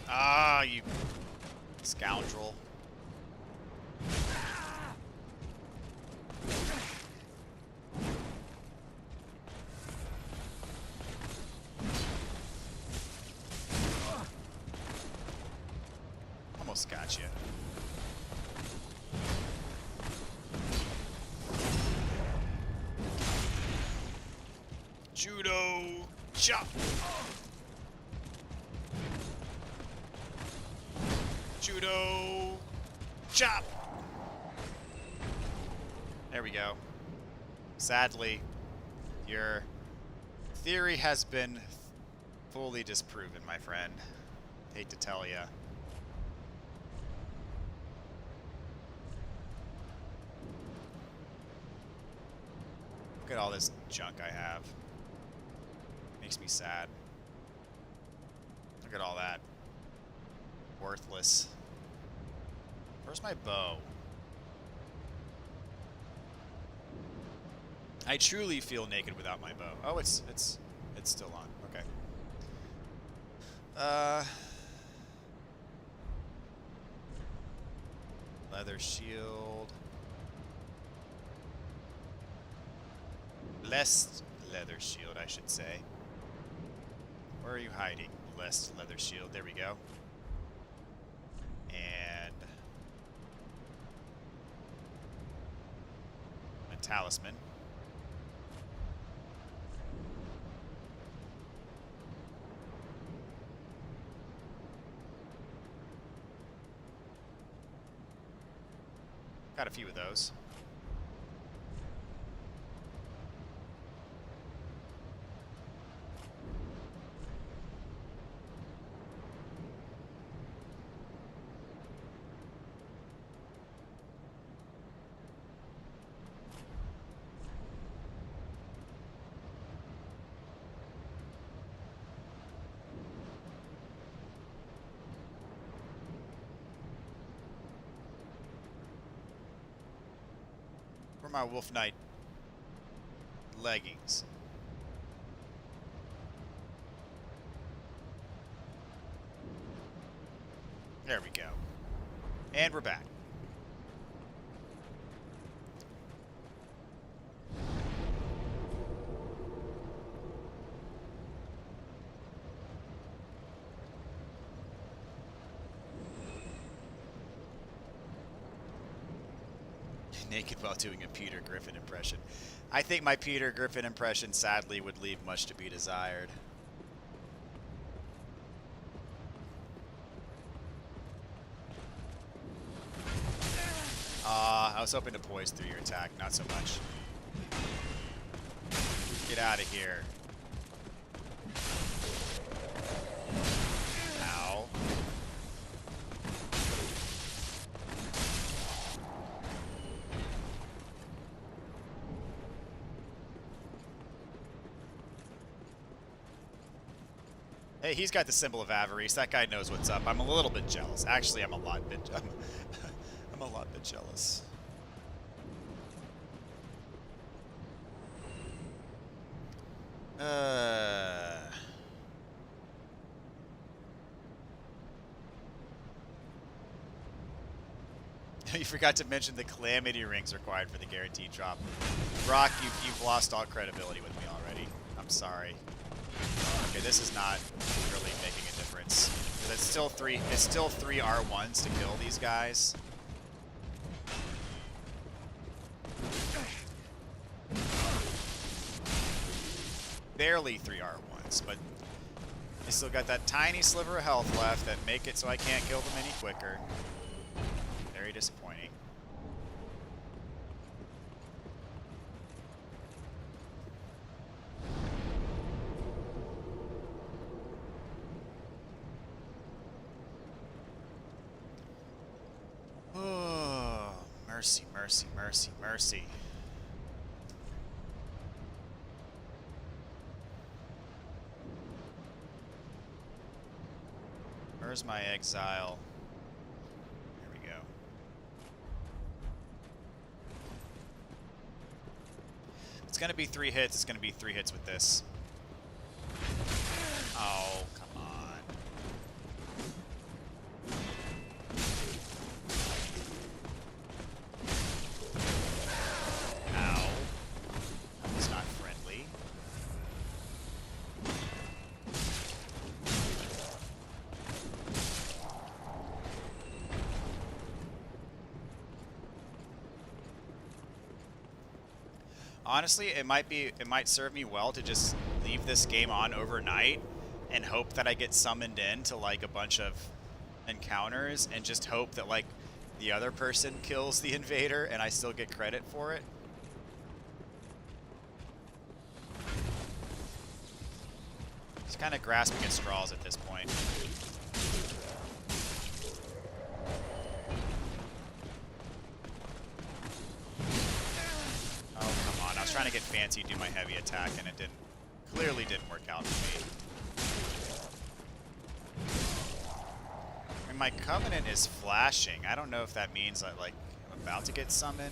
S1: Ah, you scoundrel. Almost got you. Judo chop. Judo chop. There we go. Sadly, your theory has been fully disproven, my friend. Hate to tell ya. Look at all this junk I have. Makes me sad. Look at all that. Worthless. Where's my bow? I truly feel naked without my bow. Oh, it's still on. Okay. Leather shield. Blessed leather shield, I should say. Where are you hiding? Blessed leather shield. There we go. And a talisman. Got a few of those. My Wolf Knight leggings. There we go. And we're back. Naked while doing a Peter Griffin impression. I think my Peter Griffin impression sadly would leave much to be desired. I was hoping to poise through your attack, not so much. Get out of here. Ow. Hey, he's got the symbol of avarice. That guy knows what's up. I'm a little bit jealous. Actually, I'm a lot bit. I'm a lot bit jealous. You forgot to mention the calamity rings required for the guaranteed drop. Brock, you've lost all credibility with me already. I'm sorry. Okay, this is not really making a difference. It's still three R1s to kill these guys. Barely 3 R1s, but I still got that tiny sliver of health left that make it so I can't kill them any quicker. Very disappointing. Oh, mercy, mercy, mercy, mercy. Where's my exile? There we go. It's gonna be 3 hits. It's gonna be 3 hits with this. Oh, come on. Ow. That was not friendly. Honestly, it might serve me well to just leave this game on overnight and hope that I get summoned in to like a bunch of encounters and just hope that like the other person kills the invader and I still get credit for it. Just kind of grasping at straws at this point. Trying to get fancy, do my heavy attack, and it clearly didn't work out for me. I mean, my covenant is flashing. I don't know if that means that like I'm about to get summoned.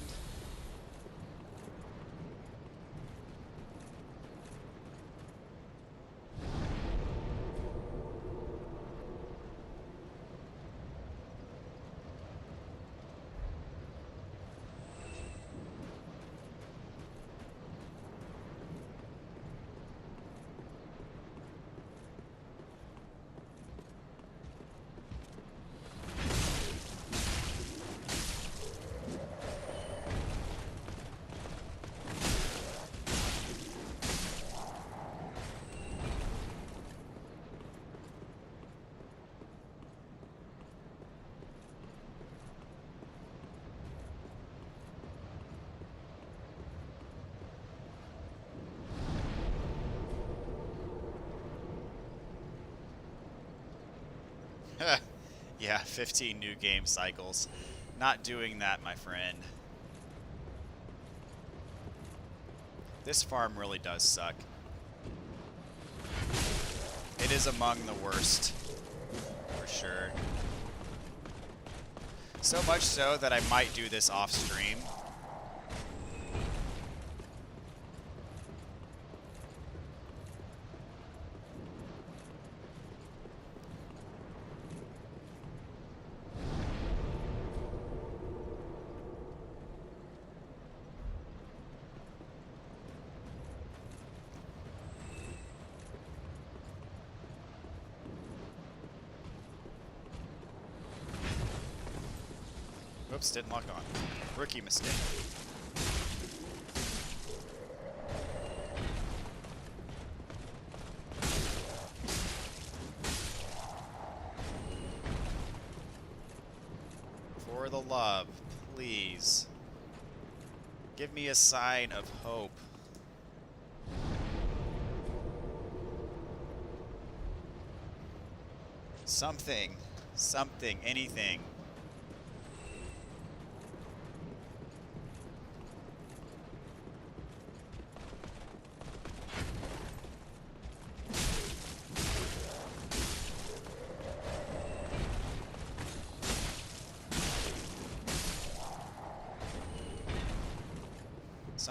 S1: Yeah, 15 new game cycles. Not doing that, my friend. This farm really does suck. It is among the worst, for sure. So much so that I might do this off stream. Oops, didn't lock on. Rookie mistake. For the love, please. Give me a sign of hope. Something. Something. Anything.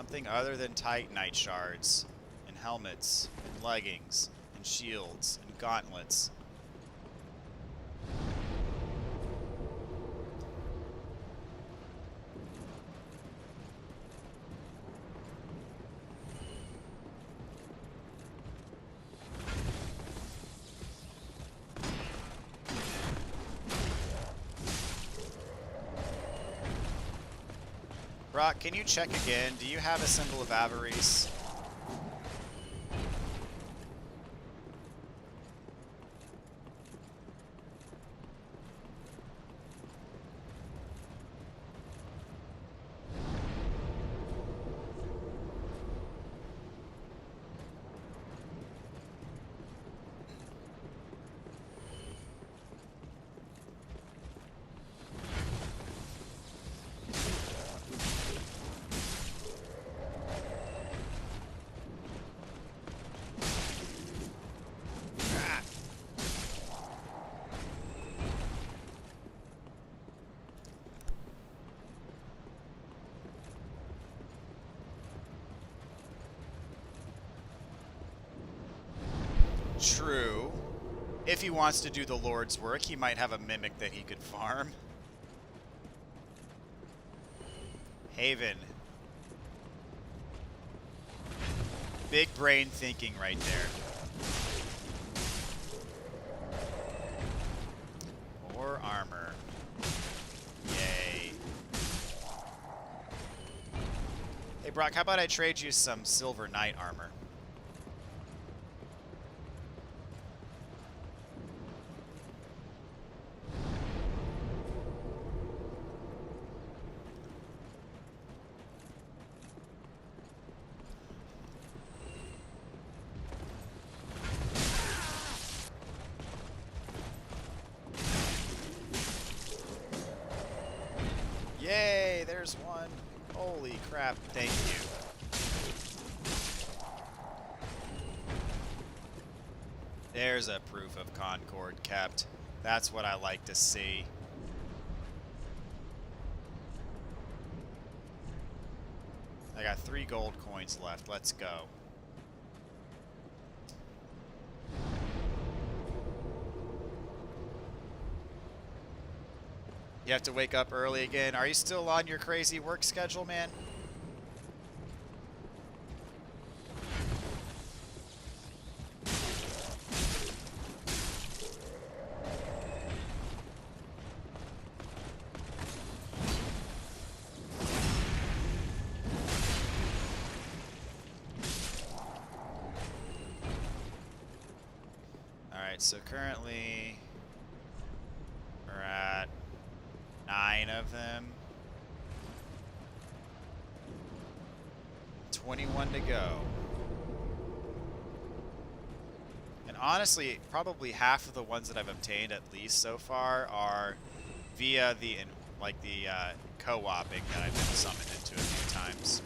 S1: Something other than Titanite shards, and helmets, and leggings, and shields, and gauntlets. Brock, can you check again? Do you have a symbol of avarice? True. If he wants to do the Lord's work, he might have a mimic that he could farm. Haven. Big brain thinking right there. More armor. Yay. Hey Brock, how about I trade you some Silver Knight armor? Yay, there's one. Holy crap, thank you. There's a proof of Concord kept. That's what I like to see. I got 3 gold coins left. Let's go. You have to wake up early again. Are you still on your crazy work schedule, man? Alright, so currently we're at 9 of them. 21 to go. And honestly, probably half of the ones that I've obtained at least so far are via the co-oping that I've been summoned into a few times.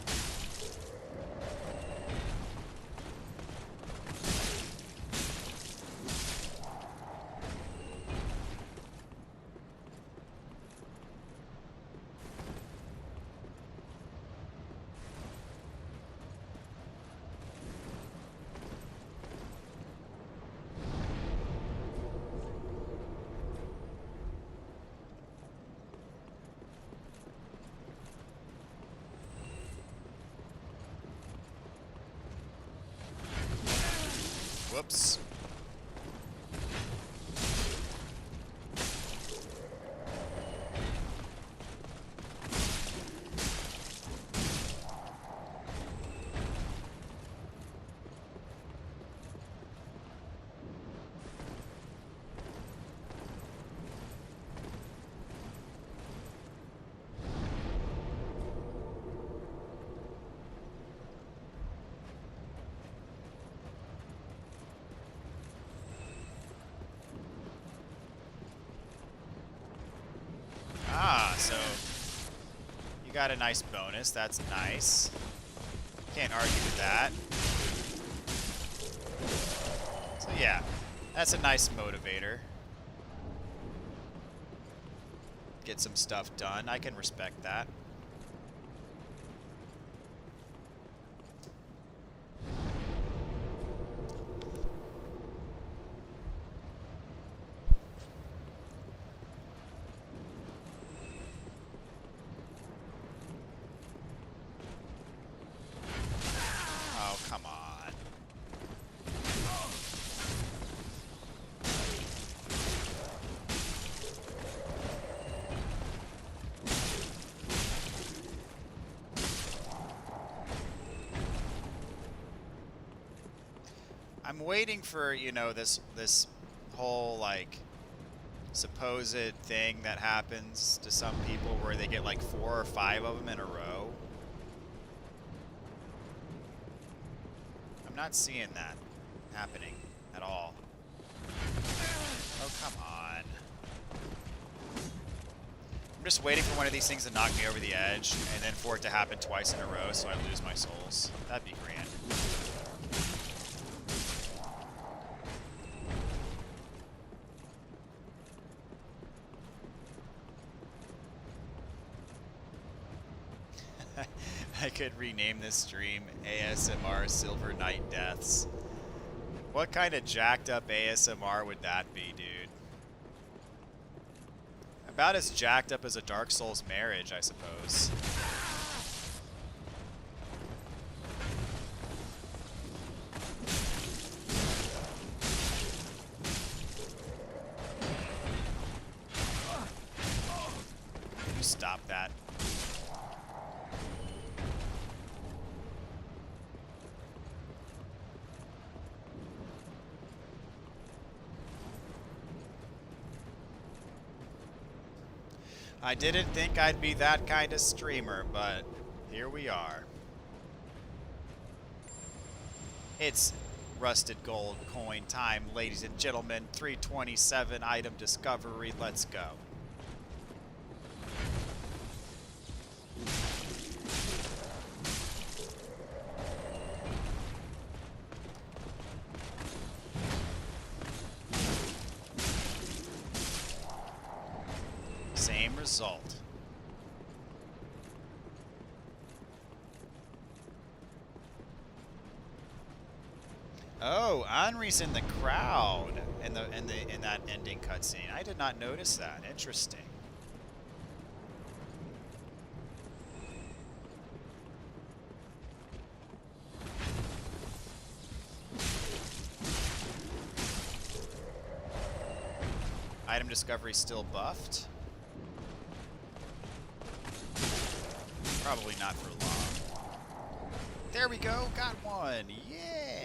S1: Whoops. Ah, so you got a nice bonus. That's nice. Can't argue with that. So yeah, that's a nice motivator. Get some stuff done. I can respect that. come on. I'm waiting for, you know, this whole, like, supposed thing that happens to some people where they get like 4 or 5 of them in a row. I'm not seeing that happening at all. Oh, come on. I'm just waiting for one of these things to knock me over the edge, and then for it to happen twice in a row so I lose my souls. That'd be grand. I could rename this stream ASMR Silver Night Deaths. What kind of jacked up ASMR would that be, dude? About as jacked up as a Dark Souls marriage, I suppose. Can you stop that? I didn't think I'd be that kind of streamer, but here we are. It's rusted gold coin time, ladies and gentlemen. 327 item discovery. Let's go. Same result. Oh, Henri's in the crowd in that ending cutscene. I did not notice that. Interesting. Item discovery still buffed. Probably not for long. There we go, got one, yeah!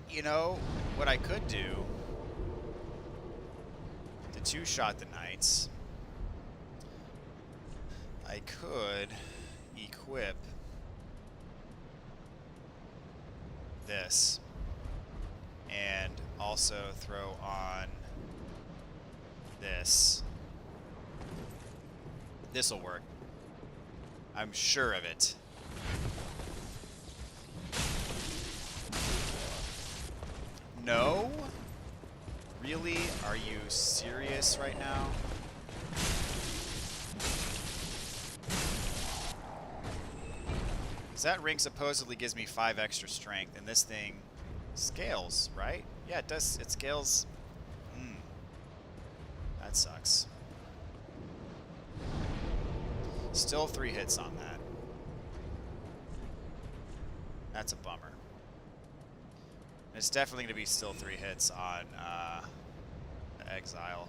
S1: You know, what I could do to two-shot the knights, I could equip this and also throw on this. This'll work. I'm sure of it. No? Really? Are you serious right now? Because that ring supposedly gives me 5 extra strength, and this thing scales, right? Yeah, it does. It scales. That sucks. Still 3 hits on that. That's a bummer. It's definitely going to be still 3 hits on the Exile.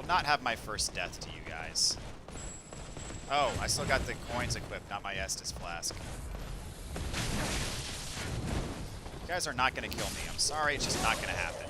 S1: Not have my first death to you guys. Oh, I still got the coins equipped, not my Estus flask. You guys are not going to kill me. I'm sorry, it's just not going to happen.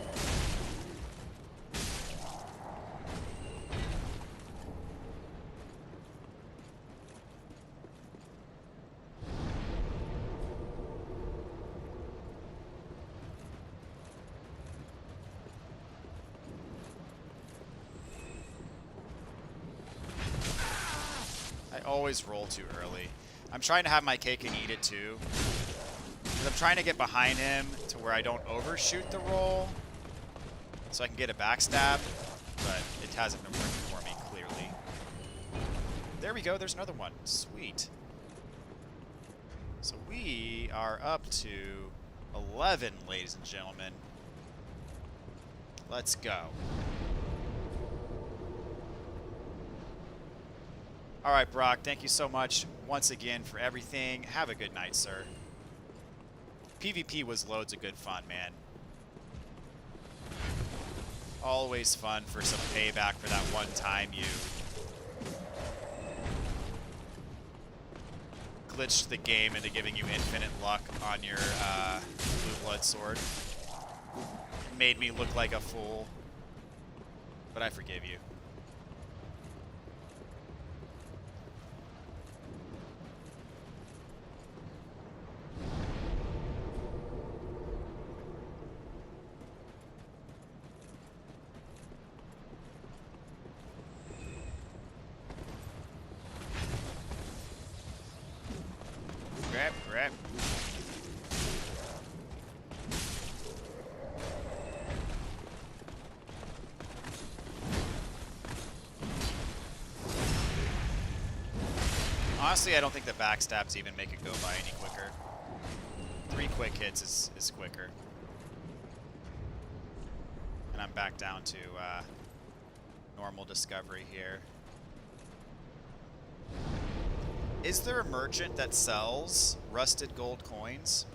S1: Always roll too early. I'm trying to have my cake and eat it too. I'm trying to get behind him to where I don't overshoot the roll so I can get a backstab, but it hasn't been working for me, clearly. There we go, there's another one. Sweet. So we are up to 11, ladies and gentlemen. Let's go. All right, Brock, thank you so much once again for everything. Have a good night, sir. PvP was loads of good fun, man. Always fun for some payback for that one time you glitched the game into giving you infinite luck on your blue blood sword. It made me look like a fool, but I forgive you. Grab. Honestly, I don't think the backstabs even make it go by any quicker. 3 quick hits is quicker. And I'm back down to normal discovery here. Is there a merchant that sells rusted gold coins?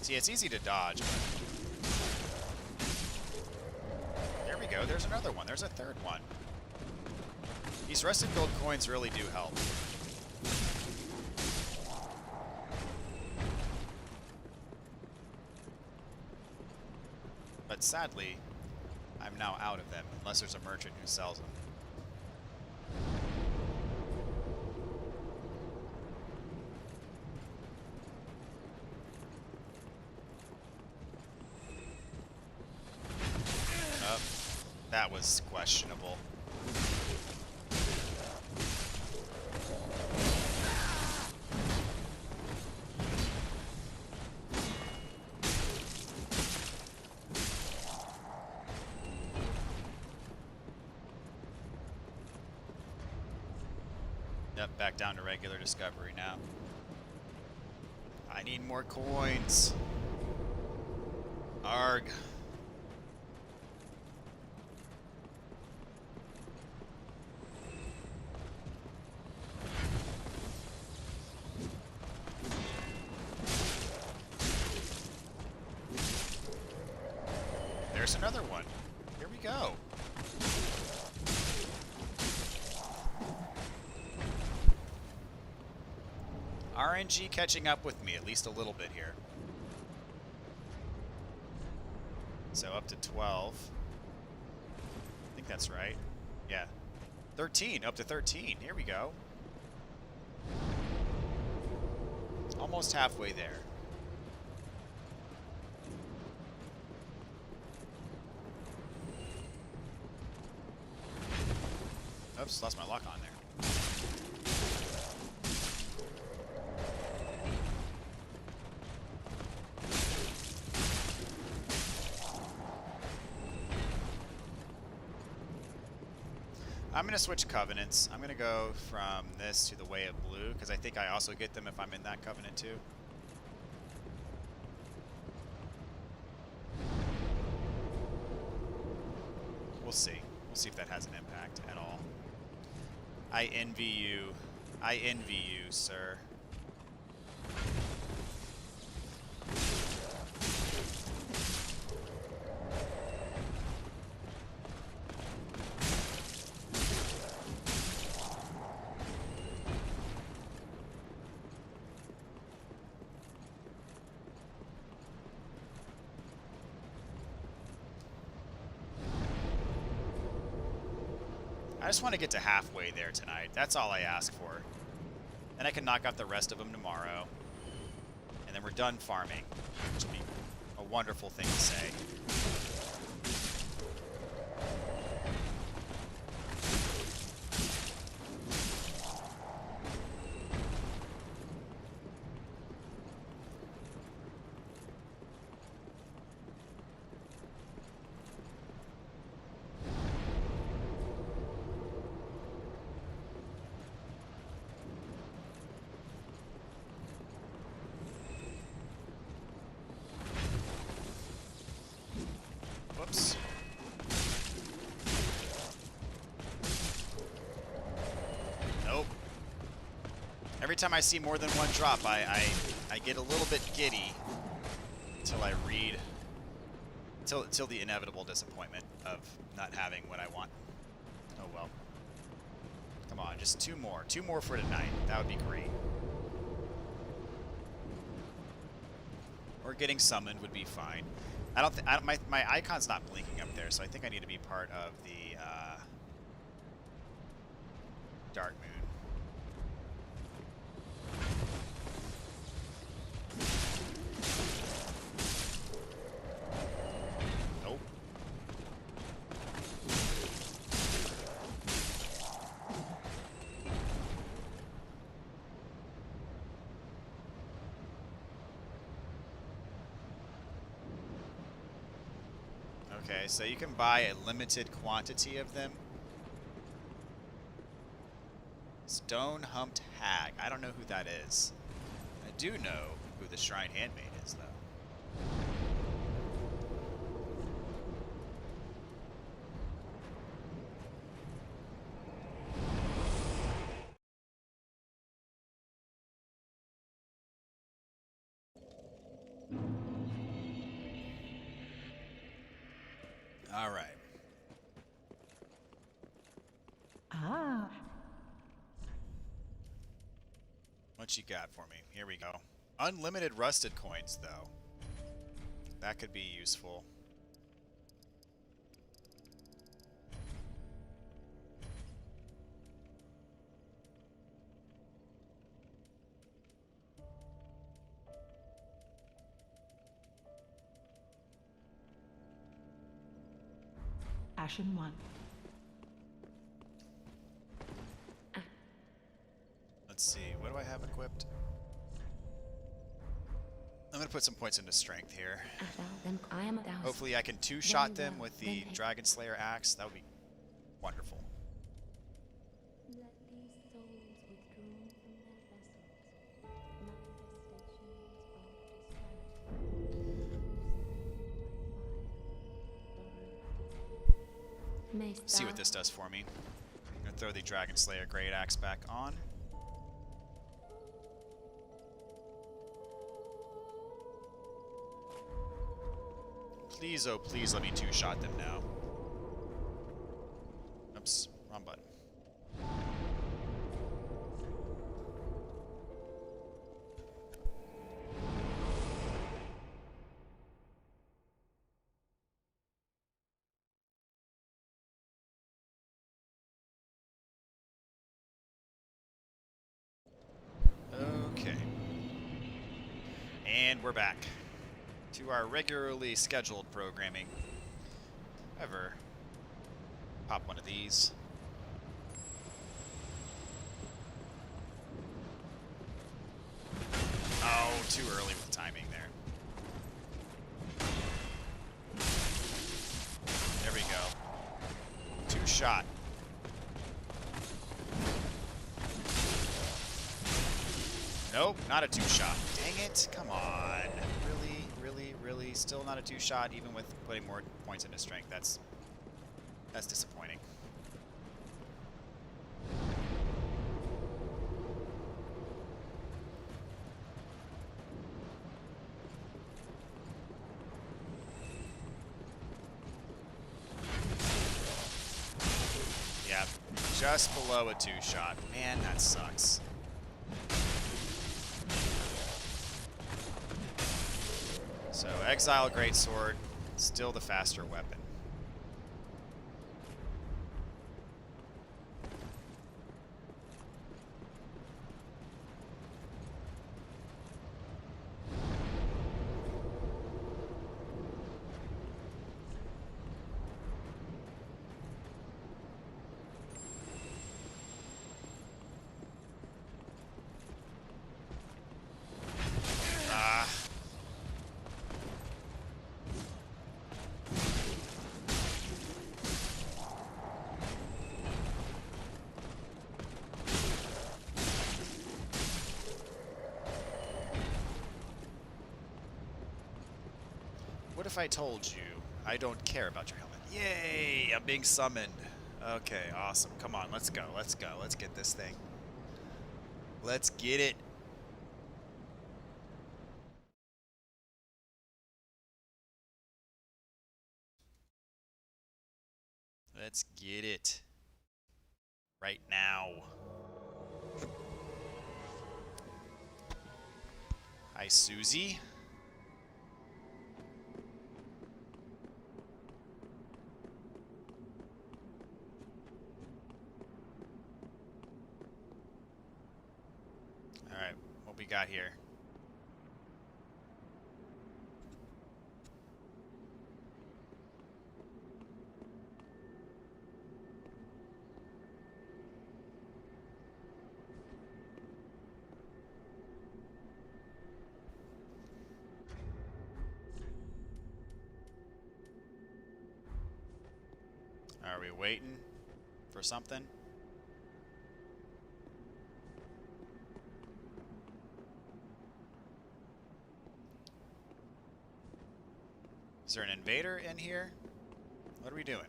S1: See, it's easy to dodge, but... There we go, there's another one. There's a third one. These rusted gold coins really do help. But sadly, I'm now out of them, unless there's a merchant who sells them. Oh, that was questionable. Yep, back down to regular discovery now. I need more coins. Arg. There's another one. Here we go. RNG catching up with me at least a little bit here. So up to 12. I think that's right. Yeah. 13, up to 13. Here we go. Almost halfway there. Oops, lost my lock on there. I'm going to switch covenants. I'm going to go from this to the Way of Blue, because I think I also get them if I'm in that covenant too. We'll see. We'll see if that has an impact at all. I envy you. I envy you, sir. I just want to get to halfway there tonight. That's all I ask for. Then I can knock out the rest of them tomorrow. And then we're done farming, which would be a wonderful thing to say. Every time I see more than one drop, I get a little bit giddy until I read, till the inevitable disappointment of not having what I want. Oh well. Come on, just two more for tonight. That would be great. Or getting summoned would be fine. My icon's not blinking up there, so I think I need to be part of the Darkmoon. Nope. Okay, so you can buy a limited quantity of them. Stone Humped Hag. I don't know who that is. I do know who the Shrine Handmaid is, though. All right.
S3: Ah.
S1: What you got for me? Here we go. Unlimited rusted coins, though. That could be useful.
S3: Ashen one.
S1: Let's see. What do I have equipped? I'm going to put some points into strength here.
S2: I am of the house.
S1: Hopefully I can two-shot them with the Dragon Slayer axe. That would be wonderful.
S2: Let these souls withdrawn from their vessels, manifestations of
S1: See what this does for me. I'm going to throw the Dragon Slayer Great Axe back on. Please, oh please, let me two-shot them now. Oops, wrong button. Okay. And we're back to our regularly scheduled programming. However, pop one of these. Oh, too early with timing there. There we go. Two-shot. Nope, not a two-shot. Dang it, come on. Really, still not a two-shot, even with putting more points into strength. That's disappointing. Yeah, just below a two-shot. Man, that sucks. So, Exile Greatsword, still the faster weapon. What if I told you I don't care about your helmet? Yay! I'm being summoned. Okay, awesome. Come on, let's go. Let's go. Let's get this thing. Let's get it. Let's get it. Right now. Hi, Susie. Alright, what we got here? Are we waiting for something? Is there an invader in here? What are we doing?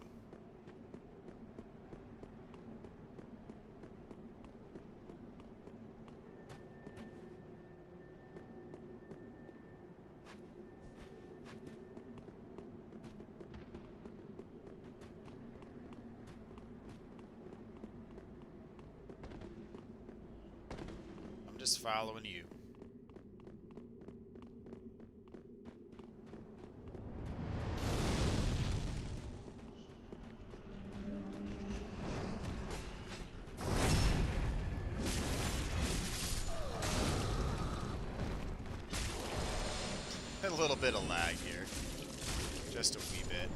S1: I'm just following you. A little bit of lag here. Just a wee bit.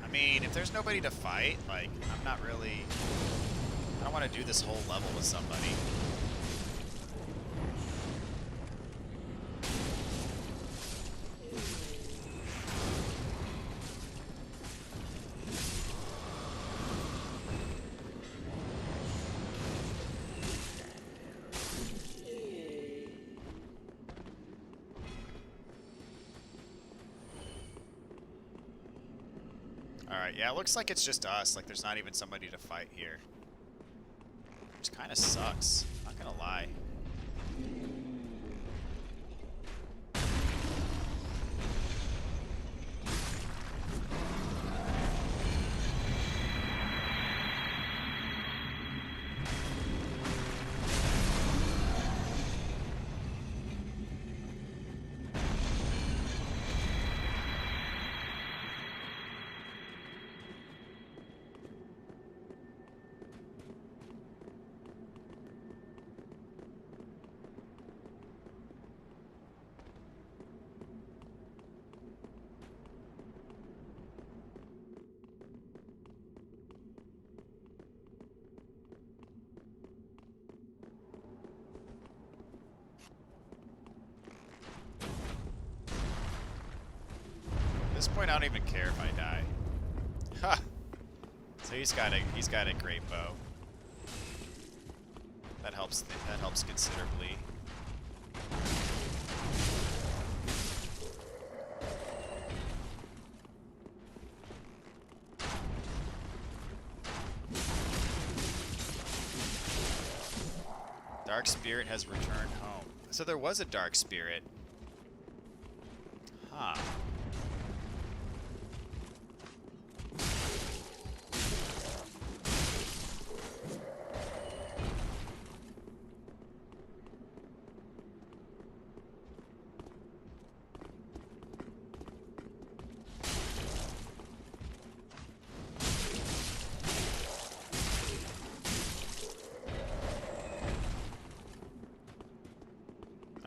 S1: I mean, if there's nobody to fight, like, I'm not really... I don't want to do this whole level with somebody. Alright, yeah, it looks like it's just us. Like, there's not even somebody to fight here. Which kind of sucks. Not gonna lie. At this point, I don't even care if I die. Ha! So he's got a great bow. That helps considerably. Dark spirit has returned home. So there was a dark spirit. Huh.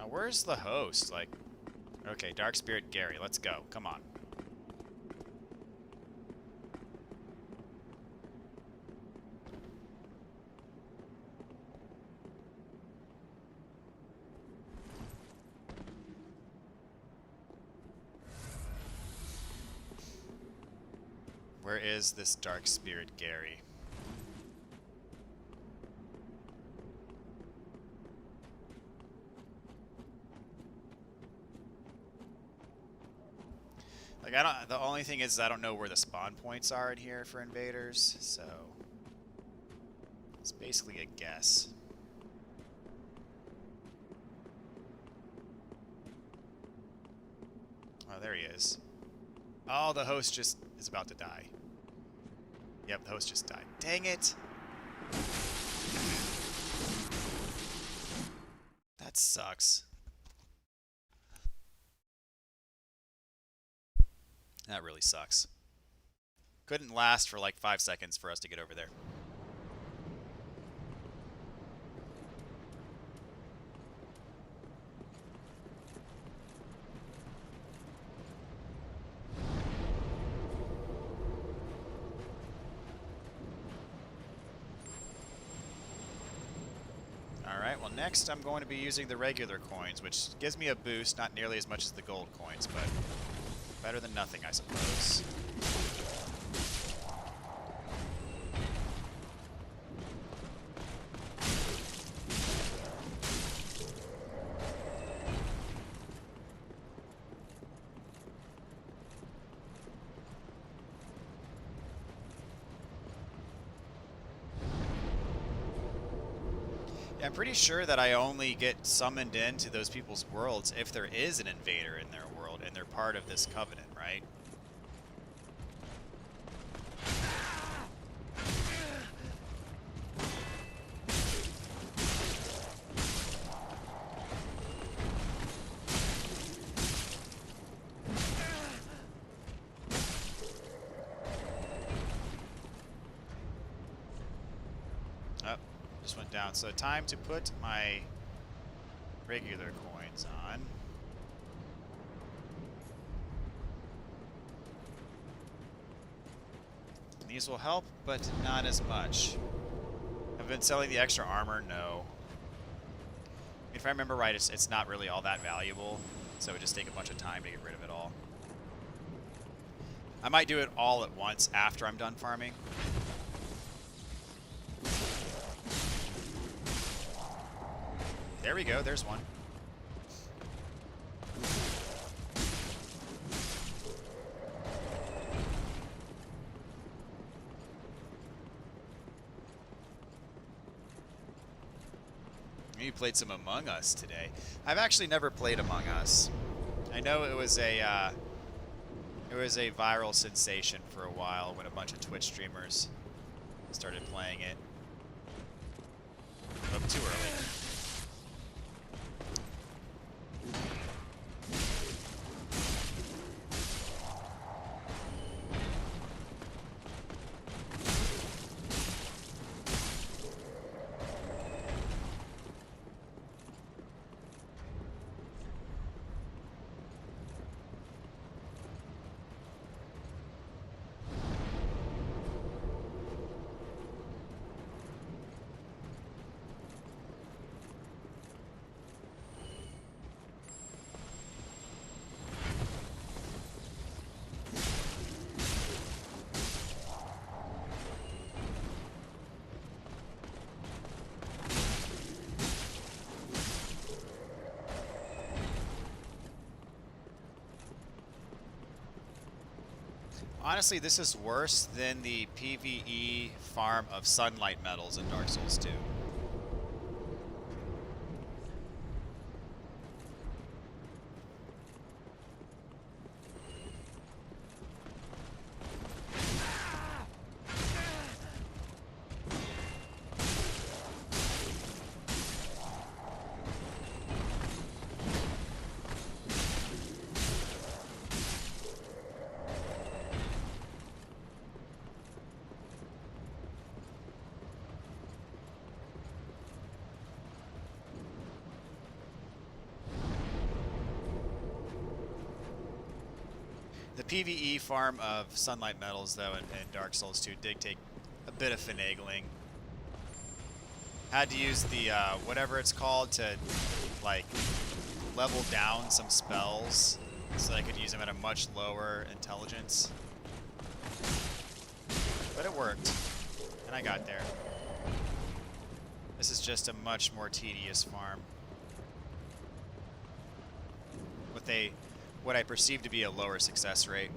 S1: Where's the host? Like, okay, Dark Spirit Gary, let's go. Come on. Where is this Dark Spirit Gary? Like, the only thing is I don't know where the spawn points are in here for invaders, so it's basically a guess. is. Oh, the host just is about to die. Yep, the host just died. Dang it! That sucks. That really sucks. Couldn't last for like 5 seconds for us to get over there. Alright, well next I'm going to be using the regular coins, which gives me a boost, not nearly as much as the gold coins, but better than nothing, I suppose. I'm pretty sure that I only get summoned into those people's worlds if there is an invader in their world and they're part of this covenant, right? Just went down. So time to put my regular coins on. These will help, but not as much. Have been selling the extra armor? No. If I remember right, it's not really all that valuable, so it would just take a bunch of time to get rid of it all. I might do it all at once after I'm done farming. There we go, there's one. You played some Among Us today. I've actually never played Among Us. I know it was a viral sensation for a while when a bunch of Twitch streamers started playing it. Oh, too early. Honestly, this is worse than the PvE farm of sunlight metals in Dark Souls 2. The PvE farm of sunlight metals, though, in Dark Souls 2 did take a bit of finagling. Had to use the, whatever it's called to, like, level down some spells so that I could use them at a much lower intelligence. But it worked, and I got there. This is just a much more tedious farm. With what I perceive to be a lower success rate.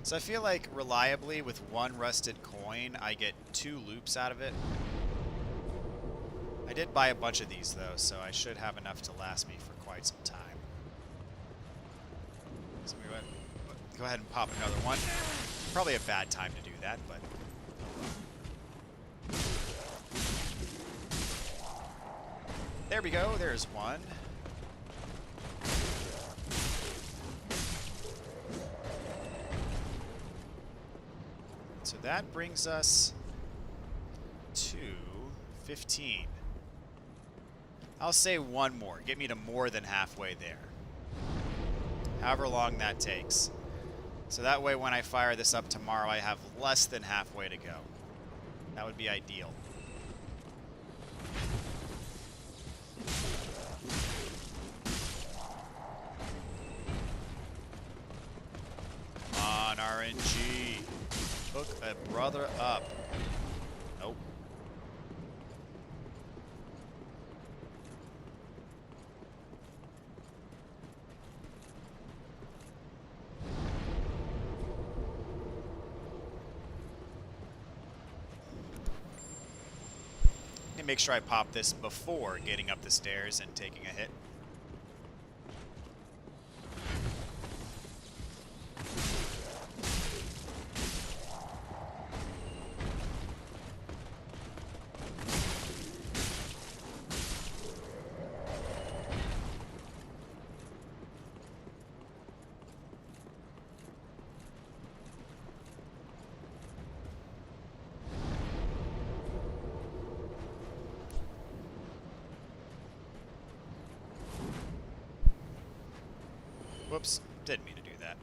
S1: So I feel like reliably with one rusted coin, I get 2 loops out of it. I did buy a bunch of these though, so I should have enough to last me for quite some time. So we go ahead and pop another one. Probably a bad time to do that, but... There we go, there's one. So that brings us to 15. I'll say one more. Get me to more than halfway there. However long that takes. So that way when I fire this up tomorrow, I have less than halfway to go. That would be ideal. Come on, RNG. Hook a brother up. Nope. And make sure I pop this before getting up the stairs and taking a hit. Whoops, didn't mean to do that.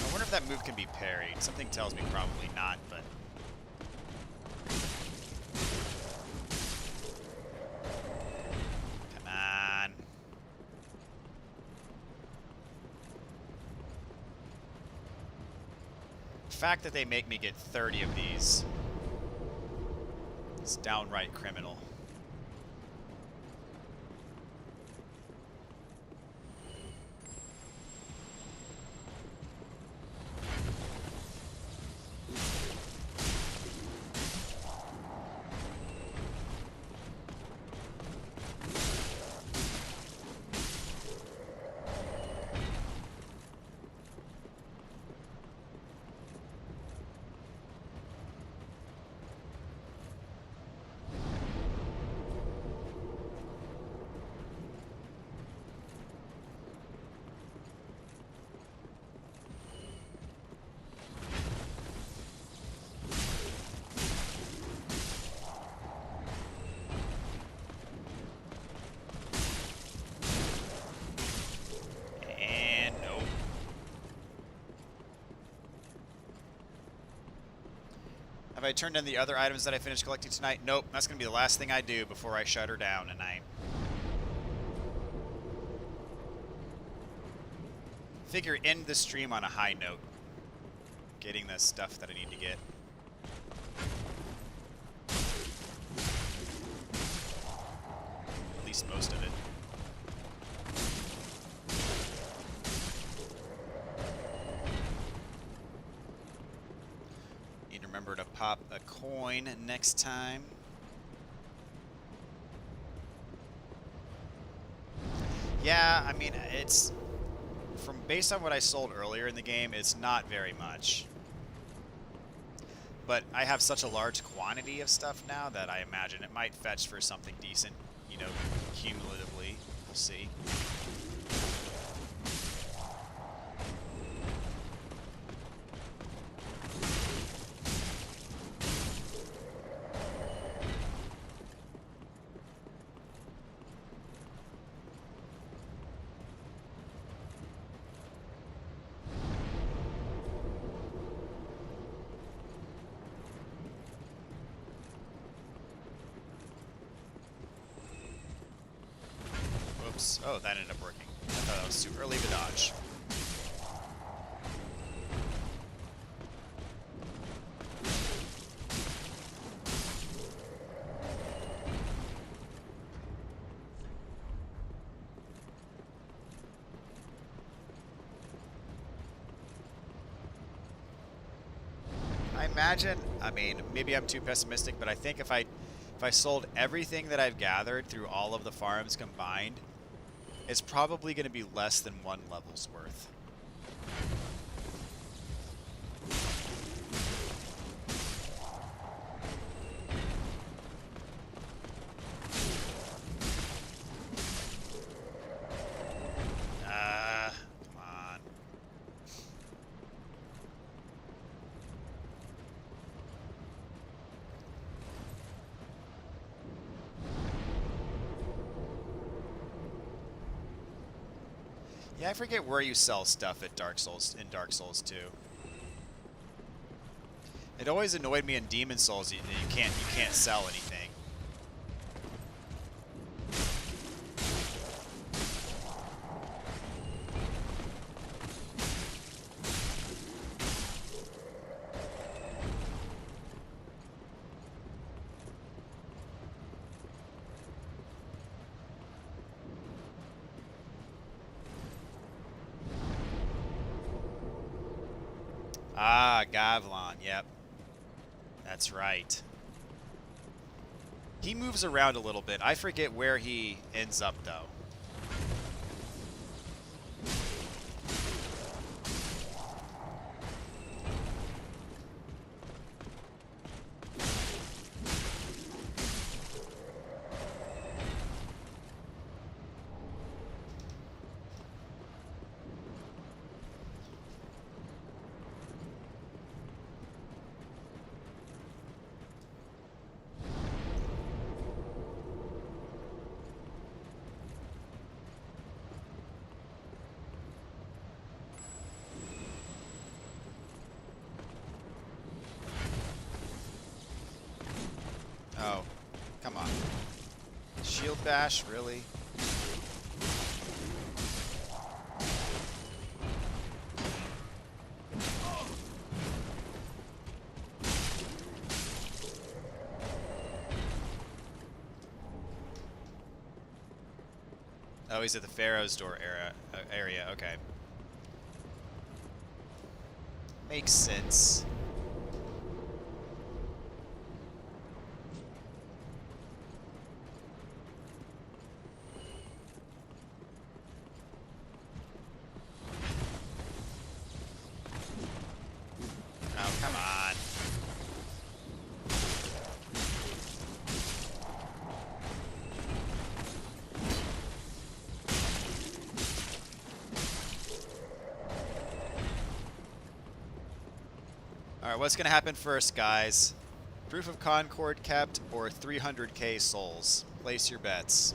S1: I wonder if that move can be parried. Something tells me probably not, but... Come on. The fact that they make me get 30 of these... It's downright criminal. Have I turned in the other items that I finished collecting tonight? Nope. That's going to be the last thing I do before I shut her down tonight. Figure end the stream on a high note. Getting the stuff that I need to get. At least most of it. Remember to pop a coin next time. Yeah, I mean, it's from based on what I sold earlier in the game, it's not very much. But I have such a large quantity of stuff now that I imagine it might fetch for something decent, you know, cumulatively. We'll see. Oh, that ended up working. I thought that was too early to dodge. imagine, I mean, maybe I'm too pessimistic, but I think if I sold everything that I've gathered through all of the farms combined, it's probably going to be less than 1 level's worth. Come on. Yeah, I forget where you sell stuff at Dark Souls, in Dark Souls 2. It always annoyed me in Demon Souls you can't sell anything. Ah, Gavlon, yep. That's right. He moves around a little bit. I forget where he ends up, though. Oh, come on. Shield bash, really? Oh, he's at the Pharaoh's Door area. Okay. Makes sense. Oh, come on. Alright, what's going to happen first, guys? Proof of Concord kept or 300k souls? Place your bets.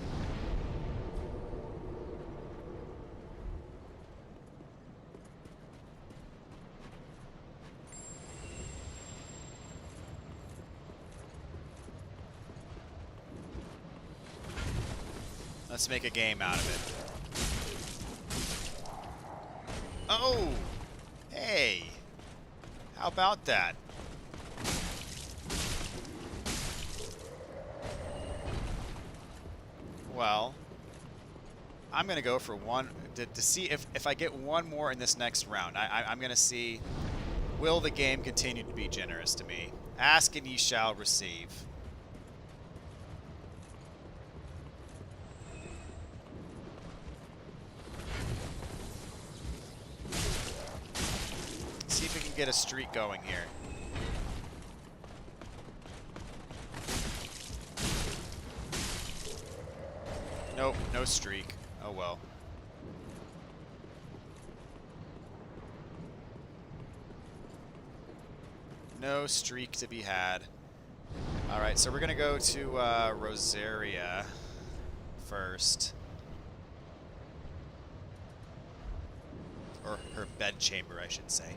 S1: Let's make a game out of it. Oh! Hey! How about that? Well, I'm going to go for one to see if I get one more in this next round. I'm going to see, will the game continue to be generous to me? Ask and ye shall receive. See if we can get a streak going here. Nope, no streak. Oh well. No streak to be had. Alright, so we're gonna go to Rosaria first. Or her bedchamber, I should say.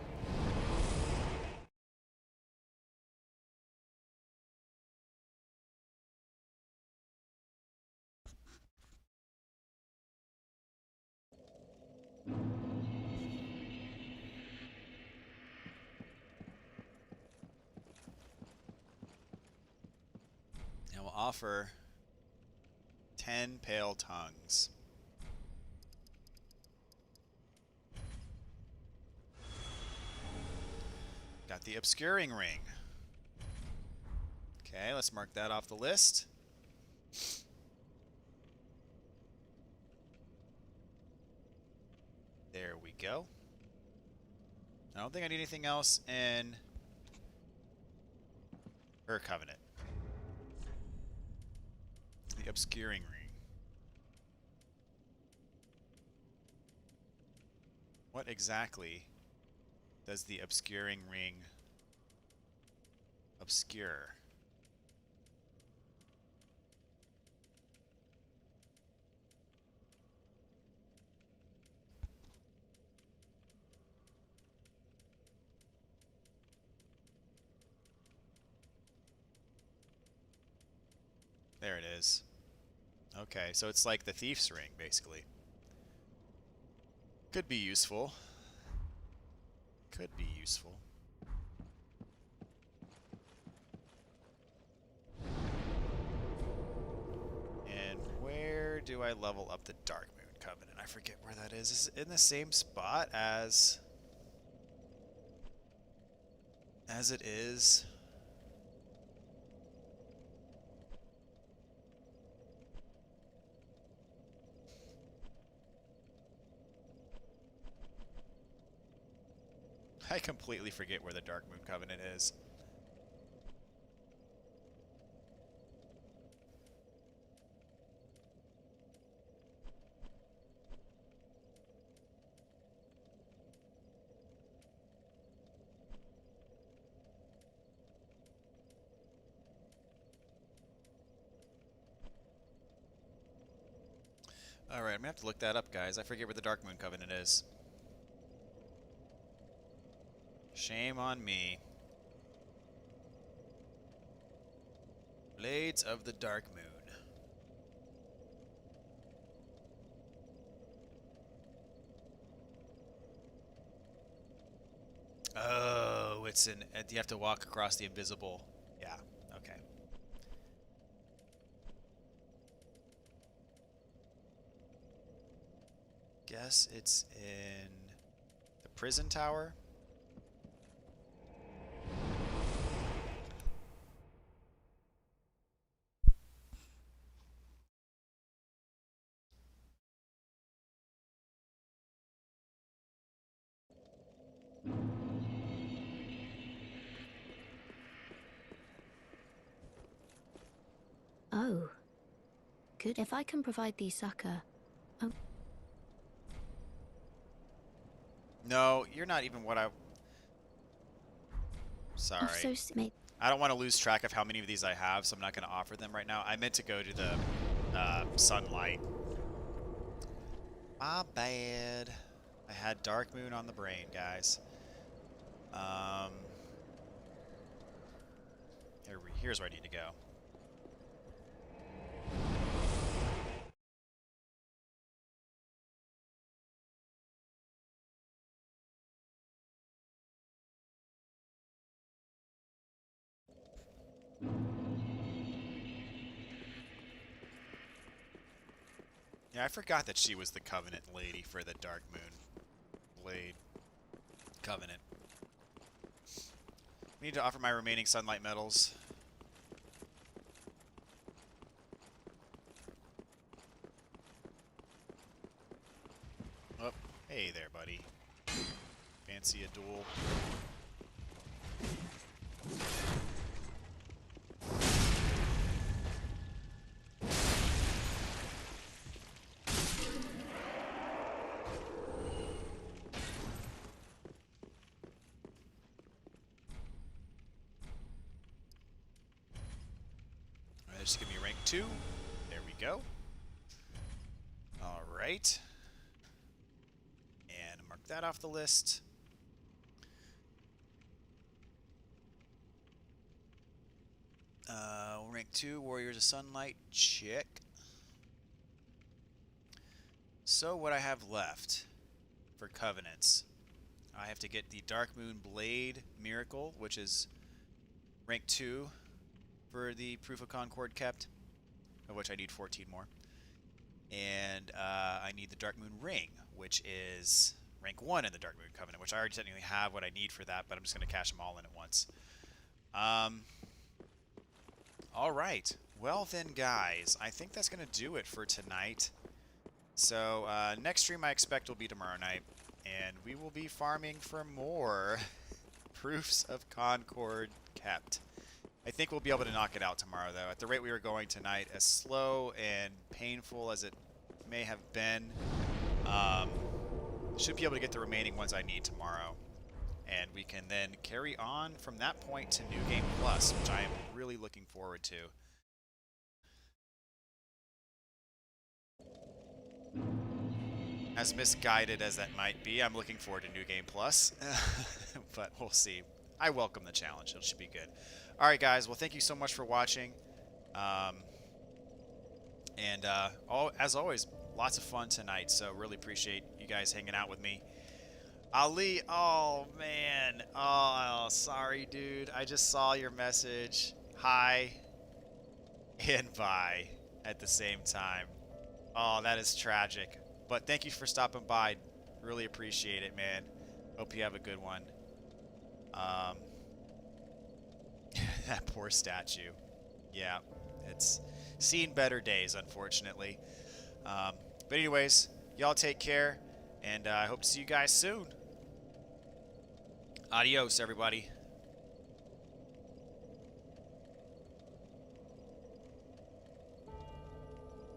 S1: And we'll offer 10 pale tongues. Got got the obscuring ring. Okay, let's mark that off the list. There we go. I don't think I need anything else in her covenant. The obscuring ring. What exactly does the obscuring ring obscure? There it is. Okay, so it's like the thief's ring, basically. Could be useful. Could be useful. And where do I level up the Darkmoon Covenant? I forget where that is. Is it in the same spot as it is? I completely forget where the Darkmoon Covenant is. Alright, I'm gonna have to look that up, guys. I forget where the Darkmoon Covenant is. Shame on me. Blades of the Darkmoon. Oh, it's in. You have to walk across the invisible. Yeah, okay. Guess it's in the prison tower.
S2: Oh. Good. If I can provide the succor. Oh.
S1: No, you're not even what I... Sorry.
S2: Oh, so
S1: I don't want to lose track of how many of these I have, so I'm not going to offer them right now. I meant to go to the sunlight. My bad. I had Darkmoon on the brain, guys. Here's where I need to go. Yeah, I forgot that she was the Covenant lady for the Darkmoon Blade Covenant. We need to offer my remaining sunlight metals. Oh, hey there, buddy. Fancy a duel. Alright, just give me rank 2. There we go. Alright. And mark that off the list. Rank 2, Warriors of Sunlight, check. So what I have left for Covenants, I have to get the Darkmoon Blade Miracle, which is rank 2 for the Proof of Concord kept, of which I need 14 more. And I need the Darkmoon Ring, which is rank 1 in the Darkmoon Covenant, which I already technically have what I need for that, but I'm just going to cash them all in at once. Alright. Well then, guys, I think that's going to do it for tonight. So, next stream I expect will be tomorrow night, and we will be farming for more proofs of Concord kept. I think we'll be able to knock it out tomorrow, though. At the rate we were going tonight, as slow and painful as it may have been, should be able to get the remaining ones I need tomorrow. And we can then carry on from that point to New Game Plus, which I am really looking forward to. As misguided as that might be, I'm looking forward to New Game Plus, but we'll see. I welcome the challenge. It should be good. All right, guys. Well, thank you so much for watching. As always, lots of fun tonight, so really appreciate you guys hanging out with me. Ali, oh, man. Oh, sorry, dude. I just saw your message. Hi and bye at the same time. Oh, that is tragic. But thank you for stopping by. Really appreciate it, man. Hope you have a good one. That poor statue. Yeah, it's seen better days, unfortunately. But anyways, y'all take care, and I hope to see you guys soon. Adios, everybody.